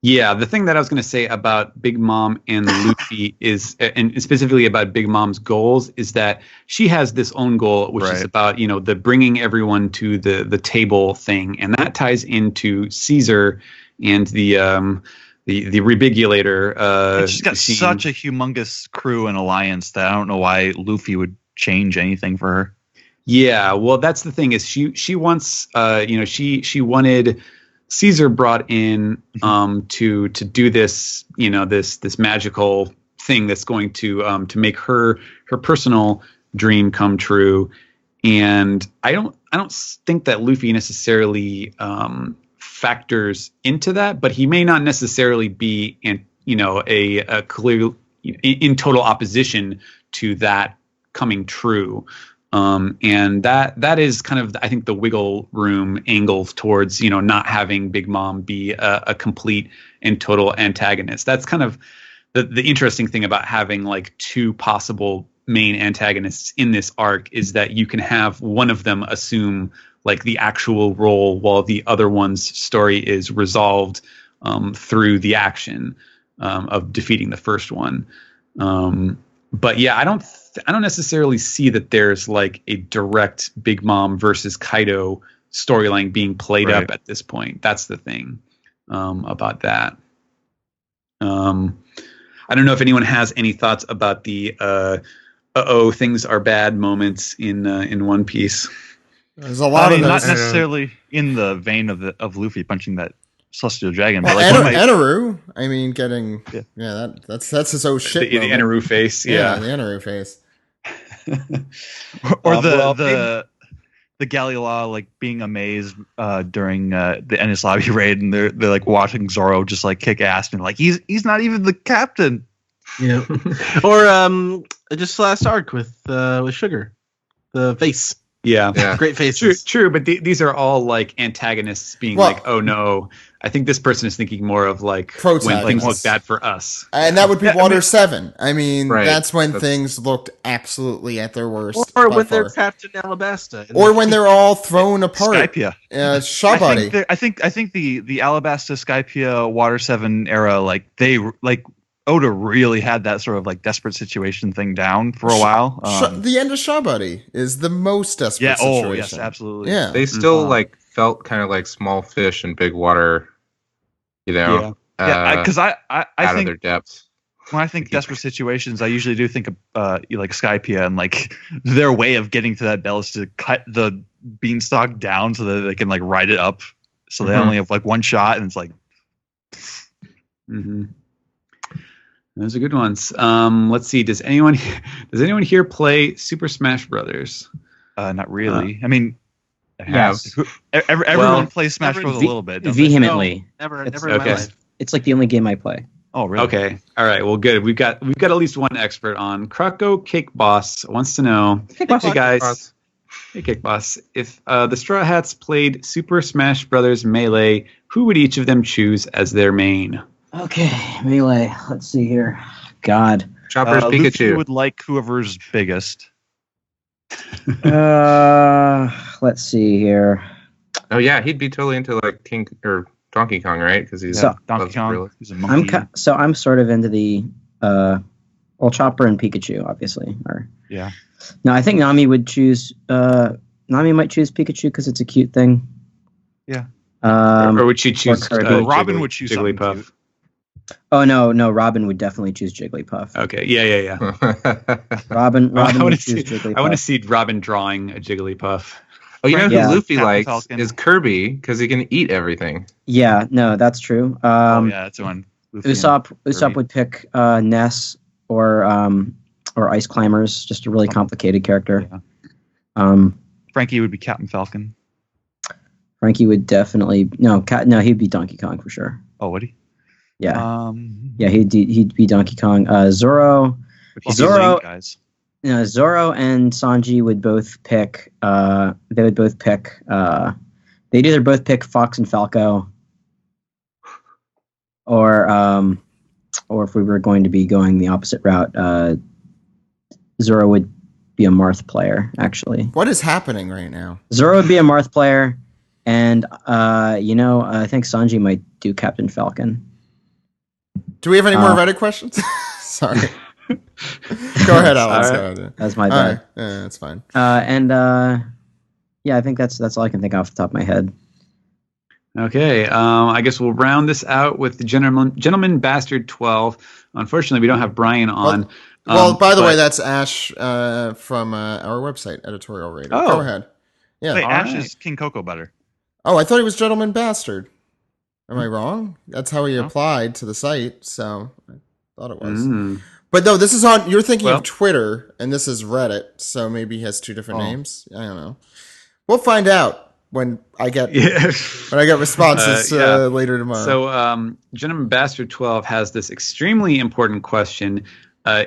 Yeah, the thing that I was going to say about Big Mom and Luffy is, and specifically about Big Mom's goals, is that she has this own goal, which is about, the bringing everyone to the table thing, and that ties into Caesar and the rebigulator. She's got such a humongous crew and alliance that I don't know why Luffy would change anything for her. Yeah, well, that's the thing is she wants, she wanted Caesar brought in to do this, this magical thing that's going to make her personal dream come true. And I don't think that Luffy necessarily factors into that, but he may not necessarily be a clear in total opposition to that coming true. And that is kind of, I think, the wiggle room angle towards, not having Big Mom be a complete and total antagonist. That's kind of the interesting thing about having like two possible main antagonists in this arc, is that you can have one of them assume like the actual role while the other one's story is resolved through the action of defeating the first one. But yeah, I don't necessarily see that there's like a direct Big Mom versus Kaido storyline being played up at this point. That's the thing about that. I don't know if anyone has any thoughts about the things are bad moments in One Piece. There's a lot of those. Not necessarily in the vein of Luffy punching that celestial dragon, but well, like Eneru, I mean, getting that's his own shit. The Eneru face, the Eneru face. or the Galila like being amazed during the Ennis Lobby raid, and they're like watching Zoro just like kick ass and like he's not even the captain. Yeah. Or just last arc with Sugar, the face. Yeah. Great faces. True, but these are all like antagonists being like, oh no, I think this person is thinking more of like when things look bad for us. And that would be Water 7. I mean, that's when things looked absolutely at their worst. Or when they're trapped in Alabasta. Or when they're all thrown apart. Skypia. Shabari. I think the Alabasta, Skypia, Water 7 era, like they like Oda really had that sort of like desperate situation thing down for a while. The end of Shabari is the most desperate situation. Oh, yes, absolutely. Yeah. They still like felt kind of like small fish in big water, because I out think of their depths. When I think desperate situations, I usually do think of like Skypia and like their way of getting to that bell is to cut the beanstalk down so that they can like ride it up, so they only have like one shot, and it's like. Those are good ones. Let's see. Does anyone here play Super Smash Brothers? Not really. I mean, yes. Everyone plays Smash Bros. A little bit. Vehemently. Never in my life. It's like the only game I play. Oh, really? Okay. All right. Well, good. We've got at least one expert on. Krako Cake Boss wants to know. Hey, boss. Hey guys. Hey Cake Boss. If the Straw Hats played Super Smash Brothers Melee, who would each of them choose as their main? Okay, Melee. Let's see here. God. Chopper's Luffy Pikachu. would like whoever's biggest. Let's see here. Oh yeah, he'd be totally into like King or Donkey Kong, right? Because he's So- Donkey Kong. gorillas. He's a monkey. I'm sort of into the Chopper and Pikachu, obviously. Yeah. No, I think Nami would choose. Nami might choose Pikachu because it's a cute thing. Yeah. Or would she choose Kirby. Robin would choose something Jigglypuff? cute. Oh no, Robin would definitely choose Jigglypuff. Okay. Yeah. Robin I would want choose to Jigglypuff. see Robin drawing a Jigglypuff. Oh, you know Yeah. who Luffy Captain likes Falcon. is Kirby because he can eat everything. Yeah, no, that's true. Oh, yeah, that's the one. Luffy and Usopp Kirby. would pick Ness or Ice Climbers, just a really complicated character. Yeah. Frankie would be Captain Falcon. Frankie would definitely he'd be Donkey Kong for sure. Oh, would he? Yeah, yeah, he'd be Donkey Kong. Zoro Zoro, guys. Zoro and Sanji would both pick. They would both pick. They'd either both pick Fox and Falco, or if we were going to be going the opposite route, Zoro would be a Marth player. Actually, What is happening right now? Zoro would be a Marth player, and I think Sanji might do Captain Falcon. Do we have any more Reddit questions? Sorry. Go ahead, Alex. All Go right. ahead. That's my All bad. right. Yeah, that's fine. I think that's all I can think off the top of my head. Okay, I guess we'll round this out with the Gentleman Bastard 12. Unfortunately, we don't have Brian on. Well, by the but- way, that's Ash from our website, Editorial Rater. Oh. Go ahead. Yeah. Wait, All Ash right. is King Cocoa Butter. Oh, I thought he was Gentleman Bastard. Am I wrong? That's how he No. applied to the site, so I thought it was. Mm. But no, this is on. You're thinking Well- of Twitter, and this is Reddit, so maybe he has two different Oh. names. I don't know. We'll find out when I get Yeah. responses yeah. later tomorrow. So, Gentleman Bastard 12 has this extremely important question.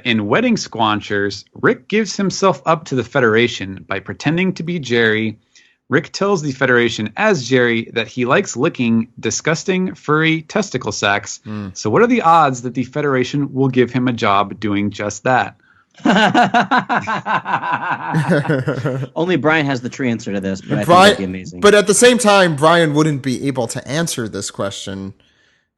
In Wedding Squanchers, Rick gives himself up to the Federation by pretending to be Jerry. Rick tells the Federation as Jerry that he likes licking disgusting, furry testicle sacks. So what are the odds that the Federation will give him a job doing just that? Only Brian has the true answer to this, but I think Brian, that'd be amazing. but at the same time, Brian wouldn't be able to answer this question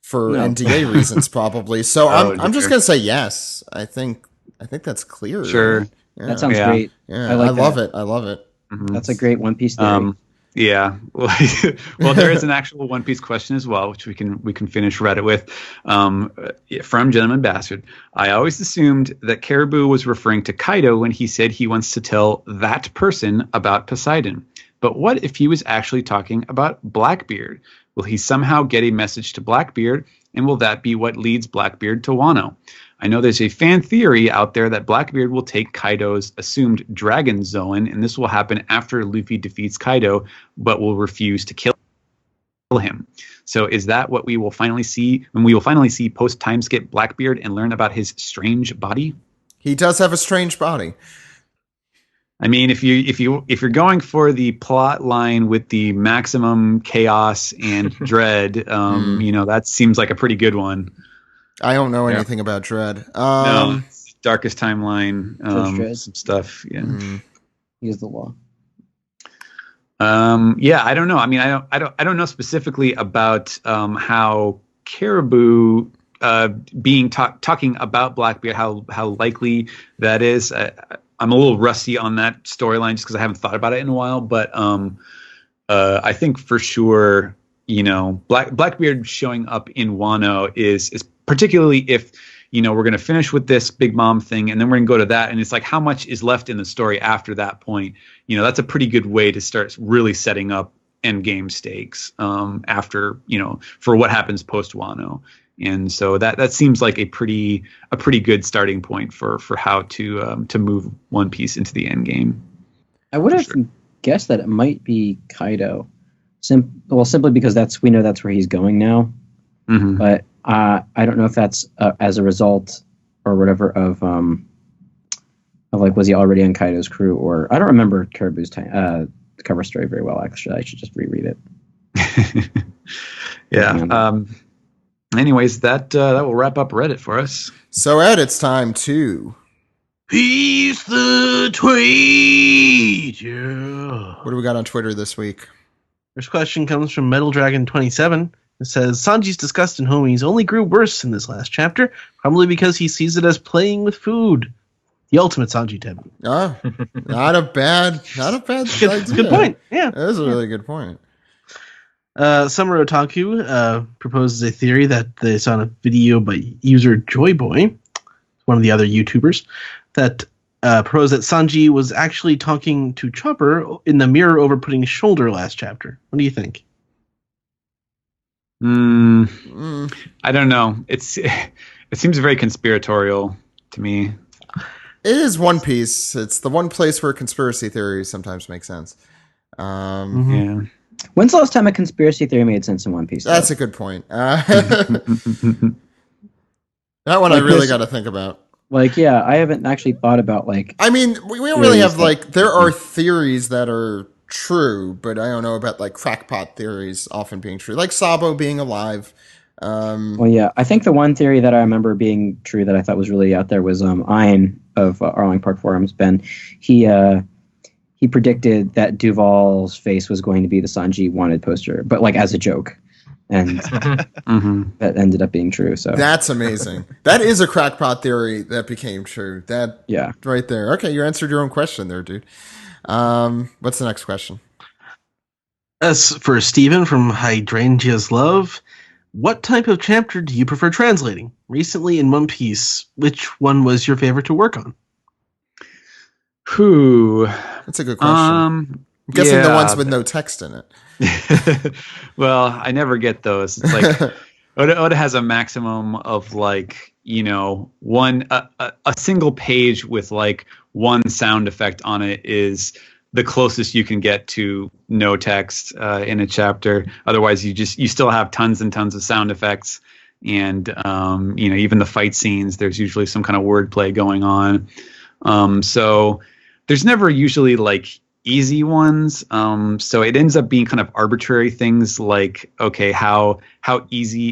for No. NDA reasons, probably. So I'm just sure. gonna say yes. I think that's clear. Sure. Yeah. that sounds Yeah. great. Yeah, I like love that. it. I love it. Mhm. That's a great One Piece theory. Yeah. Well, there is an actual One Piece question as well, which we can finish Reddit with. From Gentleman Bastard. I always assumed that Caribou was referring to Kaido when he said he wants to tell that person about Poseidon. But what if he was actually talking about Blackbeard? Will he somehow get a message to Blackbeard, and will that be what leads Blackbeard to Wano? I know there's a fan theory out there that Blackbeard will take Kaido's assumed Dragon Zoan, and this will happen after Luffy defeats Kaido, but will refuse to kill him. So is that what we will finally see when we will finally see post-time skip Blackbeard and learn about his strange body? He does have a strange body. I mean, if you're going for the plot line with the maximum chaos and dread, that seems like a pretty good one. I don't know anything about Dread. No, darkest timeline, Dread. some stuff. Yeah. He is the law. I don't know. I mean, I don't know specifically about how Caribou being talking about Blackbeard, how likely that is. I'm a little rusty on that storyline just because I haven't thought about it in a while. But I think for sure, Blackbeard showing up in Wano is particularly if we're going to finish with this Big Mom thing and then we're going to go to that, and it's like how much is left in the story after that point. That's a pretty good way to start really setting up end game stakes after for what happens post Wano. And so that seems like a pretty good starting point for how to move One Piece into the end game. I would have guessed that it might be Kaido, simply because we know that's where he's going now. Mm-hmm. But I don't know if that's as a result or whatever of like, was he already on Kaido's crew, or I don't remember Caribou's cover story very well. Actually, I should just reread it. Yeah. Anyways, that will wrap up Reddit for us. So, Ed, it's time to Peace the tweet. Yeah. What do we got on Twitter this week? First question comes from Metal Dragon 27. It says, Sanji's disgust in homies only grew worse in this last chapter, probably because he sees it as playing with food. The ultimate Sanji taboo. Oh, not a bad idea. Good point. Yeah. That is a really good point. Summer Otaku proposes a theory that they saw in a video by user Joyboy, one of the other YouTubers, that proposed that Sanji was actually talking to Chopper in the mirror over Pudding's shoulder last chapter. What do you think? I don't know. It seems very conspiratorial to me. It is One Piece. It's the one place where conspiracy theories sometimes make sense. Yeah. When's the last time a conspiracy theory made sense in One Piece? That's a good point. That one I really got to think about. Like, yeah, I haven't actually thought about, like... I mean, we don't really have, like... There are theories that are true, but I don't know about, like, crackpot theories often being true. Like Sabo being alive. Well, yeah, I think the one theory that I remember being true that I thought was really out there was Ian of Arling Park Forums, Ben. He predicted that Duval's face was going to be the Sanji wanted poster, but, like, as a joke. And that ended up being true. So that's amazing. That is a crackpot theory that became true. That right there. Okay, you answered your own question there, dude. What's the next question? As for Steven from Hydrangea's Love, what type of chapter do you prefer translating? Recently in One Piece, which one was your favorite to work on? That's a good question. I'm guessing the ones with no text in it. Well, I never get those. It's like Oda has a maximum of, like, you know, a single page with like one sound effect on it is the closest you can get to no text in a chapter. Otherwise, you still have tons and tons of sound effects, and you know, even the fight scenes, there's usually some kind of wordplay going on. So there's never usually like easy ones. So it ends up being kind of arbitrary things like, okay, how easy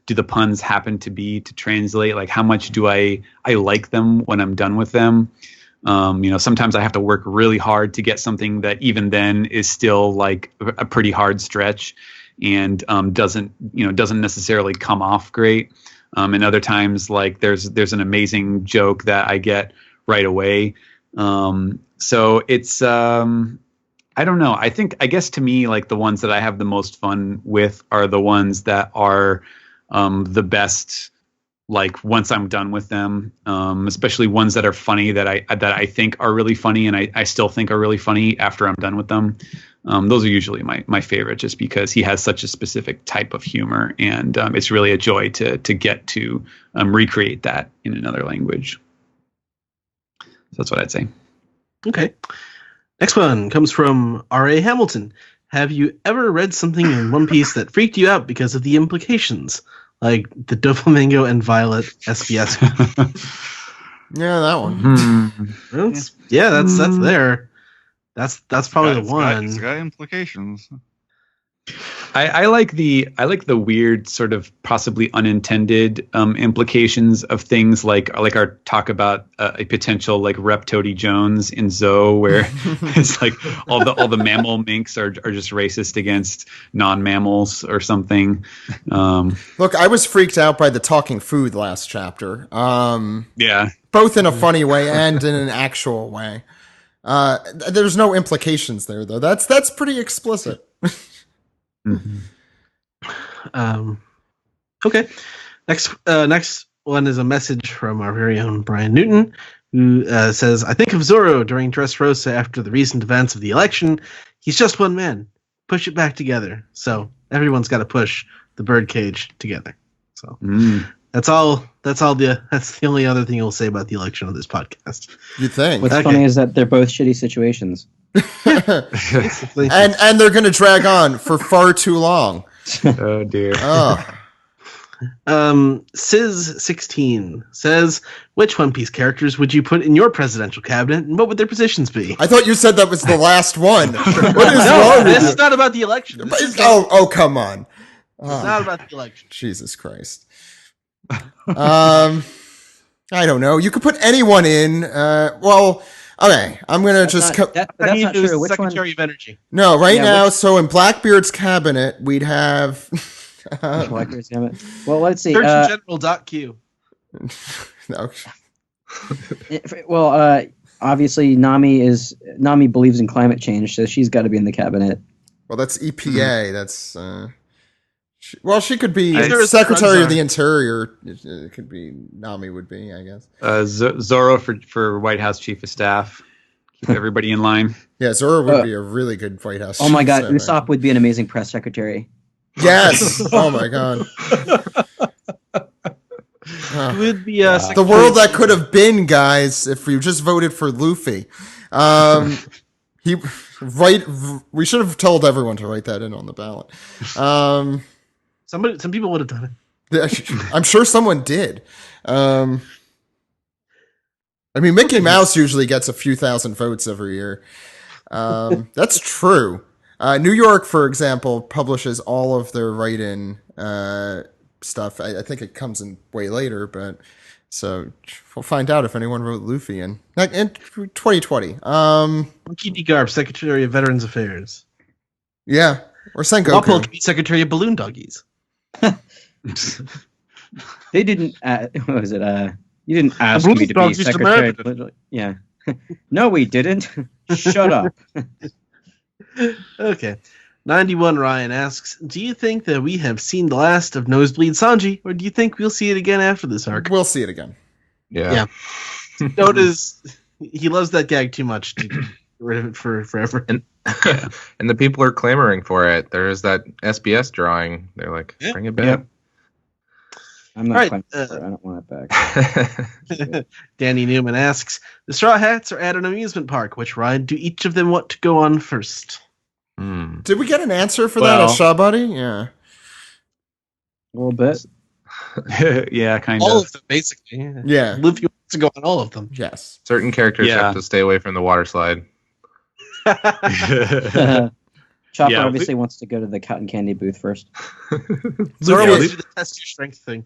do the puns happen to be to translate? Like, how much do I like them when I'm done with them? You know, sometimes I have to work really hard to get something that even then is still like a pretty hard stretch and doesn't necessarily come off great. And other times, like, there's an amazing joke that I get right away. So it's, I don't know. I guess to me, like, the ones that I have the most fun with are the ones that are the best, like, once I'm done with them, especially ones that are funny that I think are really funny and I still think are really funny after I'm done with them. Those are usually my favorite, just because he has such a specific type of humor, and it's really a joy to get to recreate that in another language. So that's what I'd say. Okay. Next one comes from R.A. Hamilton. Have you ever read something in One Piece that freaked you out because of the implications? Like the Doflamingo and Violet SBS. Yeah, that one. That's there. That's probably the one. It's got implications. I like the weird sort of possibly unintended implications of things like our talk about a potential like Rep Toady Jones in Zoe, where it's like all the mammal minks are just racist against non-mammals or something. Look, I was freaked out by the talking food last chapter. Yeah, both in a funny way and in an actual way. There's no implications there though. That's pretty explicit. Okay. Next one is a message from our very own Brian Newton, who says, I think of Zoro during Dressrosa after the recent events of the election. He's just one man. Push it back together. So everyone's got to push the birdcage together. So that's the only other thing we'll say about the election of this podcast. You think? What's funny is that they're both shitty situations. and they're going to drag on for far too long. Oh dear. Oh. Sis16 says, which One Piece characters would you put in your presidential cabinet, and what would their positions be? I thought you said that was the last one. What is No, wrong with this you? is not about the election. Oh, come on. It's not about the election. Jesus Christ. I don't know. You could put anyone in. Okay. I'm gonna That's not true. Which Secretary of Energy. No, now. So in Blackbeard's cabinet, we'd have. Blackbeard's cabinet. Well, let's see. Surgeon General Q. No. Well, obviously Nami believes in climate change, so she's got to be in the cabinet. Well, that's EPA. That's. She could be Secretary of the Interior. It could be Nami would be, I guess. Zoro for White House Chief of Staff. Keep everybody in line. Yeah, Zoro would be a really good White House. Oh my God, Usopp would be an amazing press secretary. Yes. Oh my God. Would be the world that could have been, guys, if we just voted for Luffy. We should have told everyone to write that in on the ballot. Some people would have done it. I'm sure someone did. Mickey Mouse usually gets a few thousand votes every year. That's true. New York, for example, publishes all of their write-in stuff. I think it comes in way later, but so we'll find out if anyone wrote Luffy in 2020. Monkey D. Garb, Secretary of Veterans Affairs. Yeah, or Sengoku. Walpole could be Secretary of Balloon Doggies. They didn't. What was it? You didn't ask me to be secretary. Yeah. No, we didn't. Shut up. Okay. 91 Ryan asks, do you think that we have seen the last of Nosebleed Sanji, or do you think we'll see it again after this arc? We'll see it again. Yeah. Notice he loves that gag too much to get rid of it for forever. And the people are clamoring for it. There's that SBS drawing. They're like, bring it back. Yep. I'm not quite sure. I don't want it back. Danny Newman asks, the Straw Hats are at an amusement park. Which ride do each of them want to go on first? Did we get an answer for that, Shaw Buddy? Yeah. A little bit. Yeah, kind of. All of them, basically. Yeah. Luffy wants to go on all of them. Yes. Certain characters have to stay away from the water slide. Chopper obviously wants to go to the cotton candy booth first. Zoro wants to do the test your strength thing.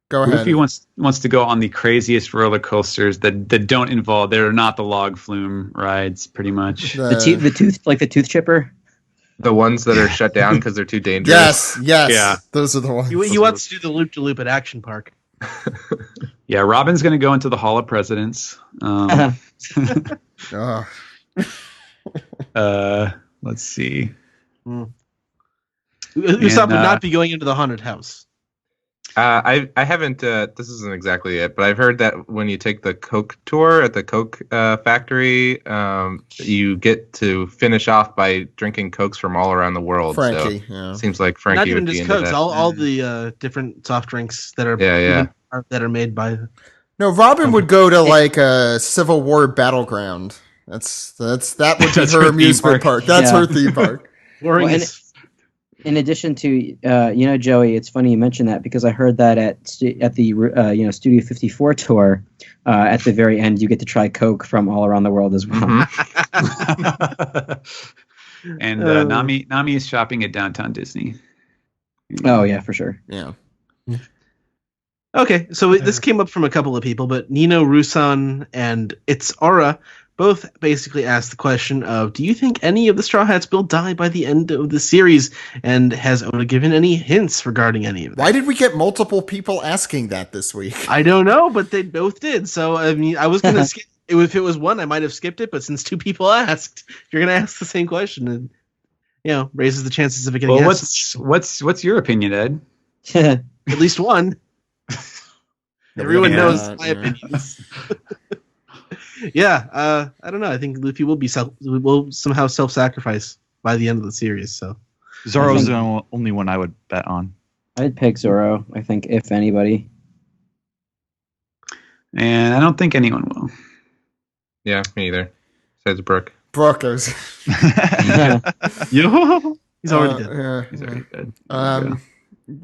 Go ahead. Luffy wants to go on the craziest roller coasters that don't involve. They're not the log flume rides, pretty much. The tooth chipper. The ones that are shut down because they're too dangerous. Yes. Yeah. Those are the ones. He wants to do the loop to loop at Action Park. Yeah, Robin's going to go into the Hall of Presidents. Let's see. Usopp would not be going into the haunted house. I haven't. This isn't exactly it, but I've heard that when you take the Coke tour at the Coke factory, you get to finish off by drinking Cokes from all around the world. Frankie, seems like Frankie not even would be just into Cokes, that. all the different soft drinks that are that are made by. No, Robin would go to like a Civil War battleground. That would be her amusement park. That's her theme park. In addition to, Joey, it's funny you mentioned that because I heard that at the Studio 54 tour, at the very end, you get to try Coke from all around the world as well. Mm-hmm. And Nami is shopping at Downtown Disney. Oh yeah, for sure. Yeah. Okay, so this came up from a couple of people, but Nino Rusan and It's Aura both basically asked the question of, do you think any of the Straw Hats will die by the end of the series? And has Oda given any hints regarding any of that? Why did we get multiple people asking that this week? I don't know, but they both did. So, I was going to skip it. If it was one, I might have skipped it. But since two people asked, you're going to ask the same question. And, raises the chances of it getting asked. What's your opinion, Ed? At least one. Everyone knows my opinions. I don't know. I think Luffy will somehow self-sacrifice by the end of the series. So Zoro's the only one I would bet on. I'd pick Zoro, I think, if anybody. And I don't think anyone will. Yeah, me either. Besides Brooke. Brooke goes. He's already dead. Yeah. He's already dead.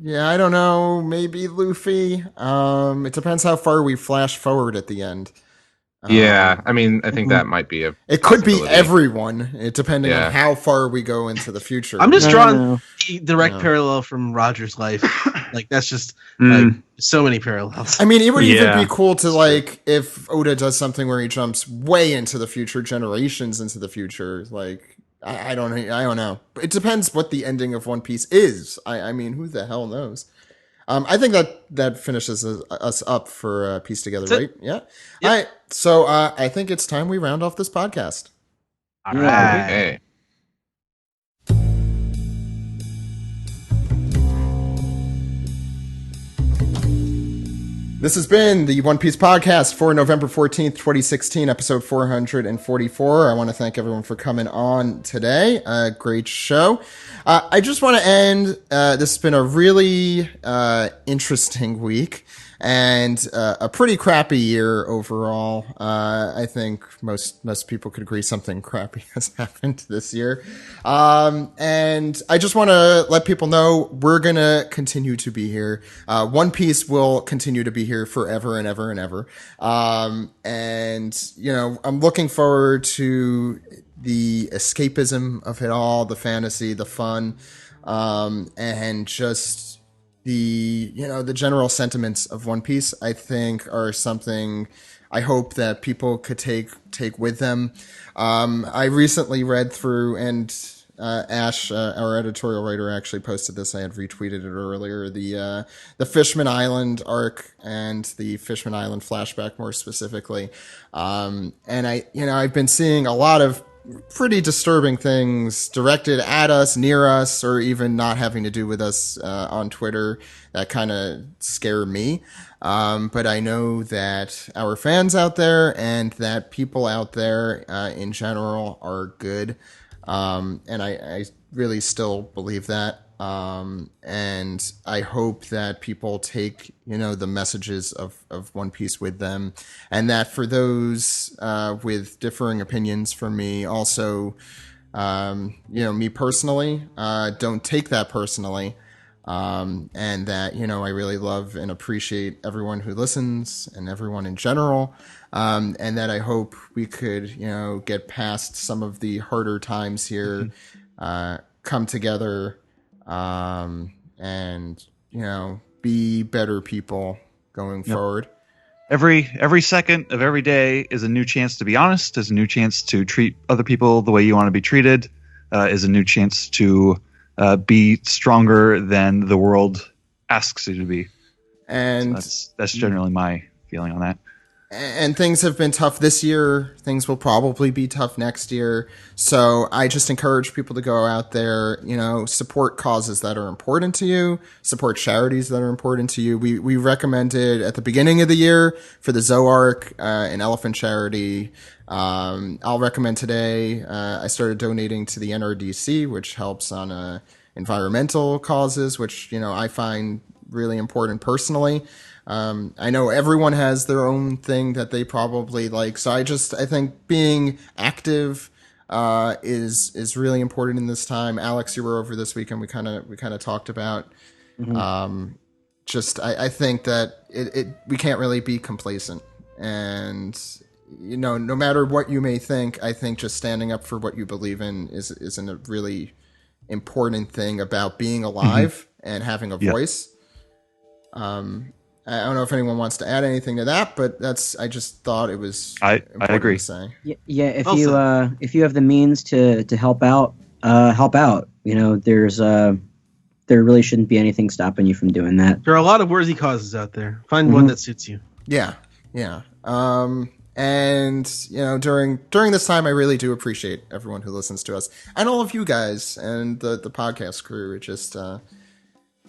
Yeah, I don't know. Maybe Luffy. It depends how far we flash forward at the end. Yeah, I mean, I think that might be a It could be possibility. everyone, depending on Yeah. how far we go into the future. I'm just No, drawing no. the direct No. parallel from Roger's life. Like that's just like so many parallels. I mean, it would even Yeah, be cool to that's like if Oda does something where he jumps way into the future, generations into the future. Like I don't know. It depends what the ending of One Piece is. I mean, who the hell knows? I think that finishes us up for Piece Together, That's right? it. Yeah. Yep. All right. So I think it's time we round off this podcast. All Yeah. right. Okay. This has been the One Piece podcast for November 14th, 2016, episode 444. I want to thank everyone for coming on today. Great show. I just want to end, this has been a really interesting week and a pretty crappy year overall. I think most people could agree something crappy has happened this year. And I just want to let people know we're going to continue to be here. One Piece will continue to be here forever and ever and ever. And, you know, I'm looking forward to the escapism of it all, the fantasy, the fun, and just the general sentiments of One Piece, I think, are something I hope that people could take with them. I recently read through, and Ash, our editorial writer, actually posted this. I had retweeted it earlier. The Fishman Island arc and the Fishman Island flashback, more specifically. And I've been seeing a lot of pretty disturbing things directed at us, near us, or even not having to do with us on Twitter that kind of scare me. But I know that our fans out there and that people out there in general are good. And I really still believe that. And I hope that people take, the messages of One Piece with them, and that for those, with differing opinions from me, also, me personally, don't take that personally. And that, I really love and appreciate everyone who listens and everyone in general. And that I hope we could, get past some of the harder times here, come together, and, be better people going forward. Every second of every day is a new chance to be honest, is a new chance to treat other people the way you want to be treated, is a new chance to be stronger than the world asks you to be. And so that's generally my feeling on that. And things have been tough this year. Things will probably be tough next year. So I just encourage people to go out there, support causes that are important to you, support charities that are important to you. We recommended at the beginning of the year for the Zoark, an elephant charity. I'll recommend today. I started donating to the NRDC, which helps on environmental causes, which, I find really important personally. I know everyone has their own thing that they probably like. So I think being active, is really important in this time. Alex, you were over this weekend. We kind of talked about, I think that we can't really be complacent, and, no matter what you may think, I think just standing up for what you believe in is a really important thing about being alive and having a voice. I don't know if anyone wants to add anything to that, but I just thought it was important I agree. to say. Yeah, if you have the means to help out, help out. There really shouldn't be anything stopping you from doing that. There are a lot of worthy causes out there. Find one that suits you. Yeah. And during this time, I really do appreciate everyone who listens to us and all of you guys and the podcast crew. It just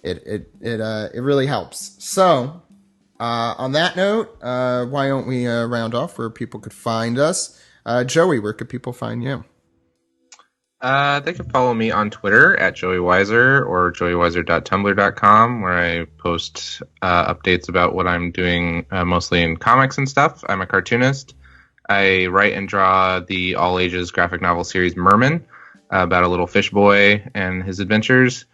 it really helps. So. On that note, why don't we round off where people could find us? Joey, where could people find you? They can follow me on Twitter at JoeyWeiser or joeywiser.tumblr.com, where I post updates about what I'm doing, mostly in comics and stuff. I'm a cartoonist. I write and draw the all-ages graphic novel series Merman, about a little fish boy and his adventures.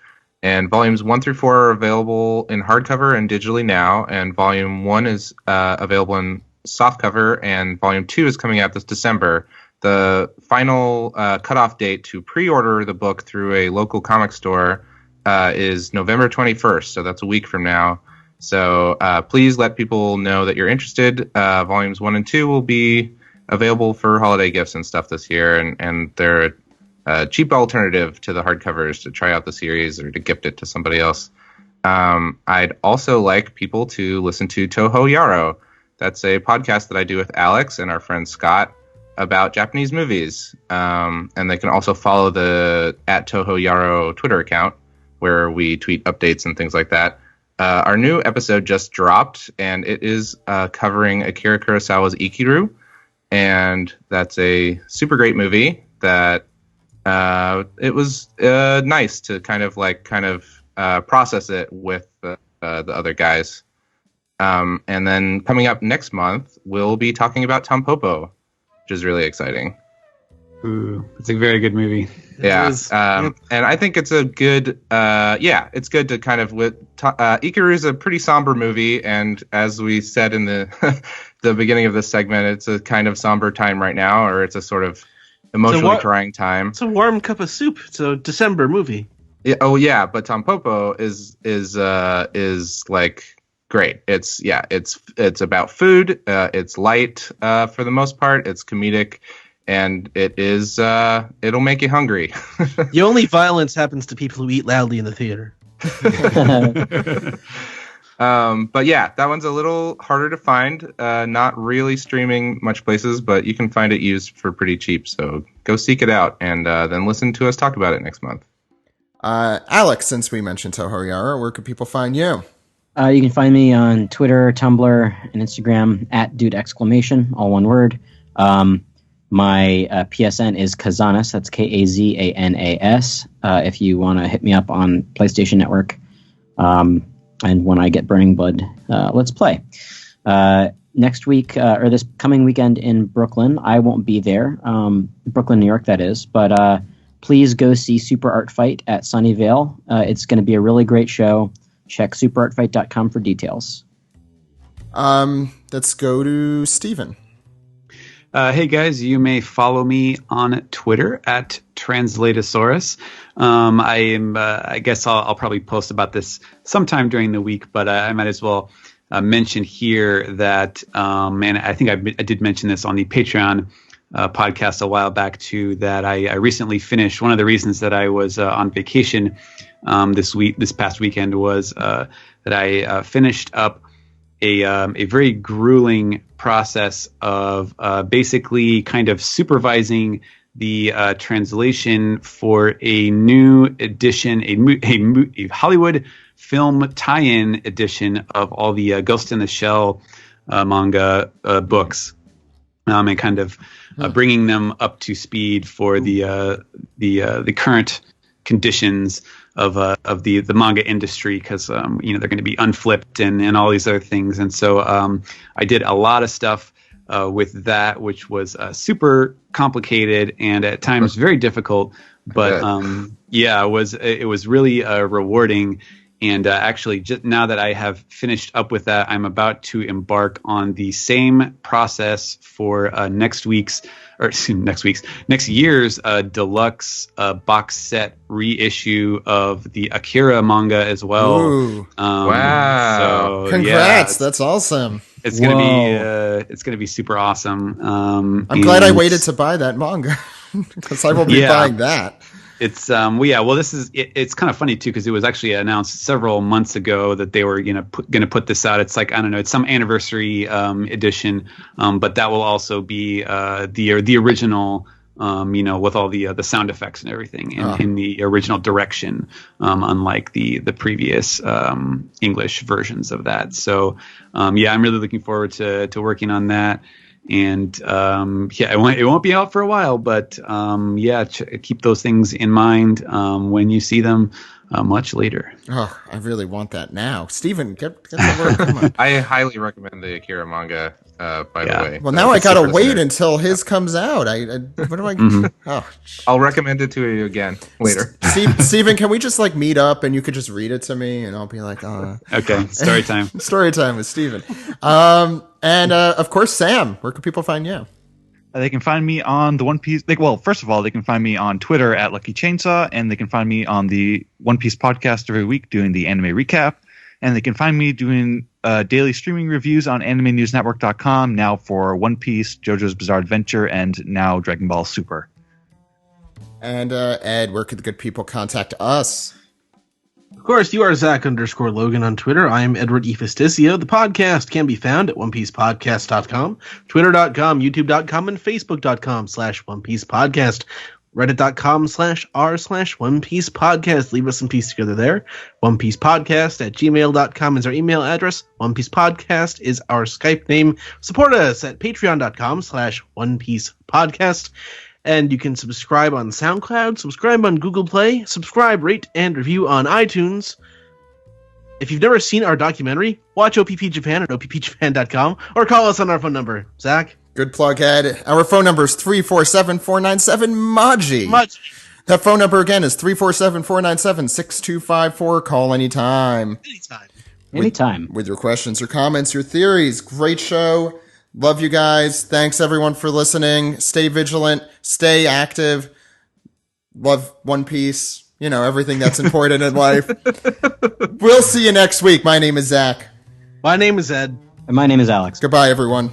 And volumes 1 through 4 are available in hardcover and digitally now, and volume 1 is available in softcover, and volume 2 is coming out this December. The final cutoff date to pre-order the book through a local comic store is November 21st, so that's a week from now. So please let people know that you're interested. Volumes 1 and 2 will be available for holiday gifts and stuff this year, and they're a cheap alternative to the hardcovers to try out the series or to gift it to somebody else. I'd also like people to listen to Toho Yaro. That's a podcast that I do with Alex and our friend Scott about Japanese movies. And they can also follow the @Toho Yaro Twitter account, where we tweet updates and things like that. Our new episode just dropped, and it is covering Akira Kurosawa's Ikiru. And that's a super great movie that it was nice to kind of process it with the other guys. And then coming up next month, we'll be talking about Tampopo, which is really exciting. Ooh, it's a very good movie. Yeah. And I think it's a good, it's good to kind of, Ikiru is a pretty somber movie. And as we said in the the beginning of this segment, it's a kind of somber time right now, or it's a sort of emotionally trying time. It's a warm cup of soup. It's a December movie. Yeah, but Tampopo is like great. It's about food. It's light for the most part. It's comedic, and it'll make you hungry. The only violence happens to people who eat loudly in the theater. But yeah, that one's a little harder to find. Not really streaming much places, but you can find it used for pretty cheap. So go seek it out, and then listen to us talk about it next month. Alex, since we mentioned Toho Yaro, where could people find you? You can find me on Twitter, Tumblr, and Instagram @dude!! All one word. My PSN is Kazanas. That's Kazanas. If you want to hit me up on PlayStation Network. And when I get Burning Blood, let's play. Next week, or this coming weekend in Brooklyn, I won't be there. Brooklyn, New York, that is. But please go see Super Art Fight at Sunnyvale. It's going to be a really great show. Check superartfight.com for details. Let's go to Steven. Hey guys, you may follow me on Twitter @Translatosaurus. I guess I'll probably post about this sometime during the week, but I might as well mention here that, and I think I did mention this on the Patreon podcast a while back too, that I recently finished. One of the reasons that I was on vacation this past weekend was that I finished up a very grueling process of basically kind of supervising the translation for a new edition, a Hollywood film tie-in edition of all the Ghost in the Shell manga books, and kind of bringing them up to speed for the current conditions of the manga industry, because they're going to be unflipped and all these other things. And so I did a lot of stuff with that, which was super complicated and at times very difficult, but it was really rewarding. And actually, just now that I have finished up with that, I'm about to embark on the same process for next year's deluxe box set reissue of the Akira manga as well. Ooh. Wow! So, congrats! That's awesome. It's gonna be super awesome. I'm glad I waited to buy that manga because I will be buying that. It's it's kind of funny too, because it was actually announced several months ago that they were gonna put this out. It's like, I don't know, it's some anniversary edition, but that will also be the original, with all the sound effects and everything in the original direction, unlike the previous English versions of that. So I'm really looking forward to working on that. And it won't be out for a while, but keep those things in mind when you see them. much later. Oh, I really want that now. Steven, get the word. Come on. I highly recommend the Akira manga, by the way. Well, now I gotta wait until his comes out. What do I... Oh, I'll recommend it to you again later. Steven, can we just like meet up and you could just read it to me and I'll be like, Okay, story time. Story time with Steven. And of course, Sam, where can people find you? They can find me on the One Piece. First of all, they can find me on Twitter at Lucky Chainsaw, and they can find me on the One Piece podcast every week doing the anime recap. And they can find me doing daily streaming reviews on AnimeNewsNetwork.com now for One Piece, JoJo's Bizarre Adventure, and now Dragon Ball Super. And Ed, where could the good people contact us? Of course, you are Zach_Logan on Twitter. I am Edward E. Festicio. The podcast can be found at OnePiecePodcast.com, Twitter.com, YouTube.com, and Facebook.com/OnePiecePodcast. Reddit.com/r/OnePiecePodcast. Leave us some peace together there. OnePiecePodcast@gmail.com is our email address. OnePiecePodcast is our Skype name. Support us at Patreon.com/OnePiecePodcast. And you can subscribe on SoundCloud, subscribe on Google Play, subscribe, rate, and review on iTunes. If you've never seen our documentary, watch OPP Japan at oppjapan.com or call us on our phone number. Zach? Good plug, Ed. Our phone number is 347-497-MAJI. That phone number again is 347-497-6254. Call anytime. Anytime. With your questions, your comments, your theories. Great show. Love you guys. Thanks everyone for listening. Stay vigilant. Stay active. Love One Piece. You know, everything that's important in life. We'll see you next week. My name is Zach. My name is Ed. And my name is Alex. Goodbye, everyone.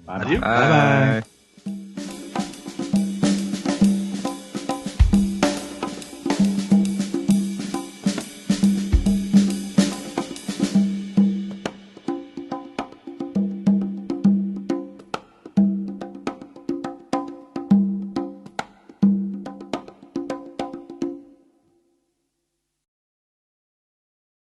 Bye-bye. Bye.